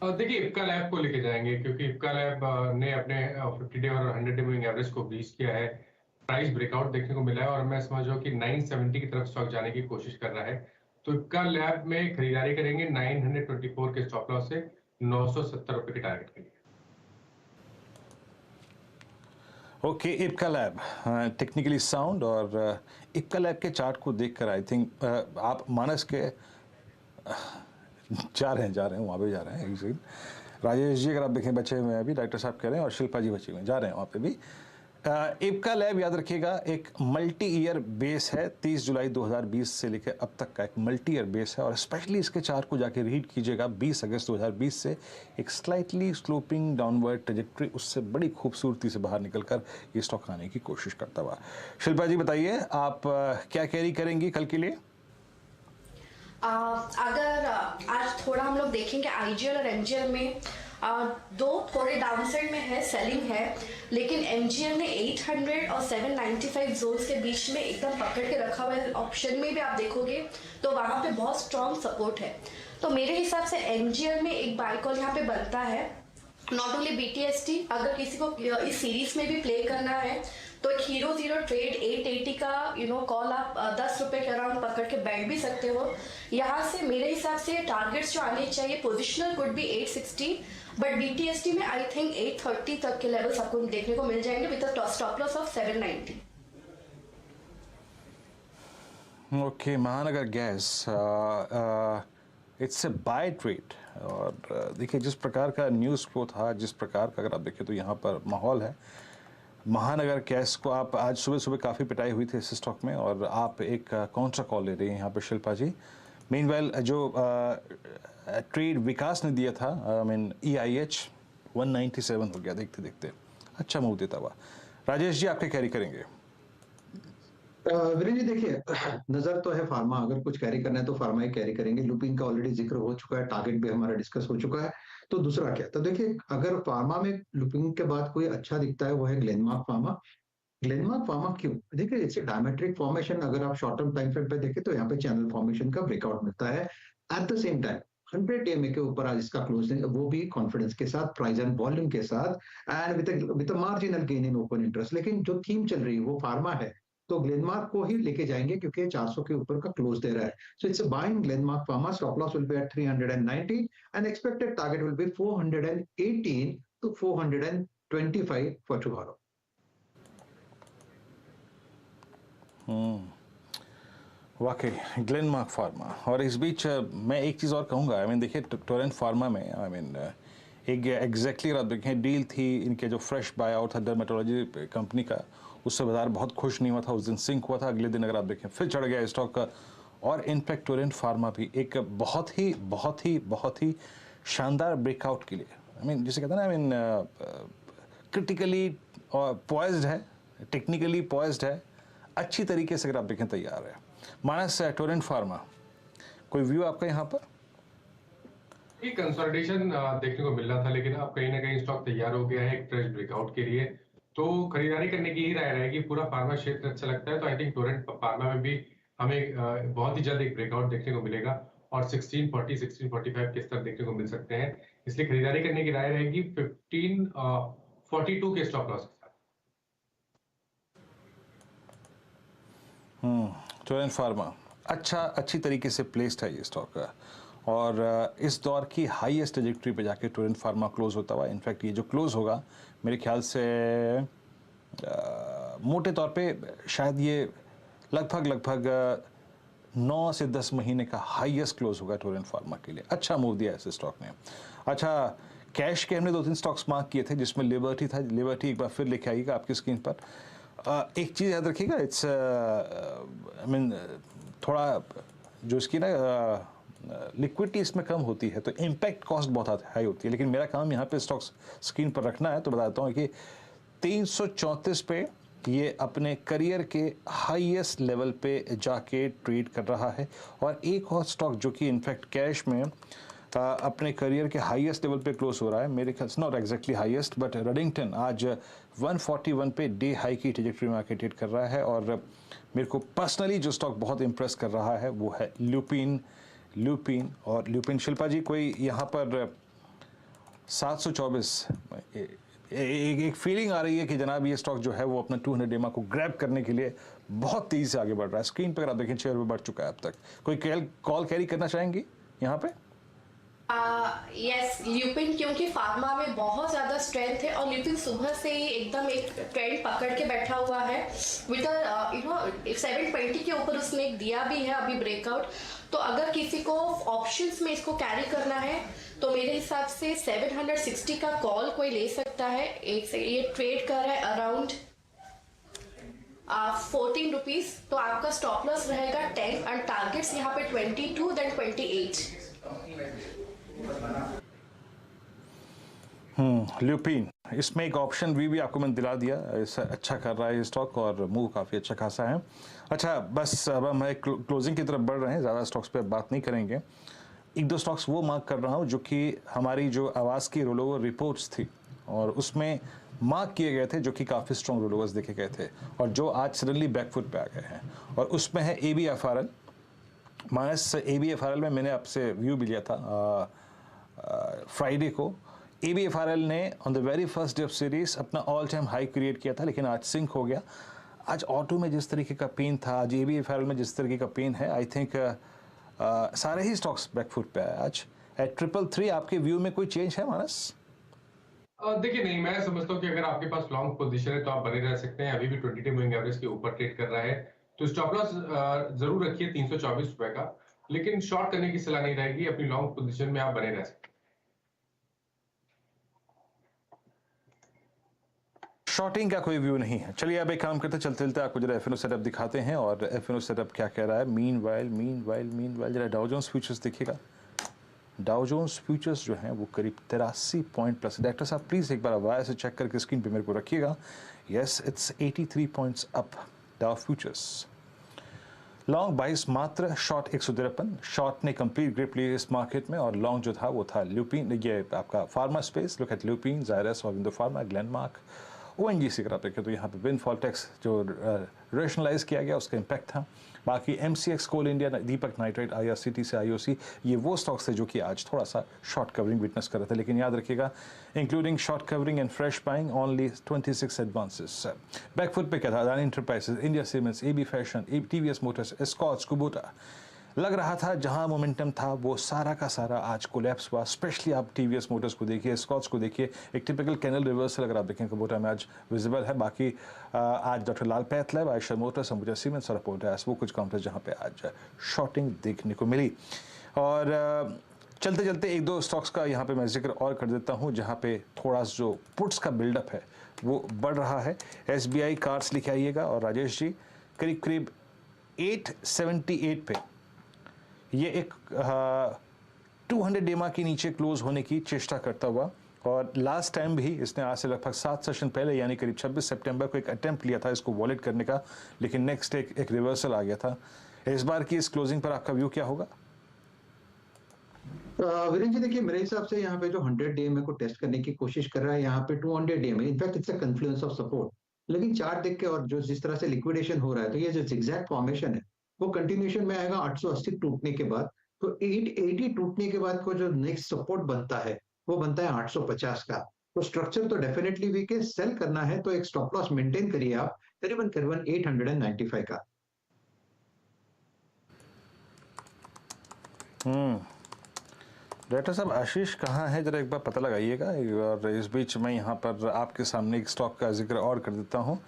देखिए, इप्का लैब को लेके जाएंगे क्योंकि इप्का लैब ने अपने 50 डे और 100 डे मूविंग एवरेज को ब्रीच किया है। प्राइस ब्रेकआउट देखने को मिला है और मैं समझ रहा हूँ कि 970 की तरफ स्टॉक जाने की कोशिश कर रहा है। तो इप्का लैब में खरीदारी करेंगे 924 के स्टॉप लॉस से 970 रुपए के टारगेट के लिए। Okay, Ipca lab technically sound और इप्का लैब के चार्ट को देखकर आई थिंक आप मानस के जा रहे हैं वहाँ पे जा रहे हैं। एक सेकंड, राजेश जी अगर आप देखें बचे हुए हैं अभी, डॉक्टर साहब कह रहे हैं और शिल्पा जी बचे हुए हैं, जा रहे हैं वहाँ पे भी। इप्का लैब याद रखिएगा एक मल्टी ईयर बेस है, 30 जुलाई 2020 से लेकर अब तक का एक मल्टी ईयर बेस है और स्पेशली इसके चार्ट को जाके रीड कीजिएगा 20 अगस्त 2020 से एक स्लाइटली स्लोपिंग डाउनवर्ड ट्रेजेक्ट्री उससे बड़ी खूबसूरती से बाहर निकलकर ये स्टॉक आने की कोशिश करता हुआ। शिल्पा जी बताइए, आप क्या कैरी करेंगी कल के लिए? अगर आज थोड़ा हम लोग देखेंगे आईजीएल और एमजीएल में दो थोड़े डाउनसाइड में है, सेलिंग है, लेकिन एमजीएल ने 800 और 795 जोन्स के बीच में एकदम पकड़ के रखा हुआ है। ऑप्शन में भी आप देखोगे तो वहां पे बहुत स्ट्रॉन्ग सपोर्ट है। तो मेरे हिसाब से एमजीएल में एक बाय कॉल यहाँ पे बनता है। नॉट ओनली बीटीएसटी, अगर किसी को इस सीरीज में भी प्ले करना है तो एक हीरो जीरो ट्रेड 880 का कॉल आप 10 रुपए के अराउंड पकड़ के बैठ भी सकते हो। यहाँ से मेरे हिसाब से टारगेट्स जो आने चाहिए पोजिशनल कुड भी 860, बट बीटीएसटी में आई थिंक 830 तक के लेवल्स आपको देखने को मिल जाएंगे with stop loss of 790। Okay, Mahanagar gas it's a buy trade. और देखिए जिस प्रकार का न्यूज़ फ्लो था, जिस प्रकार का अगर आप देखें तो यहाँ पर माहौल है। महानगर गैस को आप आज सुबह सुबह काफ़ी पिटाई हुई थी इस स्टॉक में और आप एक काउंटर कॉल ले रही हैं यहाँ पर शिल्पा जी। मीनवाइल जो ट्रेड विकास ने दिया था, आई मीन EIH 197 हो गया देखते देखते, अच्छा मूव देता हुआ। राजेश जी, आपके कैरी करेंगे? वीरेन जी देखिए, नजर तो है फार्मा, अगर कुछ कैरी करना है तो फार्मा ही कैरी करेंगे। लुपिन का ऑलरेडी जिक्र हो चुका है, टारगेट भी हमारा डिस्कस हो चुका है, तो दूसरा क्या? तो देखिए अगर फार्मा में लुपिन के बाद कोई अच्छा दिखता है वो है ग्लेनमार्क फार्मा। ग्लेनमार्क फार्मा क्यों? देखिए इट्स डायमेट्रिक फॉर्मेशन, अगर आप शॉर्ट टर्म टाइम फ्रेम पे देखें तो यहाँ पे चैनल फॉर्मेशन का ब्रेकआउट मिलता है। At the same time 100 EMA के ऊपर आज इसका क्लोजिंग, वो भी कॉन्फिडेंस के साथ, प्राइस एंड वॉल्यूम के साथ and with a marginal gain in open interest. लेकिन जो थीम चल रही है वो फार्मा है, तो ग्लेनमार्क को ही लेके जाएंगे क्योंकि 400 के ऊपर का क्लोज दे रहा है। So it's buying Glenmark pharma. Stop loss will be at 390 and expected target will be 418 to 425 for tomorrow. वाकई ग्लेनमार्क फार्मा। और इस बीच मैं एक चीज़ और कहूँगा, आई मीन देखिए टोरेंट फार्मा में आई मीन एक एग्जैक्टली आप देखें डील थी इनके जो फ्रेश बाय आउट था डर्मेटोलॉजी कंपनी का, उससे बाजार बहुत खुश नहीं हुआ था, उस दिन सिंक हुआ था, अगले दिन अगर आप देखें फिर चढ़ गया स्टॉक का। और इनफैक्ट टोरेंट फार्मा भी एक बहुत ही शानदार ब्रेकआउट के लिए, आई मीन जिसे कहते हैं ना, आई मीन क्रिटिकली पॉइज्ड है, टेक्निकली पॉइज्ड है, अच्छी तरीके से अगर आप देखें तैयार है। मानस, टोरेंट फार्मा कोई व्यू आपका यहाँ पर? कंसोलिडेशन देखने को मिल रहा था, लेकिन अब कहीं ना कहीं स्टॉक तैयार हो गया है एक फ्रेश ब्रेकआउट के लिए, तो खरीदारी करने की ही राय रहेगी। पूरा फार्मा क्षेत्र अच्छा लगता है, तो आई थिंक टोरेंट फार्मा में भी हमें बहुत ही जल्द एक ब्रेकआउट देखने को मिलेगा और 1640 1645 के स्तर देखने को मिल सकते हैं, इसलिए खरीदारी करने की राय रहेगी 1542 के स्टॉप लॉस के साथ। टोरेंट फार्मा अच्छी तरीके से प्लेस्ड है ये स्टॉक का, और इस दौर की हाईएस्ट ट्रैजेक्टरी पे जाके टोरेंट फार्मा क्लोज होता हुआ। इनफैक्ट ये जो क्लोज होगा मेरे ख्याल से मोटे तौर पे शायद ये लगभग 9 से 10 महीने का हाईएस्ट क्लोज होगा टोरेंट फार्मा के लिए। अच्छा मूव दिया ऐसे स्टॉक ने। अच्छा, कैश के हमने 2-3 स्टॉक्स मार्क किए थे जिसमें लिबर्टी था। लिबर्टी एक बार फिर लेके आइएगा आपकी स्क्रीन पर। एक चीज़ याद रखिएगा, इट्स आई मीन थोड़ा जो इसकी ना लिक्विडिटी इसमें कम होती है तो इम्पैक्ट कॉस्ट बहुत हाई होती है, लेकिन मेरा काम यहाँ पे स्टॉक्स स्क्रीन पर रखना है। तो बताता हूँ कि 334 पे ये अपने करियर के हाईएस्ट लेवल पे जाके ट्रेड कर रहा है। और एक और स्टॉक जो कि इनफैक्ट कैश में अपने करियर के हाईएस्ट लेवल पे क्लोज हो रहा है, मेरे ख्याल से not exactly highest but Redington आज 141 पे डे हाई की ट्रेजेक्टरी में आके ट्रेड कर रहा है। और मेरे को पर्सनली जो स्टॉक बहुत इंप्रेस कर रहा है वो है ल्यूपिन। और ल्यूपिन, शिल्पा जी कोई यहाँ पर 724 एक फीलिंग आ रही है कि जनाब ये स्टॉक जो है वो अपना 200 डेमा को ग्रैब करने के लिए बहुत तेजी से आगे बढ़ रहा है। स्क्रीन पर आप देखें 6 रुपये बढ़ चुका है अब तक। कोई कॉल कैरी करना चाहेंगी यहाँ पे? यस, ल्यूपिन क्योंकि फार्मा में बहुत ज्यादा स्ट्रेंथ है और ल्यूपिन सुबह से ही एकदम एक ट्रेंड पकड़ के बैठा हुआ है विद 720 के ऊपर उसने एक दिया भी है अभी ब्रेकआउट। तो अगर किसी को ऑप्शंस में इसको कैरी करना है तो मेरे हिसाब से 760 का कॉल कोई ले सकता है। एक से ये ट्रेड कर रहा है अराउंड 14 रुपीज। तो आपका स्टॉप लॉस रहेगा 10 और टारगेट्स यहाँ पे 22 देन 28। ल्यूपिन, इसमें एक ऑप्शन भी आपको मैंने दिला दिया। अच्छा कर रहा है ये स्टॉक और मूव काफ़ी अच्छा खासा है। अच्छा, बस अब हम क्लोजिंग की तरफ बढ़ रहे हैं, ज़्यादा स्टॉक्स पे बात नहीं करेंगे। 1-2 स्टॉक्स वो मार्क कर रहा हूँ जो कि हमारी जो आवाज़ की रोलोवर रिपोर्ट्स थी और उसमें मार्क किए गए थे, जो कि काफ़ी स्ट्रॉन्ग रोलोवर्स देखे गए थे और जो आज सडनली बैकफुट पे आ गए हैं। और उसमें है ABFRL माइनस। ABFRL में मैंने आपसे व्यू भी लिया था फ्राइडे को। ABFRL ने on the very first day of series अपना ऑल टाइम हाई क्रिएट किया था, लेकिन आज सिंक हो गया। आज ऑटो में जिस तरीके का पेन था, आज ABFRL में जिस तरीके का पेन है, आई थिंक सारे ही स्टॉक्स बैकफुट पे आए आज। एट 333 आपके व्यू में कोई चेंज है मानस? देखिए नहीं, मैं समझता हूँ कि अगर आपके पास लॉन्ग पोजीशन है तो आप बने रह सकते हैं। अभी भी 20 डे मूविंग एवरेज के ऊपर ट्रेड कर रहा है तो स्टॉप लॉस जरूर रखिए 324 रुपए का, लेकिन शॉर्ट करने की सलाह नहीं रहेगी। अपनी लॉन्ग पोजीशन में आप बने रह सकते हैं। शॉर्टिंग का कोई व्यू नहीं है। चलिए अब एक काम करते चलते आपको जरा एफएनओ सेटअप दिखाते हैं और एफएनओ सेटअप क्या कह रहा है। मीनवाइल जरा डाउ जोन्स फ्यूचर्स देखिएगा। डाउ जोन्स फ्यूचर्स जो हैं वो करीब 83 पॉइंट प्लस। डॉक्टर साहब प्लीज एक बार वायर से चेक करके स्क्रीन पे मेरे को रखिएगा। Yes, it's 83 points up Dow futures. Long 22 मात्र, शॉर्ट 153। शॉर्ट ने कंप्लीट ग्रिप ली इस मार्केट में और लॉन्ग जो था वो था ल्यूपिन, ये आपका pharma space. Look at Lupin, Zydus, और फार्मा, ग्लेनमार्क, ONGC अगर आप देखें तो यहाँ पे विंडफॉल टैक्स जो रेशनलाइज किया गया उसका इम्पैक्ट था। बाकी MCX, कोल इंडिया, दीपक नाइट्राइट, IRCT से IOC, ये वो स्टॉक्स थे जो कि आज थोड़ा सा शॉर्ट कवरिंग विटनेस कर रहे थे। लेकिन याद रखिएगा, including short covering and fresh buying, only 26 advances. Backfoot पे क्या था? Adani enterprises, India cements, AB fashion, TVS motors, Escorts, Kubota. लग रहा था जहां मोमेंटम था वो सारा का सारा आज कोलैप्स हुआ। स्पेशली आप TVS मोटर्स को देखिए, स्कॉट्स को देखिए, एक टिपिकल कैनल रिवर्सल अगर आप देखें कुबोटा में आज विजिबल है। बाकी आज doctor Lal pathlab, Eicher motors, Ambuja cements और पोर्टास, वो कुछ काउंटर जहां पे आज शॉर्टिंग देखने को मिली। और चलते चलते 1-2 स्टॉक्स का यहाँ पे मैं जिक्र और कर देता हूँ जहाँ पे थोड़ा जो पुट्स का बिल्डअप है वो बढ़ रहा है। SBI कार्ड्स लिखे आइएगा और राजेश जी करीब 878 पे ये एक 200 डेमा के नीचे क्लोज होने की चेष्टा करता हुआ, और लास्ट टाइम भी इसने आज से लगभग 7 सेशन पहले यानी करीब 26 सितंबर को एक अटेम्प्ट लिया था इसको वॉलेट करने का, लेकिन नेक्स्ट एक रिवर्सल आ गया था। इस बार की इस क्लोजिंग पर आपका व्यू क्या होगा? वीरेंद्र जी देखिए, मेरे हिसाब से यहाँ पे जो 100 DMA को टेस्ट करने की कोशिश कर रहा है, यहाँ पे 200 DMA, in fact it's a confluence of support. लेकिन चार्ट देख के और जो जिस तरह से लिक्विडेशन हो रहा है, तो ये जो जिगजैग फॉर्मेशन है वो कंटिन्यूएशन में आएगा 880 टूटने के बाद। तो 880 टूटने के बाद को जो नेक्स्ट सपोर्ट बनता है वो बनता है 850 का। तो स्ट्रक्चर तो डेफिनेटली वीक है। सेल करना है तो एक स्टॉप लॉस मेंटेन करिए आप करीबन 895 का। डॉक्टर साहब आशीष कहाँ है, जरा एक बार पता लगाइएगा। और इस बीच मैं यहाँ पर आपके सामने एक स्टॉक का जिक्र और कर देता हूँ।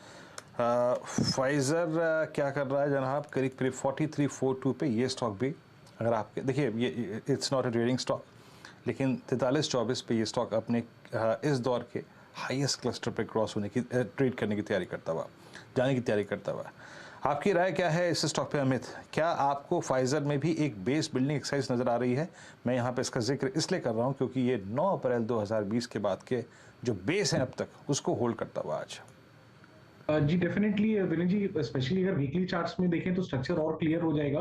फाइजर क्या कर रहा है जनाब, करीब करीब 4342 पे ये स्टॉक भी, अगर आपके देखिए ये it's not a trading stock, लेकिन 4324 पे ये स्टॉक अपने इस दौर के हाईएस्ट क्लस्टर पे क्रॉस होने की ट्रेड करने की तैयारी करता हुआ, जाने की तैयारी करता हुआ। आपकी राय क्या है इस स्टॉक पे अमित? क्या आपको फाइजर में भी एक बेस बिल्डिंग एक्सरसाइज नज़र आ रही है? मैं यहाँ पे इसका जिक्र इसलिए कर रहा हूँ क्योंकि ये 9 अप्रैल 2020 के बाद के जो बेस हैं अब तक उसको होल्ड करता हुआ आज। जी डेफिनेटली विनय जी, स्पेशली अगर वीकली चार्ट्स में देखें तो स्ट्रक्चर और क्लियर हो जाएगा।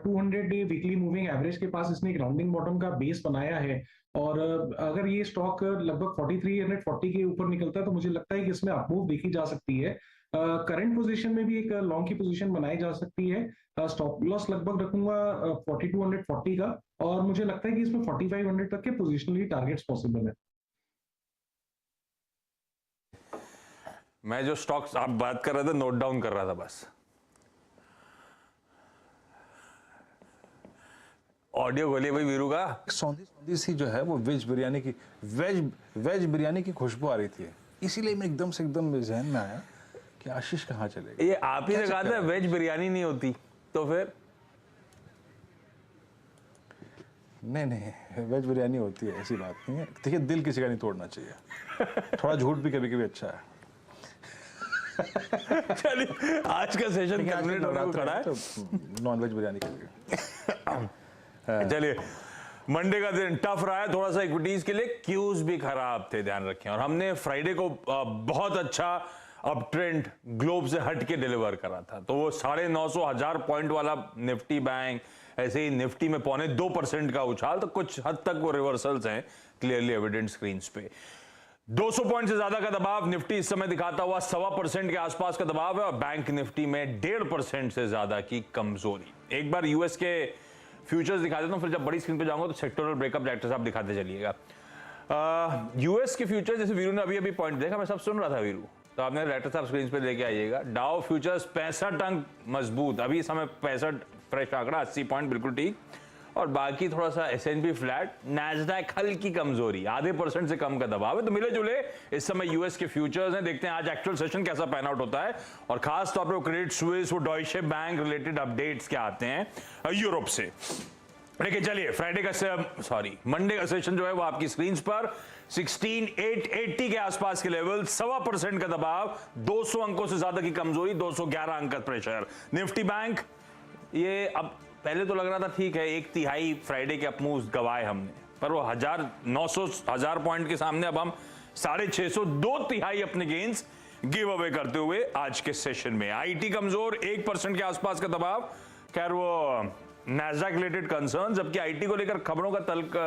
200 डे वीकली मूविंग एवरेज के पास इसने एक राउंडिंग बॉटम का बेस बनाया है, और अगर ये स्टॉक लगभग 4340 के ऊपर निकलता है तो मुझे लगता है कि इसमें अपमूव देखी जा सकती है। करंट पोजीशन में भी एक लॉन्ग की पोजीशन बनाई जा सकती है। स्टॉप लॉस लगभग रखूंगा 4240 का, और मुझे लगता है कि इसमें 4500 तक के पोजिशनली टारगेट्स पॉसिबल है। मैं जो स्टॉक्स आप बात कर रहे थे नोट डाउन कर रहा था बस। ऑडियो खोलिए भाई वीरू का। सौंधी सी जो है वो वेज बिरयानी की खुशबू आ रही थी, इसीलिए मैं एकदम जहन में आया कि आशीष कहाँ चले। ये आप ही ने कहा था वेज बिरयानी नहीं होती, तो फिर नहीं वेज बिरयानी होती है, ऐसी बात नहीं है। देखिए दिल किसी का नहीं तोड़ना चाहिए, थोड़ा झूठ भी कभी कभी अच्छा है। चलिए आज का सेशन कंप्लीट होने को खड़ा है, तो नॉनवेज बिरयानी के लिए। चलिए मंडे का दिन टफ रहा है थोड़ा सा इक्विटीज के लिए, क्यूज भी खराब थे, ध्यान रखें। और हमने फ्राइडे को बहुत अच्छा अब ट्रेंड ग्लोब से हट के डिलीवर करा था, तो वो 950,000 पॉइंट वाला निफ्टी बैंक, ऐसे ही निफ्टी में 0.25% का उछाल, तो कुछ हद तक वो रिवर्सल्स हैं क्लियरली एविडेंट स्क्रीन पे। 200 पॉइंट से ज्यादा का दबाव निफ्टी इस समय दिखाता हुआ 1.25% के आसपास का दबाव है, और बैंक निफ्टी में 1.5% से ज्यादा की कमजोरी। एक बार यूएस के फ्यूचर्स दिखा देता हूं, फिर जब बड़ी स्क्रीन पे जाऊंगा तो सेक्टोरल ब्रेकअप डायरेक्टर साहब दिखाते चलिएगा। यूएस के फ्यूचर्स, जैसे वीरू ने अभी पॉइंट देखा, मैं सब सुन रहा था वीरू, तो आपने डायरेक्टर साहब स्क्रीन पे लेके आइएगा। डाउ फ्यूचर्स 65 अंक मजबूत, अभी इस समय 65 फ्रेश आंकड़ा, 80 पॉइंट बिल्कुल ठीक, और बाकी थोड़ा सा S&P फ्लैट, नैस्डैक हल्की कमजोरी, 0.5% से कम का दबाव है। तो मिले जुले इस समय यूएस के फ्यूचर्स हैं, देखते हैं आज एक्चुअल सेशन कैसा पैन आउट होता है, और खास तौर पर क्रेडिट स्विस, वो डॉयचे बैंक रिलेटेड अपडेट्स क्या आते हैं यूरोप से। लेकिन चलिए फ्राइडे का मंडे का सेशन जो है वो आपकी स्क्रीन पर 16,880 के आसपास के लेवल, 1.25% का दबाव, 200 अंकों से ज्यादा की कमजोरी, 211 अंक का प्रेशर। निफ्टी बैंक ये अब पहले तो लग रहा था ठीक है, 1/3 फ्राइडे के अपमूव्स गवाए हमने, पर वो 1000 पॉइंट के सामने अब हम 650, 2/3 अपने गेन्स गिव अवे करते हुए आज के सेशन में। आईटी कमजोर, 1% के आसपास का दबाव, खैर वो नैस्डैक रिलेटेड कंसर्न, जबकि आईटी को लेकर खबरों का तल्क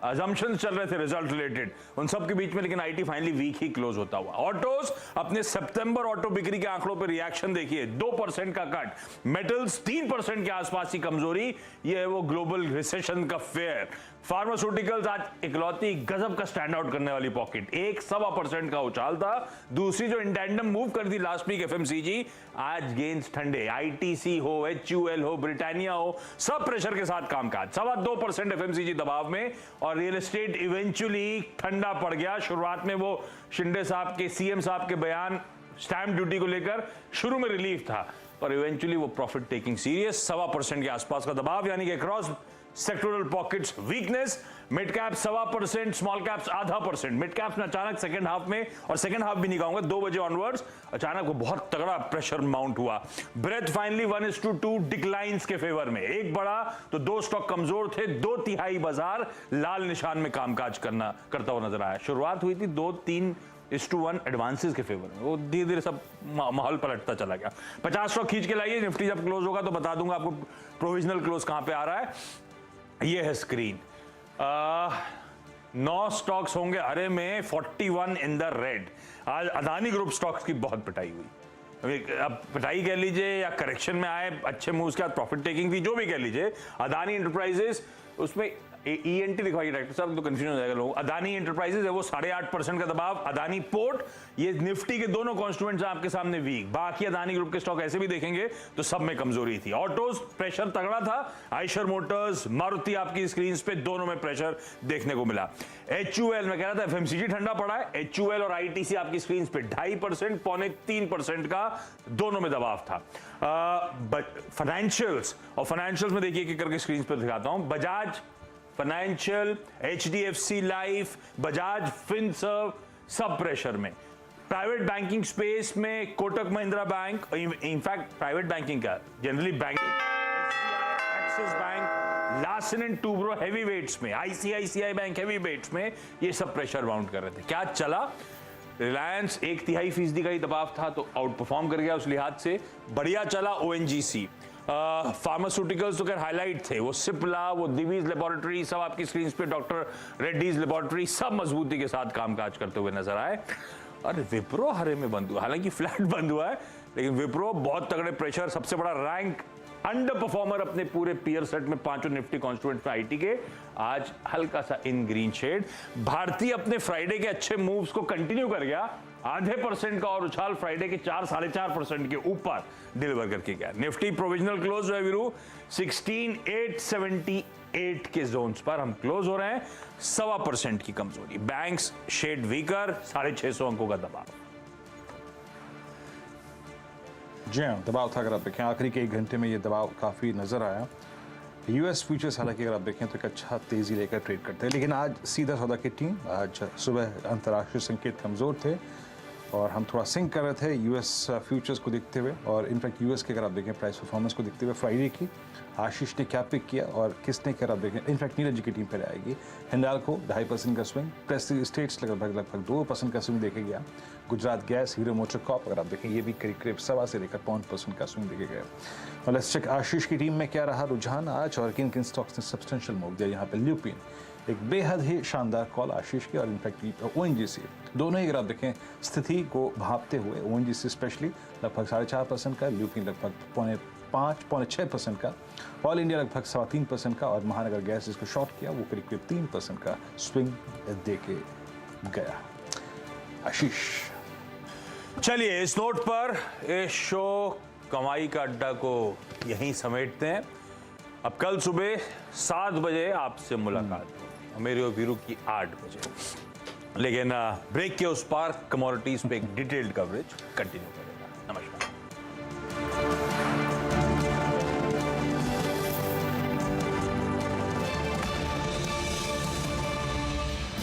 अजम्पशंस चल रहे थे रिजल्ट रिलेटेड, उन सब के बीच में लेकिन आईटी फाइनली वीक ही क्लोज होता हुआ। ऑटोज अपने सितंबर ऑटो बिक्री के आंकड़ों पर रिएक्शन देखिए, 2% का कट, मेटल्स 3% के आसपास की कमजोरी, ये है वो ग्लोबल रिसेशन का फेयर। फार्मास्यूटिकल्स आज इकलौती गजब का स्टैंड आउट करने वाली पॉकेट, 1.25% का उछाल था। दूसरी जो इंटेंडम मूव कर दी लास्ट वीक एफएमसीजी, आज गेंस ठंडे, आईटीसी हो, एचयूएल हो, ब्रिटानिया हो, सब प्रेशर के साथ कामकाज, 2.25% एफएमसीजी दबाव में। और रियल एस्टेट इवेंचुअली ठंडा पड़ गया। शुरुआत में वो शिंदे साहब के, सीएम साहब के बयान स्टैंप ड्यूटी को लेकर शुरू में रिलीफ था, पर इवेंचुअली वो प्रॉफिट टेकिंग सीरियस, 1.25% के आसपास का दबाव, यानी कि cross sectoral pockets weakness. Mid cap 1.25%, small caps 0.5%। Mid caps में अचानक सेकंड हाफ में, और सेकंड हाफ भी नहीं कहूंगा, 2 बजे ऑनवर्ड्स अचानक वो बहुत तगड़ा प्रेशर माउंट हुआ। ब्रेथ फाइनली 1:2 डिक्लाइंस के फेवर में, एक बड़ा तो 2 स्टॉक कमजोर थे, 2/3 बाजार लाल निशान में कामकाज करता हुआ नजर आया। शुरुआत हुई थी 2-3:1 एडवांसेस के फेवर में, वो धीरे धीरे सब माहौल पलटता चला गया। 50 स्टॉक खींच के लाइए, निफ्टी जब क्लोज होगा तो बता दूंगा आपको प्रोविजनल क्लोज कहां पे आ रहा है। ये है स्क्रीन, 9 स्टॉक्स होंगे हरे में, 41 इन द रेड। आज अदानी ग्रुप स्टॉक्स की बहुत पिटाई हुई, अब पिटाई कह लीजिए या करेक्शन में आए, अच्छे मूव्स के बाद प्रॉफिट टेकिंग थी, जो भी कह लीजिए। अदानी एंटरप्राइजेस, उसमें ENT दिखवाइए डॉक्टर साहब, तो कंफ्यूजन हो जाएगा लोगों। अदानी एंटरप्राइजेज है वो 8.5% का दबाव, अदानी पोर्ट, ये निफ्टी के दोनों कॉन्स्टिट्यूएंट्स आपके सामने वीक। बाकी अदानी ग्रुप के स्टॉक ऐसे भी देखेंगे तो सब में कमजोरी थी। ऑटोज प्रेशर तगड़ा था, आयशर मोटर्स, मारुति आपकी स्क्रीन पे दोनों में प्रेशर देखने को मिला। HUL में कह रहा था FMCG ठंडा पड़ा है, HUL और ITC आपकी स्क्रीन पे 2.5% पौने 3% का दोनों में दबाव था। फाइनेंशियल्स में देखिए कि करके स्क्रीन पे दिखाता हूं, Bajaj financial, HDFC life, Bajaj Finserv सब प्रेशर में। प्राइवेट बैंकिंग स्पेस में Kotak Mahindra bank, in fact private banking का generally banking, Axis bank, Larsen and Toubro heavy weights में, ICICI बैंक हैवी वेट्स में, ये सब प्रेशर बाउंड कर रहे थे। क्या चला? रिलायंस 1.5% का ही दबाव था तो आउट परफॉर्म कर गया, उस लिहाज से बढ़िया चला। ONGC, फार्मास्यूटिकल्स तो खैर हाईलाइट थे, वो सिप्ला, वो दिवीज लेबोरेटरी, सब आपकी स्क्रीन पे डॉक्टर रेड्डीज लेबोरेटरी सब मजबूती के साथ कामकाज करते हुए नजर आए। और विप्रो हरे में बंद हुआ, हालांकि फ्लैट बंद हुआ है, लेकिन विप्रो बहुत तगड़े प्रेशर, सबसे बड़ा रैंक अंडर परफॉर्मर अपने पूरे पीयर सेट में, पांचों निफ्टी कॉन्स्टिट्यूएंट में IT के, आज हल्का सा इन ग्रीन शेड। भारतीय अपने फ्राइडे के अच्छे मूव्स को कंटिन्यू कर गया, 0.5% का और उछाल फ्राइडे के 4-4.5% के ऊपर डिलीवर करके गया। निफ्टी प्रोविजनल क्लोज है वीरू 16,878 के जोन्स पर हम क्लोज हो रहे हैं, 1.25% की कमजोरी। बैंक्स शेड वीकर, 650 अंकों का दबाव। जी हाँ, दबाव था। अगर आप देखें आखिरी के 1 घंटे में ये दबाव काफ़ी नज़र आया। US फ्यूचर्स हालांकि अगर आप देखें तो एक अच्छा तेज़ी लेकर ट्रेड करते हैं, लेकिन आज सीधा सौदा की टीम, आज सुबह अंतर्राष्ट्रीय संकेत कमज़ोर थे और हम थोड़ा सिंक कर रहे थे US फ्यूचर्स को देखते हुए, और इनफैक्ट US के अगर आप देखें प्राइस परफॉर्मेंस को देखते हुए फ्राइडे की आशीष ने क्या पिक किया और किसने, अगर आप देखें इनफैक्ट नीरज की टीम पर आएगी। हिंडाल्को 2.5% का स्विंग, प्रेस्टीज स्टेट्स लगभग 2% का स्विंग देखे गया। Gujarat gas, Hero motor corp अगर आप देखें ये भी करीब 1.25 से लेकर 5% का स्विंग देखे गए। और लेट्स चेक आशीष की टीम में क्या रहा रुझान आज और किन किन स्टॉक्स ने सब्सटेंशियल मूव दिया। यहाँ पे ल्यूपिन एक बेहद ही शानदार कॉल आशीष की, और इनफैक्ट ONGC दोनों ही अगर आप देखें स्थिति को भापते हुए, ONGC स्पेशली लगभग 4.5% का, ल्यूपिन लगभग 5.5-6% का, ऑल इंडिया लगभग 3.25% का, और महानगर गैस जिसको शॉर्ट किया वो करीब 3% का स्विंग दे के गया। आशीष, चलिए इस नोट पर इस शो कमाई का अड्डा को यहीं समेटते हैं। अब कल सुबह 7 बजे आपसे मुलाकात होगी, मेरे और वीरू की 8 बजे, लेकिन ब्रेक के उस पार कमोडिटीज पे एक डिटेल्ड कवरेज कंटिन्यू करें।